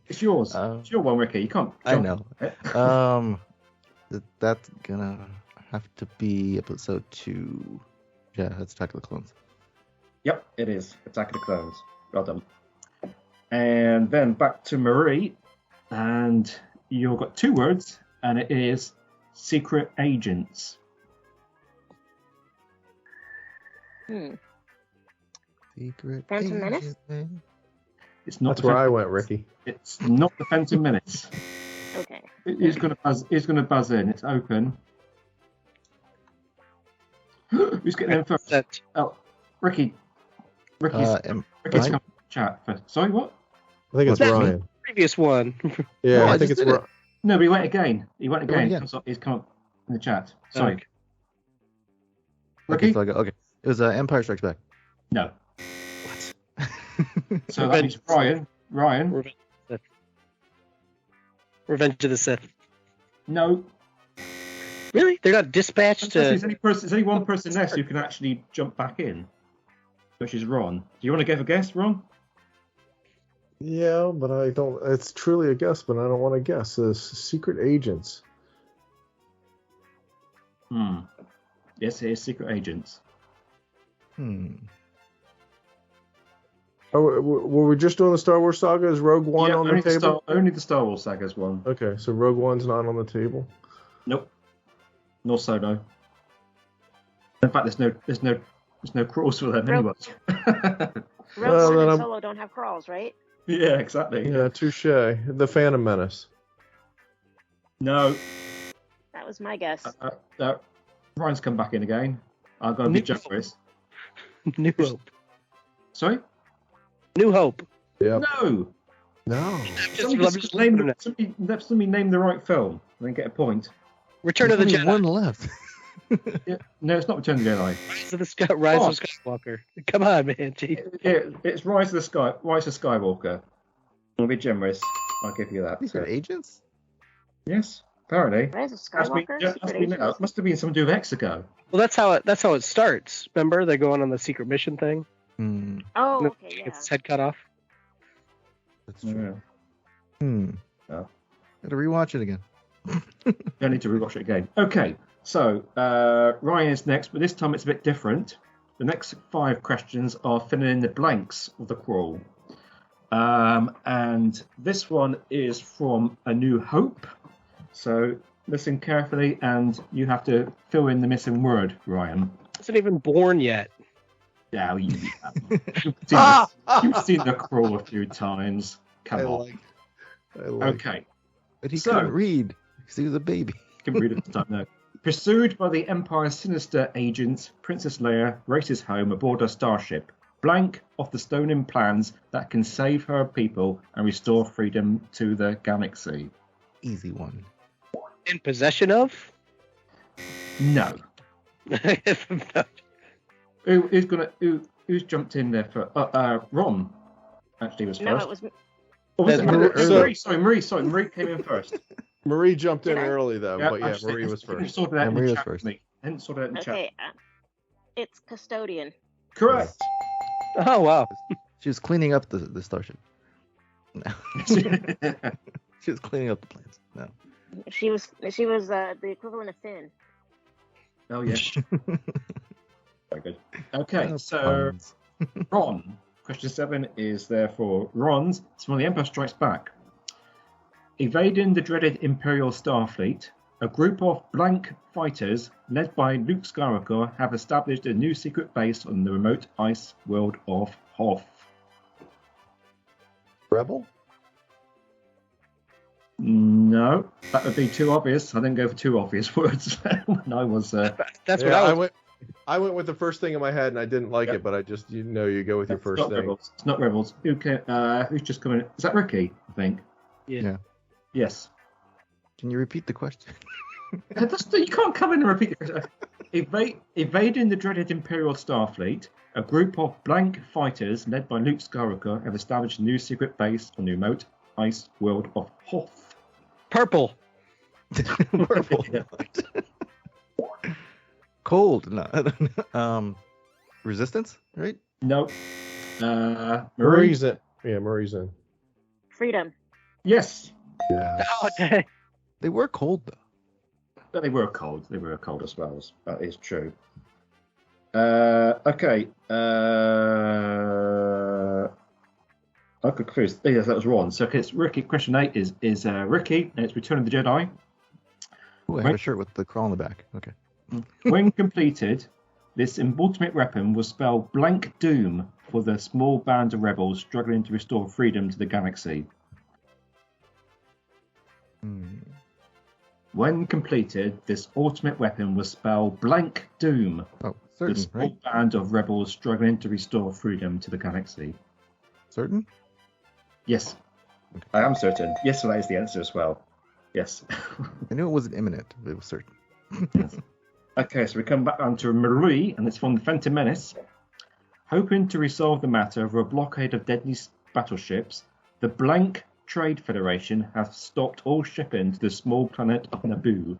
It's yours. It's your one, Ricky. You can't. I know. That's gonna have to be episode 2. Yeah, that's Attack of the Clones. Yep, it is. Attack of the Clones. Well done. And then back to Marie, and you've got 2 words, and it is secret agents. Secret Phantom Menace? agent. It's not. That's where I went, Ricky. It's not the Phantom Menace. Okay. It's going to buzz in. It's open. Who's getting in first? Oh, Ricky. Ricky's Mine? coming to chat first. Sorry, what? I think it's That's Ryan. Previous one. Yeah, No, I I think just it's did it. Ryan. No, but he went again. He went again. again. He's come up in the chat. Sorry. Okay. Ricky? Okay, so I go, okay. It was Empire Strikes Back. No. What? So that means Ryan. Revenge of the Sith. No. Really? They're not dispatched to. There's only one person left who can actually jump back in, which is Ron. Do you want to give a guess, Ron? Yeah, but I don't. It's truly a guess, but I don't want to guess. Secret agents. Yes, it is secret agents. Oh, were we just doing the Star Wars saga? Is Rogue One on the table? Only the Star Wars saga's one. Okay, so Rogue One's not on the table. Nope. Nor Solo. In fact, there's no crawls for them anyway. Rogue One and Solo don't have crawls, right? Yeah, exactly. Yeah, touche. The Phantom Menace. No. That was my guess. Ryan's come back in again. I'll go and be generous. New Hope. Sorry? New Hope. Yeah. No. Somebody name the right film and then get a point. Return of the Jedi. One left. Yeah. No, it's not Return of the Jedi. Rise of Skywalker. Come on, man. It's Rise of Skywalker. I'll be generous. I'll give you that. These are agents? Yes, apparently. Rise of Skywalker? Must have been something to do with Exegol. Well, that's how it starts. Remember, they're going on the secret mission thing. Oh, okay, yeah. Gets his head cut off. That's true. Oh. Gotta rewatch it again. I need to rewatch it again. Okay, so Ryan is next, but this time it's a bit different. The next 5 questions are filling in the blanks of the crawl. And this one is from A New Hope. So listen carefully, and you have to fill in the missing word, Ryan. Isn't even born yet. Yeah, you've seen the crawl a few times. Come on. Okay. But he couldn't read because he was a baby. Couldn't read at the time, no. Pursued by the Empire's sinister agents, Princess Leia races home aboard a starship, blank of the stolen plans that can save her people and restore freedom to the galaxy. Easy one. In possession of? No. Who's jumped in there for? Ron actually was first. No, it was. Or was it Marie? Sorry, Marie came in first. Marie jumped in early though, but yeah, Marie was first. Marie was first. Hadn't sorted out in the chat. Okay, it's custodian. Correct. Oh wow. She was cleaning up the starship. No. She was cleaning up the plans. No. She was the equivalent of Finn. Oh yeah. Very good. Okay, so Ron, question 7 is therefore Ron's. It's from The Empire Strikes Back. Evading the dreaded Imperial Starfleet, a group of blank fighters led by Luke Skywalker have established a new secret base on the remote ice world of Hoth. Rebel? No, that would be too obvious. I didn't go for too obvious words when I was. That's what I was. I went with the first thing in my head, and I didn't like it, but I just, you go with your first thing. Rebels. It's not Rebels. Who's just coming? Is that Ricky? I think. Yeah. Yes. Can you repeat the question? You can't come in and repeat the question. Evading the dreaded Imperial Starfleet, a group of blank fighters led by Luke Skywalker have established a new secret base on the remote ice world of Hoth. Purple. Purple. Cold. No. Resistance, right? No. Marie's in. Yeah, Marie's in. Freedom. Yes. Yeah. Oh, dang. They were cold though. But they were cold. They were cold as well. That is true. Okay. I got confused. Yes, that was Ron. So it's Ricky. Question 8 is Ricky, and it's Return of the Jedi. Ooh, I have a shirt with the crawl on the back. Okay. When completed, this ultimate weapon will spell blank doom for the small band of rebels struggling to restore freedom to the galaxy. When completed, this ultimate weapon will spell blank doom for the small band of rebels struggling to restore freedom to the galaxy. Certain? Yes. Okay. I am certain. Yes, that is the answer as well. Yes. I knew it wasn't imminent, but it was certain. Yes. Okay, so we come back onto Marie, and it's from the Phantom Menace. Hoping to resolve the matter of a blockade of deadly battleships, the blank Trade Federation has stopped all shipping to the small planet of Naboo.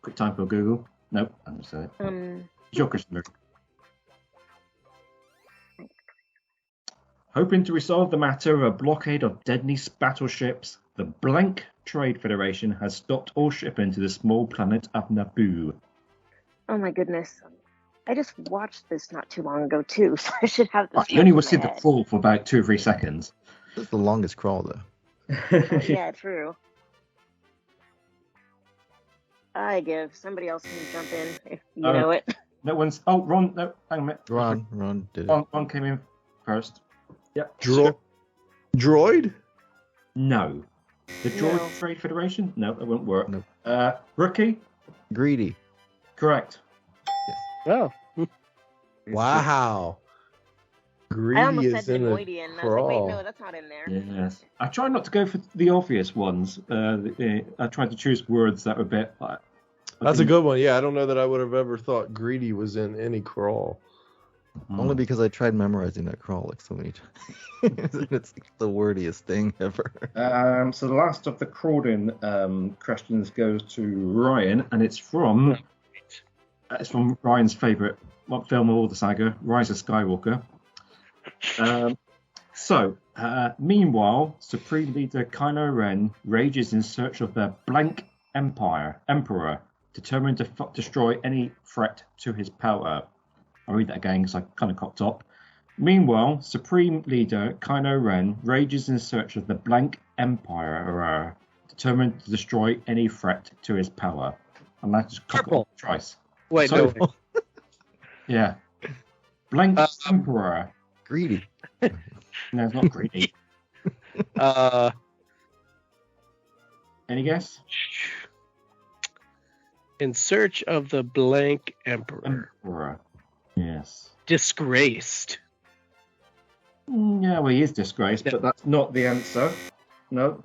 Quick time for Google. Nope, I'm just saying. It's your question. Hoping to resolve the matter of a blockade of deadly battleships, the blank Trade Federation has stopped all shipping to the small planet of Naboo. Oh my goodness. I just watched this not too long ago too, so I should have this. You only will in see my the head. crawl for about 2 or 3 seconds. This is the longest crawl, though. Yeah, true. I give. Somebody else can jump in if you know it. No one's. Oh, Ron. No, hang on a minute. Ron did it. Ron came in first. Yep. Droid? No. The Droid Trade Federation? No, it won't work. No. Rookie? Greedy. Correct. Oh. Wow. Greedy I almost is said in the Nemoidian. I was like, crawl. wait, no, that's not in there. Yes. I try not to go for the obvious ones. I try to choose words that are a bit like. That's a good one. Yeah, I don't know that I would have ever thought greedy was in any crawl. Only because I tried memorizing that crawl like so many times. It's like the wordiest thing ever. So the last of the crawled-in questions goes to Ryan, and it's from Ryan's favourite film of all the saga, Rise of Skywalker. Meanwhile, Supreme Leader Kylo Ren rages in search of the blank Emperor, determined to destroy any threat to his power. I'll read that again because I kind of cocked up. Meanwhile, Supreme Leader Kylo Ren rages in search of the blank Emperor, determined to destroy any threat to his power. And that's just cock up twice. Wait, no. Yeah. Blank Emperor. Greedy. No, it's not greedy. Any guess? In search of the blank Emperor. Yes. Disgraced. Yeah, well, he is disgraced, but that's not the answer. No.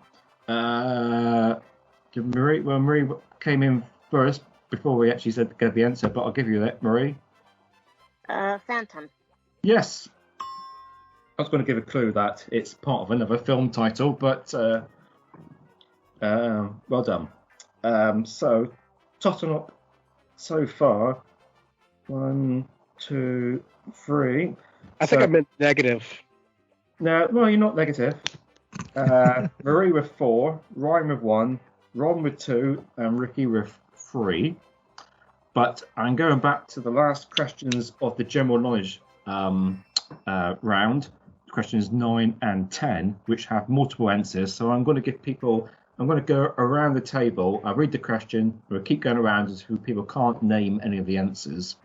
Marie. Well, Marie came in first before we actually gave the answer, but I'll give you that, Marie. Phantom. Yes. I was going to give a clue that it's part of another film title, but well done. So, totting up so far. 1, 2, 3. I think I meant negative. No, well, you're not negative. Marie with 4, Ryan with 1, Ron with 2, and Ricky with 3. But I'm going back to the last questions of the general knowledge round, questions 9 and 10, which have multiple answers. So I'm going to go around the table. I'll read the question. We'll keep going around as who people can't name any of the answers.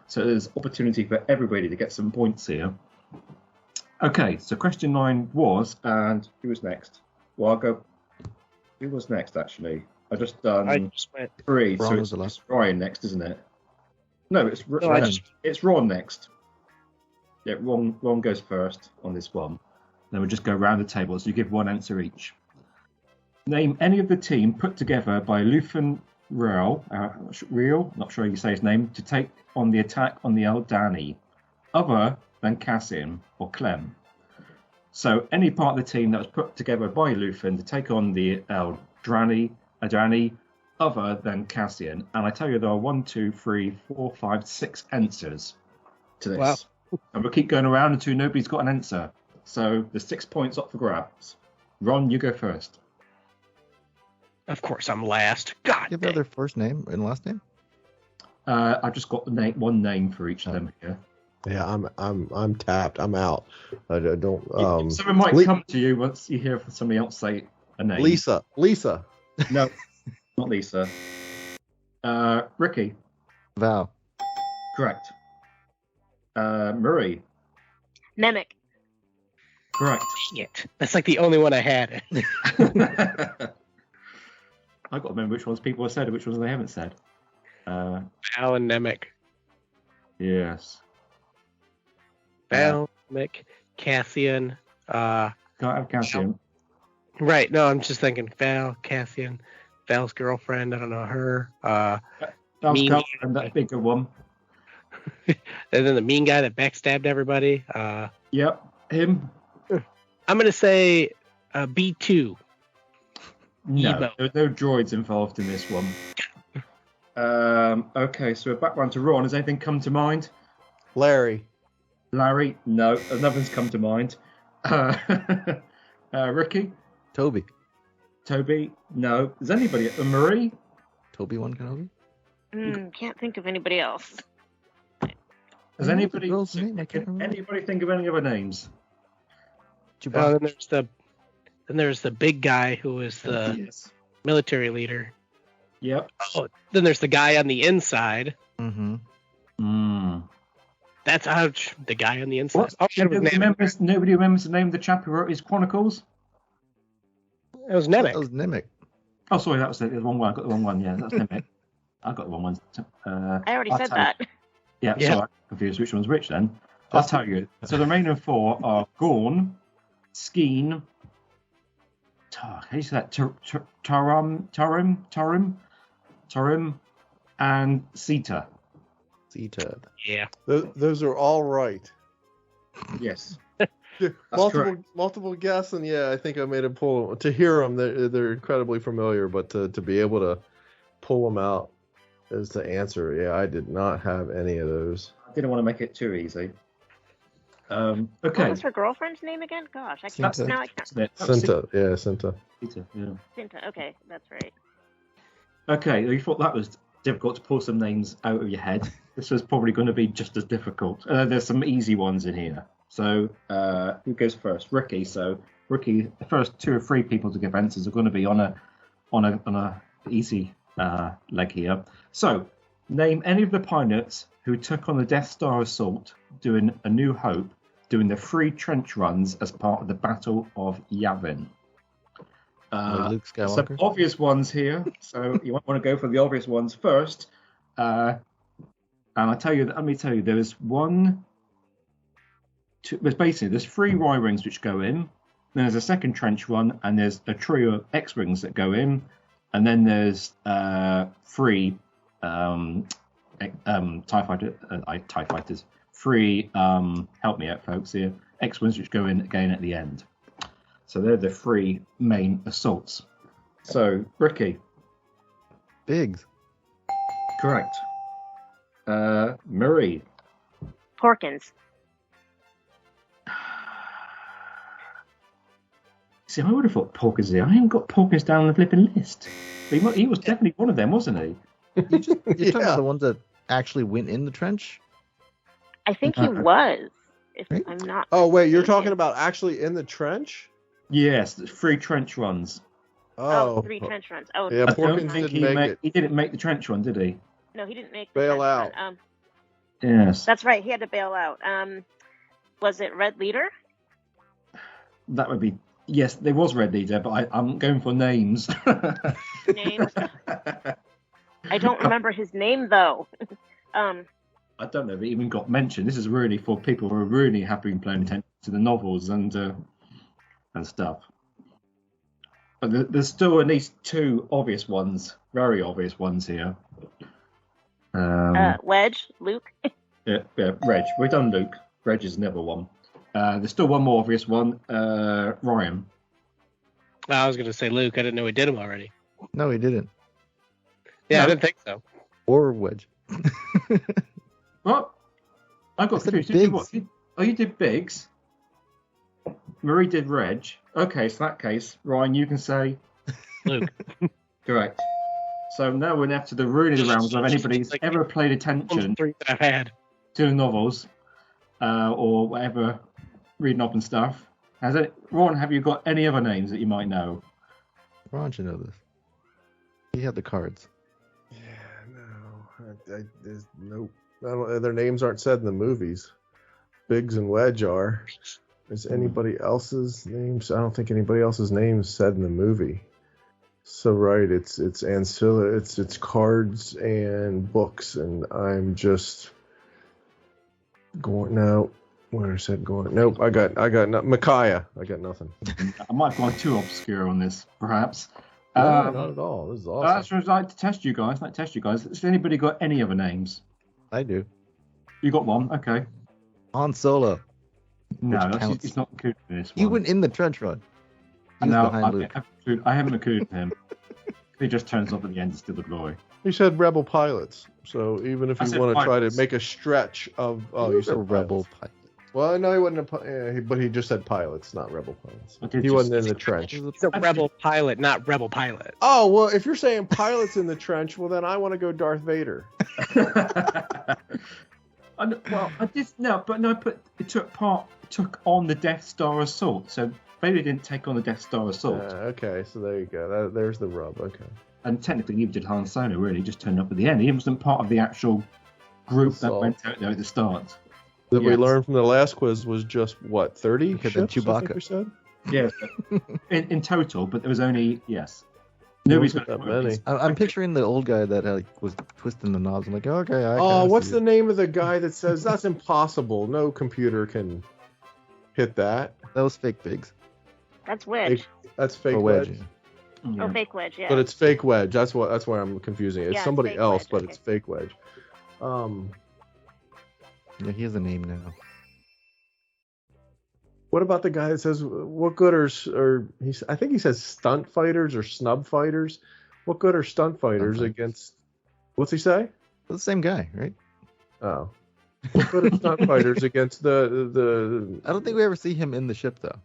So there's opportunity for everybody to get some points here. Okay, so question 9 was, and who was next? Well, I'll go. Who was next, actually? I just done 3, so it's Ryan next, isn't it? No, it's Ron next. Yeah, Ron goes first on this one. Then we'll just go around the table, so you give one answer each. Name any of the team put together by Luthen Rael, not sure how you say his name, to take on the attack on the Aldani, other than Cassian or Clem. So any part of the team that was put together by Luthen to take on the Aldani, other than Cassian. And I tell you, there are 1, 2, 3, 4, 5, 6 answers to this. Wow. And we'll keep going around until nobody's got an answer. So there's 6 points up for grabs. Ron, you go first. Of course, I'm last. God. You have another first name and last name? I've just got one name for each of them here. Yeah, I'm tapped. I'm out. I don't. Someone might come to you once you hear somebody else say a name. Lisa. No, not Lisa. Ricky. Val. Correct. Murray. Nemec. Correct. Dang it. That's like the only one I had. I've got to remember which ones people have said and which ones they haven't said. Val and Nemec. Yes. Val, Nemec, Cassian. Can't have Cassian. Right. No, I'm just thinking Val, Cassian, Val's girlfriend. I don't know her. Val's girlfriend, that bigger one. And then the mean guy that backstabbed everybody. Yep, him. I'm going to say B2. No, there are no droids involved in this one. Okay, so we're back round to Ron. Has anything come to mind? Larry? No, nothing's come to mind. Ricky? Toby? No. Is anybody? Marie? Toby-Wan Kenobi? Can't think of anybody else. Does anybody girl's name? I can't remember. anybody think of any other names? Then there's the big guy who is the military leader. Yep. Oh, then there's the guy on the inside. Mm-hmm. That's ouch. The guy on the inside. What? Oh, shit, it was Nemec. Nobody remembers the name of the chap who wrote his chronicles? It was Nemec. That was Nemec. Oh, sorry, that was the wrong one. I got the wrong one. Yeah, that's Nemec. I got the wrong one. I already said that. Yeah, Yeah. sorry, I'm confused which one's which then. I'll tell you. So the remaining 4 are Gorn, Skeen, how do you say that? Tarim, and Sita. Sita. Yeah. Those are all right. Yes. Multiple guests, and I think I made a pull. To hear them, they're incredibly familiar, but to be able to pull them out as the answer, I did not have any of those. I didn't want to make it too easy. Okay. What was her girlfriend's name again? Gosh, I can't. Now I can't. Cinta, Cinta. Sita, yeah. Cinta. Okay, that's right. Okay, you thought that was difficult to pull some names out of your head. This was probably going to be just as difficult. There's some easy ones in here. So, who goes first? Ricky. So, Ricky, the first 2 or 3 people to give answers are going to be on a easy leg here. So, name any of the pilots who took on the Death Star assault doing A New Hope, doing the 3 trench runs as part of the Battle of Yavin. Luke Skywalker. Some obvious ones here, so you might want to go for the obvious ones first. And let me tell you, there's there's 3 Y-wings which go in, then there's a second trench run, and there's a trio of X-wings that go in, and then there's 3 TIE fighters, 3 help me out folks here, X-wings which go in again at the end. So they're the 3 main assaults. So, Ricky. Biggs. Correct. Marie. Porkins. See, I would have thought Porkins there. I haven't got Porkins down on the flipping list. But he was definitely one of them, wasn't he? You're talking about the ones that actually went in the trench? I think he was. If I'm not. Oh wait, you're talking about actually in the trench? Yes, 3 trench runs. Oh, 3 trench runs. Oh, yeah. Porkins didn't make it. He didn't make the trench run, did he? No, he didn't make bail the out. Run. Yes. That's right. He had to bail out. Was it Red Leader? That would be. Yes, there was Red Leader, but I'm going for names. Names. I don't remember his name though. I don't know if it even got mentioned. This is really for people who are really happy in paying attention to the novels and stuff. But there's still at least 2 obvious ones, very obvious ones here. Wedge, Luke. Yeah, Reg. We've done Luke. Reg is never one. There's still one more obvious one. Ryan. I was going to say Luke. I didn't know he did him already. No, he didn't. Yeah, No. I didn't think so. Or Wedge. What? I got said confused. Biggs. You did Biggs. Marie did Reg. Okay, so in that case, Ryan, you can say Luke. correct. So now we're left to the ruining rounds of anybody's ever paid attention 3 that I've had. to the novels or whatever, reading up and stuff. Ron, have you got any other names that you might know? Ron should know this. He had the cards. There's nope. Their names aren't said in the movies. Biggs and Wedge are. Is anybody else's names? I don't think anybody else's name is said in the movie. So right, it's ancillary. It's cards and books, and I'm just going now. Where I said going? Nope. I got Micaiah. I got nothing. I might have gone too obscure on this, perhaps. No, not at all. This is awesome. I'd like to test you guys. Has anybody got any other names? I do. You got one? Okay. Han Solo. No, Which counts. it's not included in this one. He went in the trench run. He was No, behind Luke. I haven't included him. He just turns up at the end to steal the glory. You said rebel pilots. So even if I you said want to try to pilots. make a stretch of He you was said a rebel pilots. pilot. Well, no, he wasn't but he just said pilots, not rebel pilots. He wasn't in the trench. He's a rebel pilot, not rebel pilot. Oh, well, if you're saying pilots in the trench, well, then I want to go Darth Vader. But it took on the Death Star assault. So Vader didn't take on the Death Star assault. Okay, so there you go. There's the rub. Okay. And technically, neither did Han Solo. Really, just turned up at the end. He wasn't part of the actual group that went out there at the start. That we learned from the last quiz was just what 30 Okay, ships. then I think Chewbacca. we said? Yes, in total, but there was only Nobody's got that many. I'm picturing the old guy that was twisting the knobs. I'm like, okay. What's the name of the guy that says that's impossible? No computer can hit that. That was Fake Biggs. That's Wedge. That's Fake Wedge. Wedge. Yeah. Oh, Fake Wedge, yeah. But it's Fake Wedge. That's why I'm confusing it. It's Yeah, somebody Fake else, Wedge, but okay. it's Fake Wedge. Yeah, he has a name now. What about the guy that says what good I think he says stunt fighters or snub fighters? What good are stunt fighters against? What's he say? The same guy, right? Oh, what good are stunt fighters against the? I don't think we ever see him in the ship though.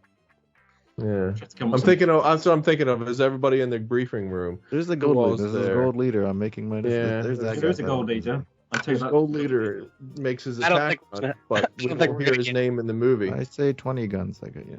Yeah, I'm thinking of is everybody in the briefing room? There's the gold leader. There's the gold leader. I'm making my. Yeah, there's that. There's a gold leader. His gold leader makes his attack run, but we don't hear his name in the movie. I say 20 guns. Yeah.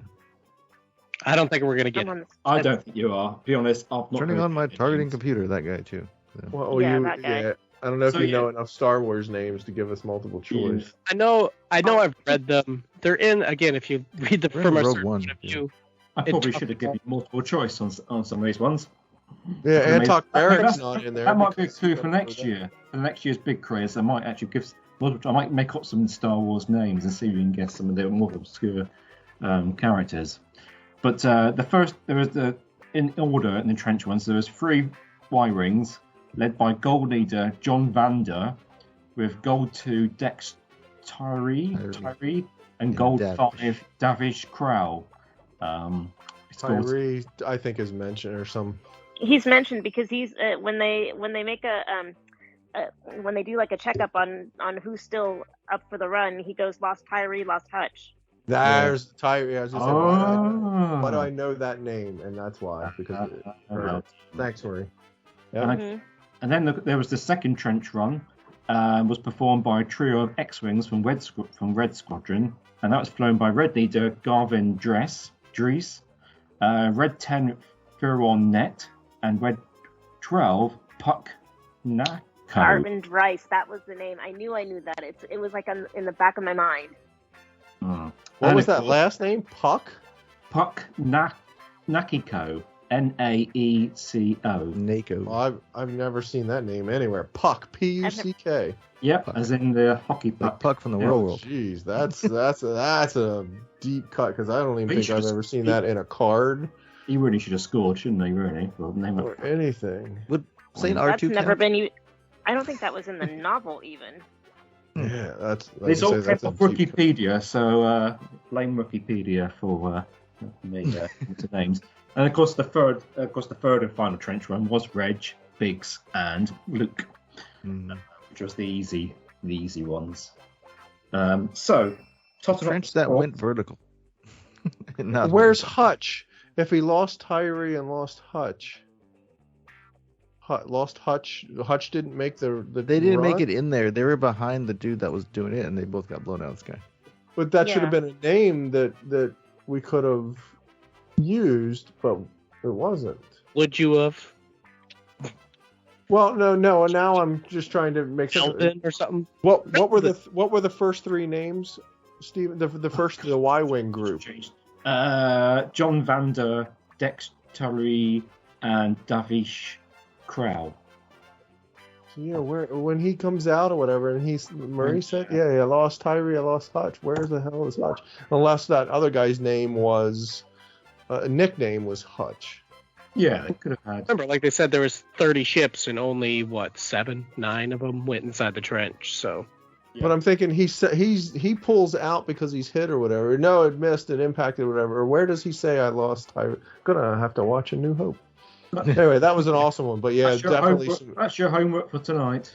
I don't think we're gonna get. I don't think you are. To be honest, I've not Turning on my targeting computer. That guy too. So. Well, that guy. Yeah. I don't know if you know enough Star Wars names to give us multiple choice. I know. I've read them. They're in again. If you read the from a Rogue certain One, point of view. I probably should have given you multiple choice on some of these ones. Yeah, Antok Merrick's not in there. That might be a clue for next year. For next year's big quiz, I might actually I might make up some Star Wars names and see if you can guess some of the more obscure characters. But in order in the trench ones, there was 3 Y-wings led by Gold Leader John Vander, with Gold 2 Dex Tyree and Gold 5 Davish Crowell. Tyree, I think, is mentioned or some. He's mentioned because he's when they make when they do like a checkup on who's still up for the run, he goes lost Tyree, lost Hutch. There's Tyree. I was just saying, why do I know that name? And that's why, because thanks, Marie. Yeah. And then there was the second trench run, was performed by a trio of X-wings from Red Squadron, and that was flown by Red Leader Garvin Dries, Red 10 Furon Net, and Red 12 Puck Nako. Garvin Dries, that was the name. I knew that. It was like in the back of my mind. What was that last name? Puck Nakiko. Naeco. Nako. Well, I've never seen that name anywhere. Puck. Puck. Yep, as in the hockey puck. Like Puck from the Real World. Jeez, that's a deep cut because I don't even think I've ever seen that in a card. He really should have scored, shouldn't he? Really, or anything. Would Saint That's R2 never been. I don't think that was in the novel even. Yeah, that's. It's all kept off Wikipedia, so blame Wikipedia for the names. And of course, the third and final trench run was Reg, Biggs, and Luke, which was the easy ones. So, trench that went vertical. Where's Hutch? If he lost Tyree and lost Hutch, Hutch didn't make the They didn't run? make it in there. They were behind the dude that was doing it, and they both got blown out of the sky. But that should have been a name that we could have used, but it wasn't. Would you have? Well, no. Now I'm just trying to make sense. Sheldon or something. What were the first 3 names, Steven? The Y-wing group. John Vander, Dex Tyree, and Davish Crowell. Yeah, when he comes out or whatever, and Murray said, I lost Tyree, I lost Hutch. Where the hell is Hutch? Unless that other guy's name was nickname was Hutch. Yeah, they could have had. Remember, like they said, there was 30 ships and only 7, 9 of them went inside the trench. So. Yeah. But I'm thinking he pulls out because he's hit or whatever. No, it missed, it impacted, or whatever. Or where does he say I lost Tyree? Gonna have to watch A New Hope. Anyway, that was an awesome one. But yeah, that's your homework for tonight.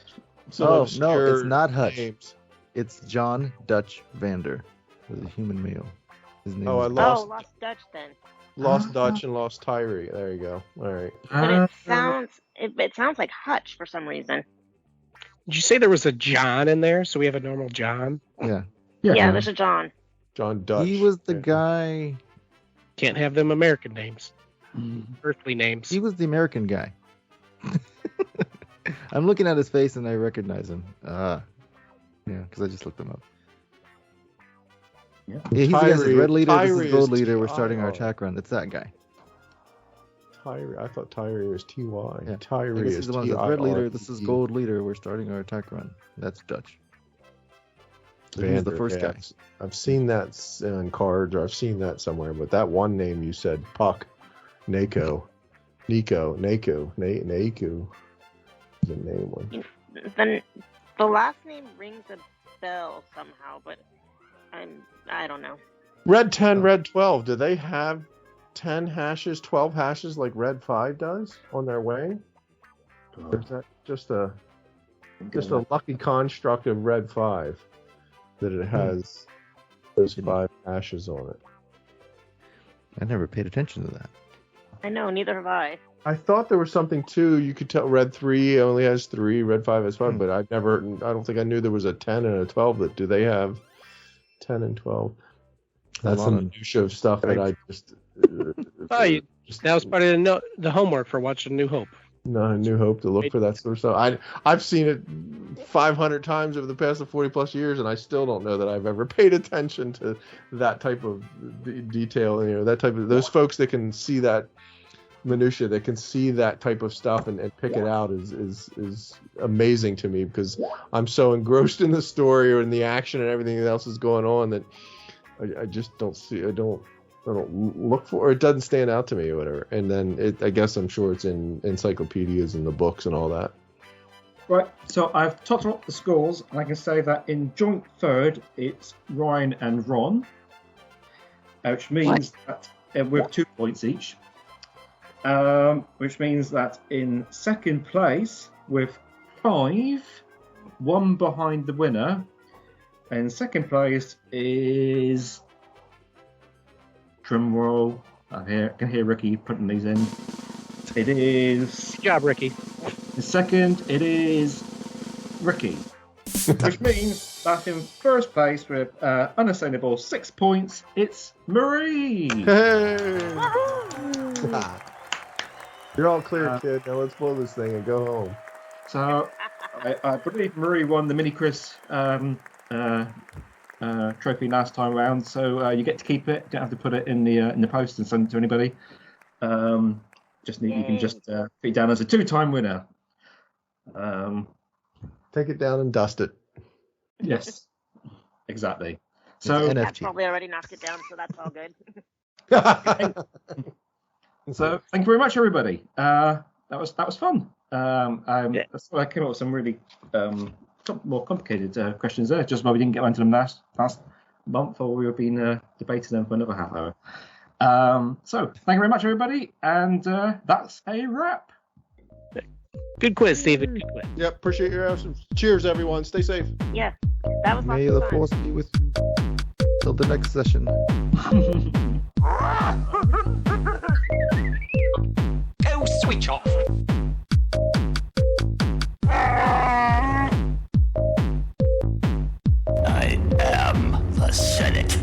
No, it's not Hutch. Names. It's John Dutch Vander. for the human male. His name Oh, is I lost Lost Dutch then. Lost Dutch and Lost Tyree. There you go. All right. But it sounds like Hutch for some reason. Did you say there was a John in there? So we have a normal John? Yeah. Yeah, there's a John. John Dutch. He was the guy. Can't have them American names. Earthly names. He was the American guy. I'm looking at his face and I recognize him. Yeah, because I just looked him up. Yeah, he's the guy that says, Red Leader, this is Gold Leader, we're starting our attack run. It's that guy. Tyree. I thought Tyree was T-Y. Yeah. Tyree is the one that says, Red Leader, this is Gold Leader, we're starting our attack run. That's Dutch. So he's the first guy. I've seen that on cards, or I've seen that somewhere, but that one name you said, Puck, Nico, Naku, is a name one. The last name rings a bell somehow, but I don't know. Red 10, Red 12. Do they have 10 hashes, 12 hashes like Red 5 does on their wing? Or is that just a lucky construct of Red 5 that it has those 5 hashes on it? I never paid attention to that. I know, neither have I. I thought there was something too. You could tell Red 3 only has 3, Red 5 has 5, but I don't think I knew there was a 10 and a 12. Do they have 10 and 12? That's the minutia of stuff that I just. That was part of the homework for watching New Hope. No, New Hope to look for that sort of stuff. I've seen it 500 times over the past 40 plus years, and I still don't know that I've ever paid attention to that type of detail. That type of those folks that can see that minutia, that can see that type of stuff and pick it out is amazing to me, because I'm so engrossed in the story or in the action and everything else is going on that I just don't see. I don't look for, or it doesn't stand out to me or whatever. And then I guess I'm sure it's in encyclopedias and the books and all that. Right, so I've totted up the scores, and I can say that in joint third, it's Ryan and Ron, which means that with 2 points each. Which means that in second place with 5, 1 behind the winner, and second place is, drum roll, I can hear Ricky putting these in. It is... Good job, Ricky. In second, it is Ricky. Which means that in first place with unassailable 6 points, it's Marie! Hey! You're all clear, kid. Now let's blow this thing and go home. So, I believe Marie won the Mini Chris trophy last time around. So you get to keep it. You don't have to put it in the post and send it to anybody. You can just put it down as a 2-time winner. Take it down and dust it. Yes, exactly. So I've probably already knocked it down, so that's all good. So thank you very much, everybody. That was fun. So I came up with some really more complicated questions there, just why we didn't get onto them last month, or we've been debating them for another half hour. So thank you very much, everybody, and that's a wrap. Good quiz, Stephen. Good quiz. Yep, appreciate your answers. Cheers, everyone. Stay safe. Yeah, that was May the force be with you till the next session. Go switch off. I am the Senate.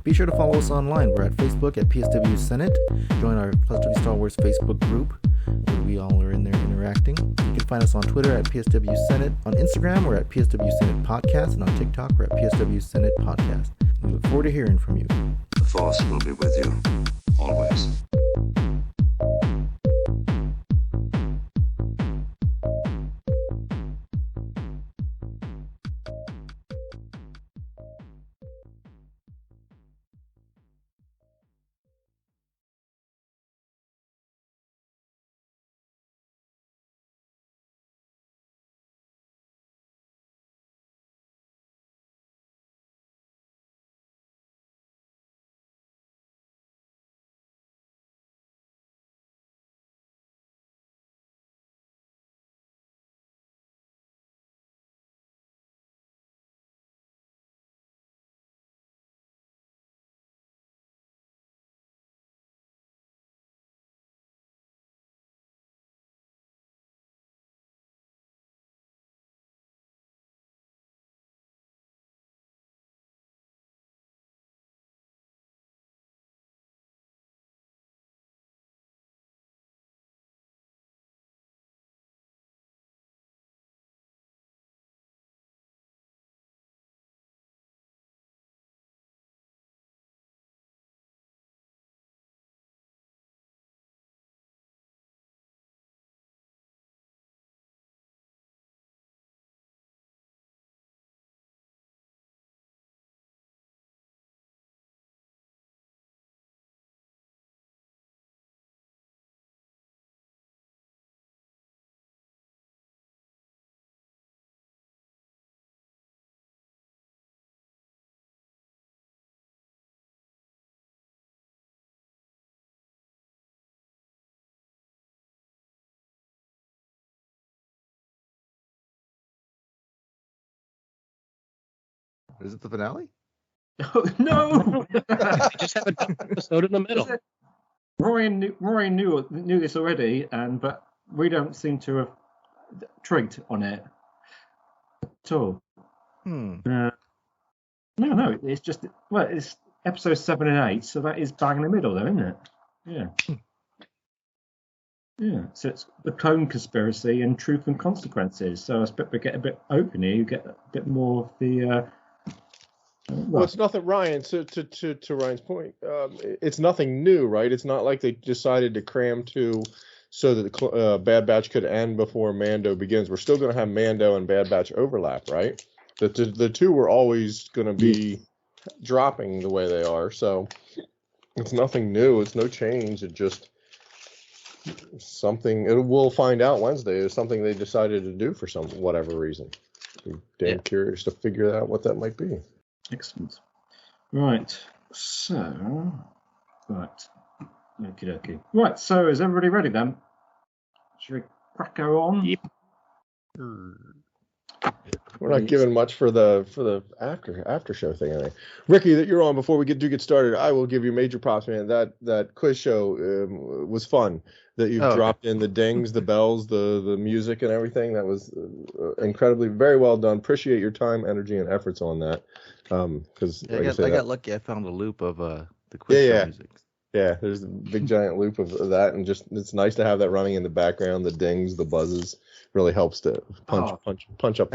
Be sure to follow us online. We're at Facebook at PSW Senate. Join our Plus W Star Wars Facebook group, where we all are in there interacting. You can find us on Twitter at PSW Senate. On Instagram, we're at PSW Senate Podcast. And on TikTok, we're at PSW Senate Podcast. We look forward to hearing from you. The Force will be with you, always. Is it the finale? No. Just have an episode in the middle. Ryan knew this already, but we don't seem to have trigged on it at all. No, it's just it's episode 7 and 8, so that is bang in the middle, though, isn't it? Yeah. Yeah. So it's the clone conspiracy and truth and consequences. So I expect we get a bit open here. You get a bit more of the. Well, it's nothing, Ryan. To Ryan's point, it's nothing new, right? It's not like they decided to cram two so that the Bad Batch could end before Mando begins. We're still going to have Mando and Bad Batch overlap, right? The two were always going to be dropping the way they are. So it's nothing new. It's no change. It just something. We'll find out Wednesday. It's something they decided to do for whatever reason. I'm damn curious to figure out what that might be. Excellent. Right. So, right. Okie dokie. Right. So, is everybody ready then? Should we crack on? Yep. We're not giving much for the after show thing. Anyway. Ricky, that you're on before we get started. I will give you major props, man. That quiz show was fun. That you've dropped in the dings, the bells, the music, and everything. That was incredibly very well done. Appreciate your time, energy, and efforts on that. Because I got lucky. I found a loop of the quiz show music. Yeah, there's a big giant loop of that, and just it's nice to have that running in the background. The dings, the buzzes, really helps to punch up the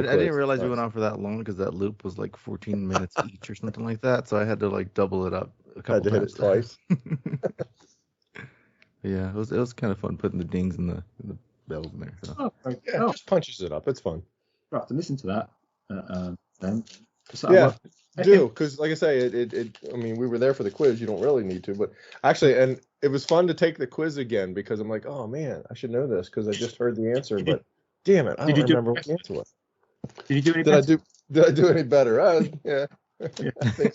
quiz. I didn't realize we went on for that long because that loop was like 14 minutes each or something like that. So I had to like double it up a couple times. Hit it twice. Yeah, it was kind of fun putting the dings and the bells in there. So. Just punches it up. It's fun. I have to listen to that then. Do because like I say, I mean, we were there for the quiz. You don't really need to, but actually, and it was fun to take the quiz again because I'm like, oh man, I should know this because I just heard the answer, but damn it, I don't remember what the answer was. Did you do any better? Did I do any better? Yeah.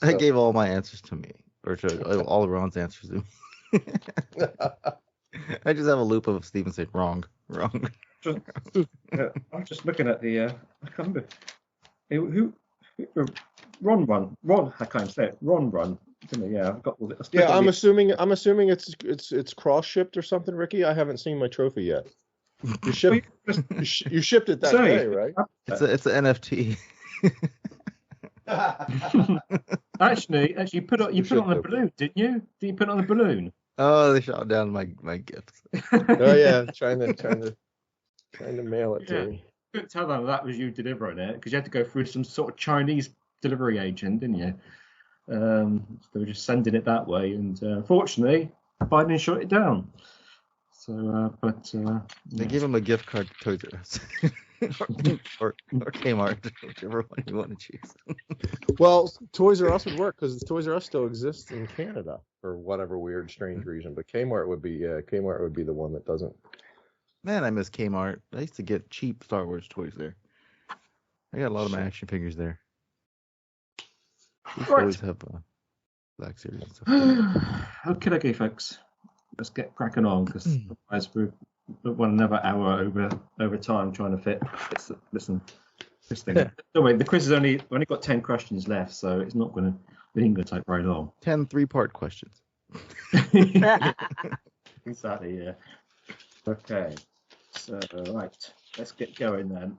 I gave all my answers to me, or to all of Ron's answers to me. I just have a loop of Steven saying wrong. I'm just looking at the. I can't remember who Ron. I can't say it. Ron. Yeah, I've got all this. Yeah, I'm assuming it's cross shipped or something, Ricky. I haven't seen my trophy yet. You shipped it that day, right? It's an NFT. actually, you put it on a balloon, didn't you? Did you put it on a balloon? Oh, they shot down my gifts. Oh yeah, trying to mail it to me. You couldn't tell them that was you delivering it because you had to go through some sort of Chinese delivery agent, didn't you? So they were just sending it that way, and fortunately, Biden shut it down. So, they gave him a gift card to Toys R Us or Kmart, whichever one you want to choose. Well, Toys R Us would work because Toys R Us still exists in Canada for whatever weird, strange reason. But Kmart would be the one that doesn't. Man, I miss Kmart. I used to get cheap Star Wars toys there. I got a lot of my action figures there. We always have Black Series and stuff. Okay, folks. Let's get cracking on because otherwise we want another hour over time trying to fit this thing. Don't worry, the quiz is only got 10 questions left, so it's not going to take very long. 10 3-part questions. Exactly, yeah. Okay, so right, let's get going then.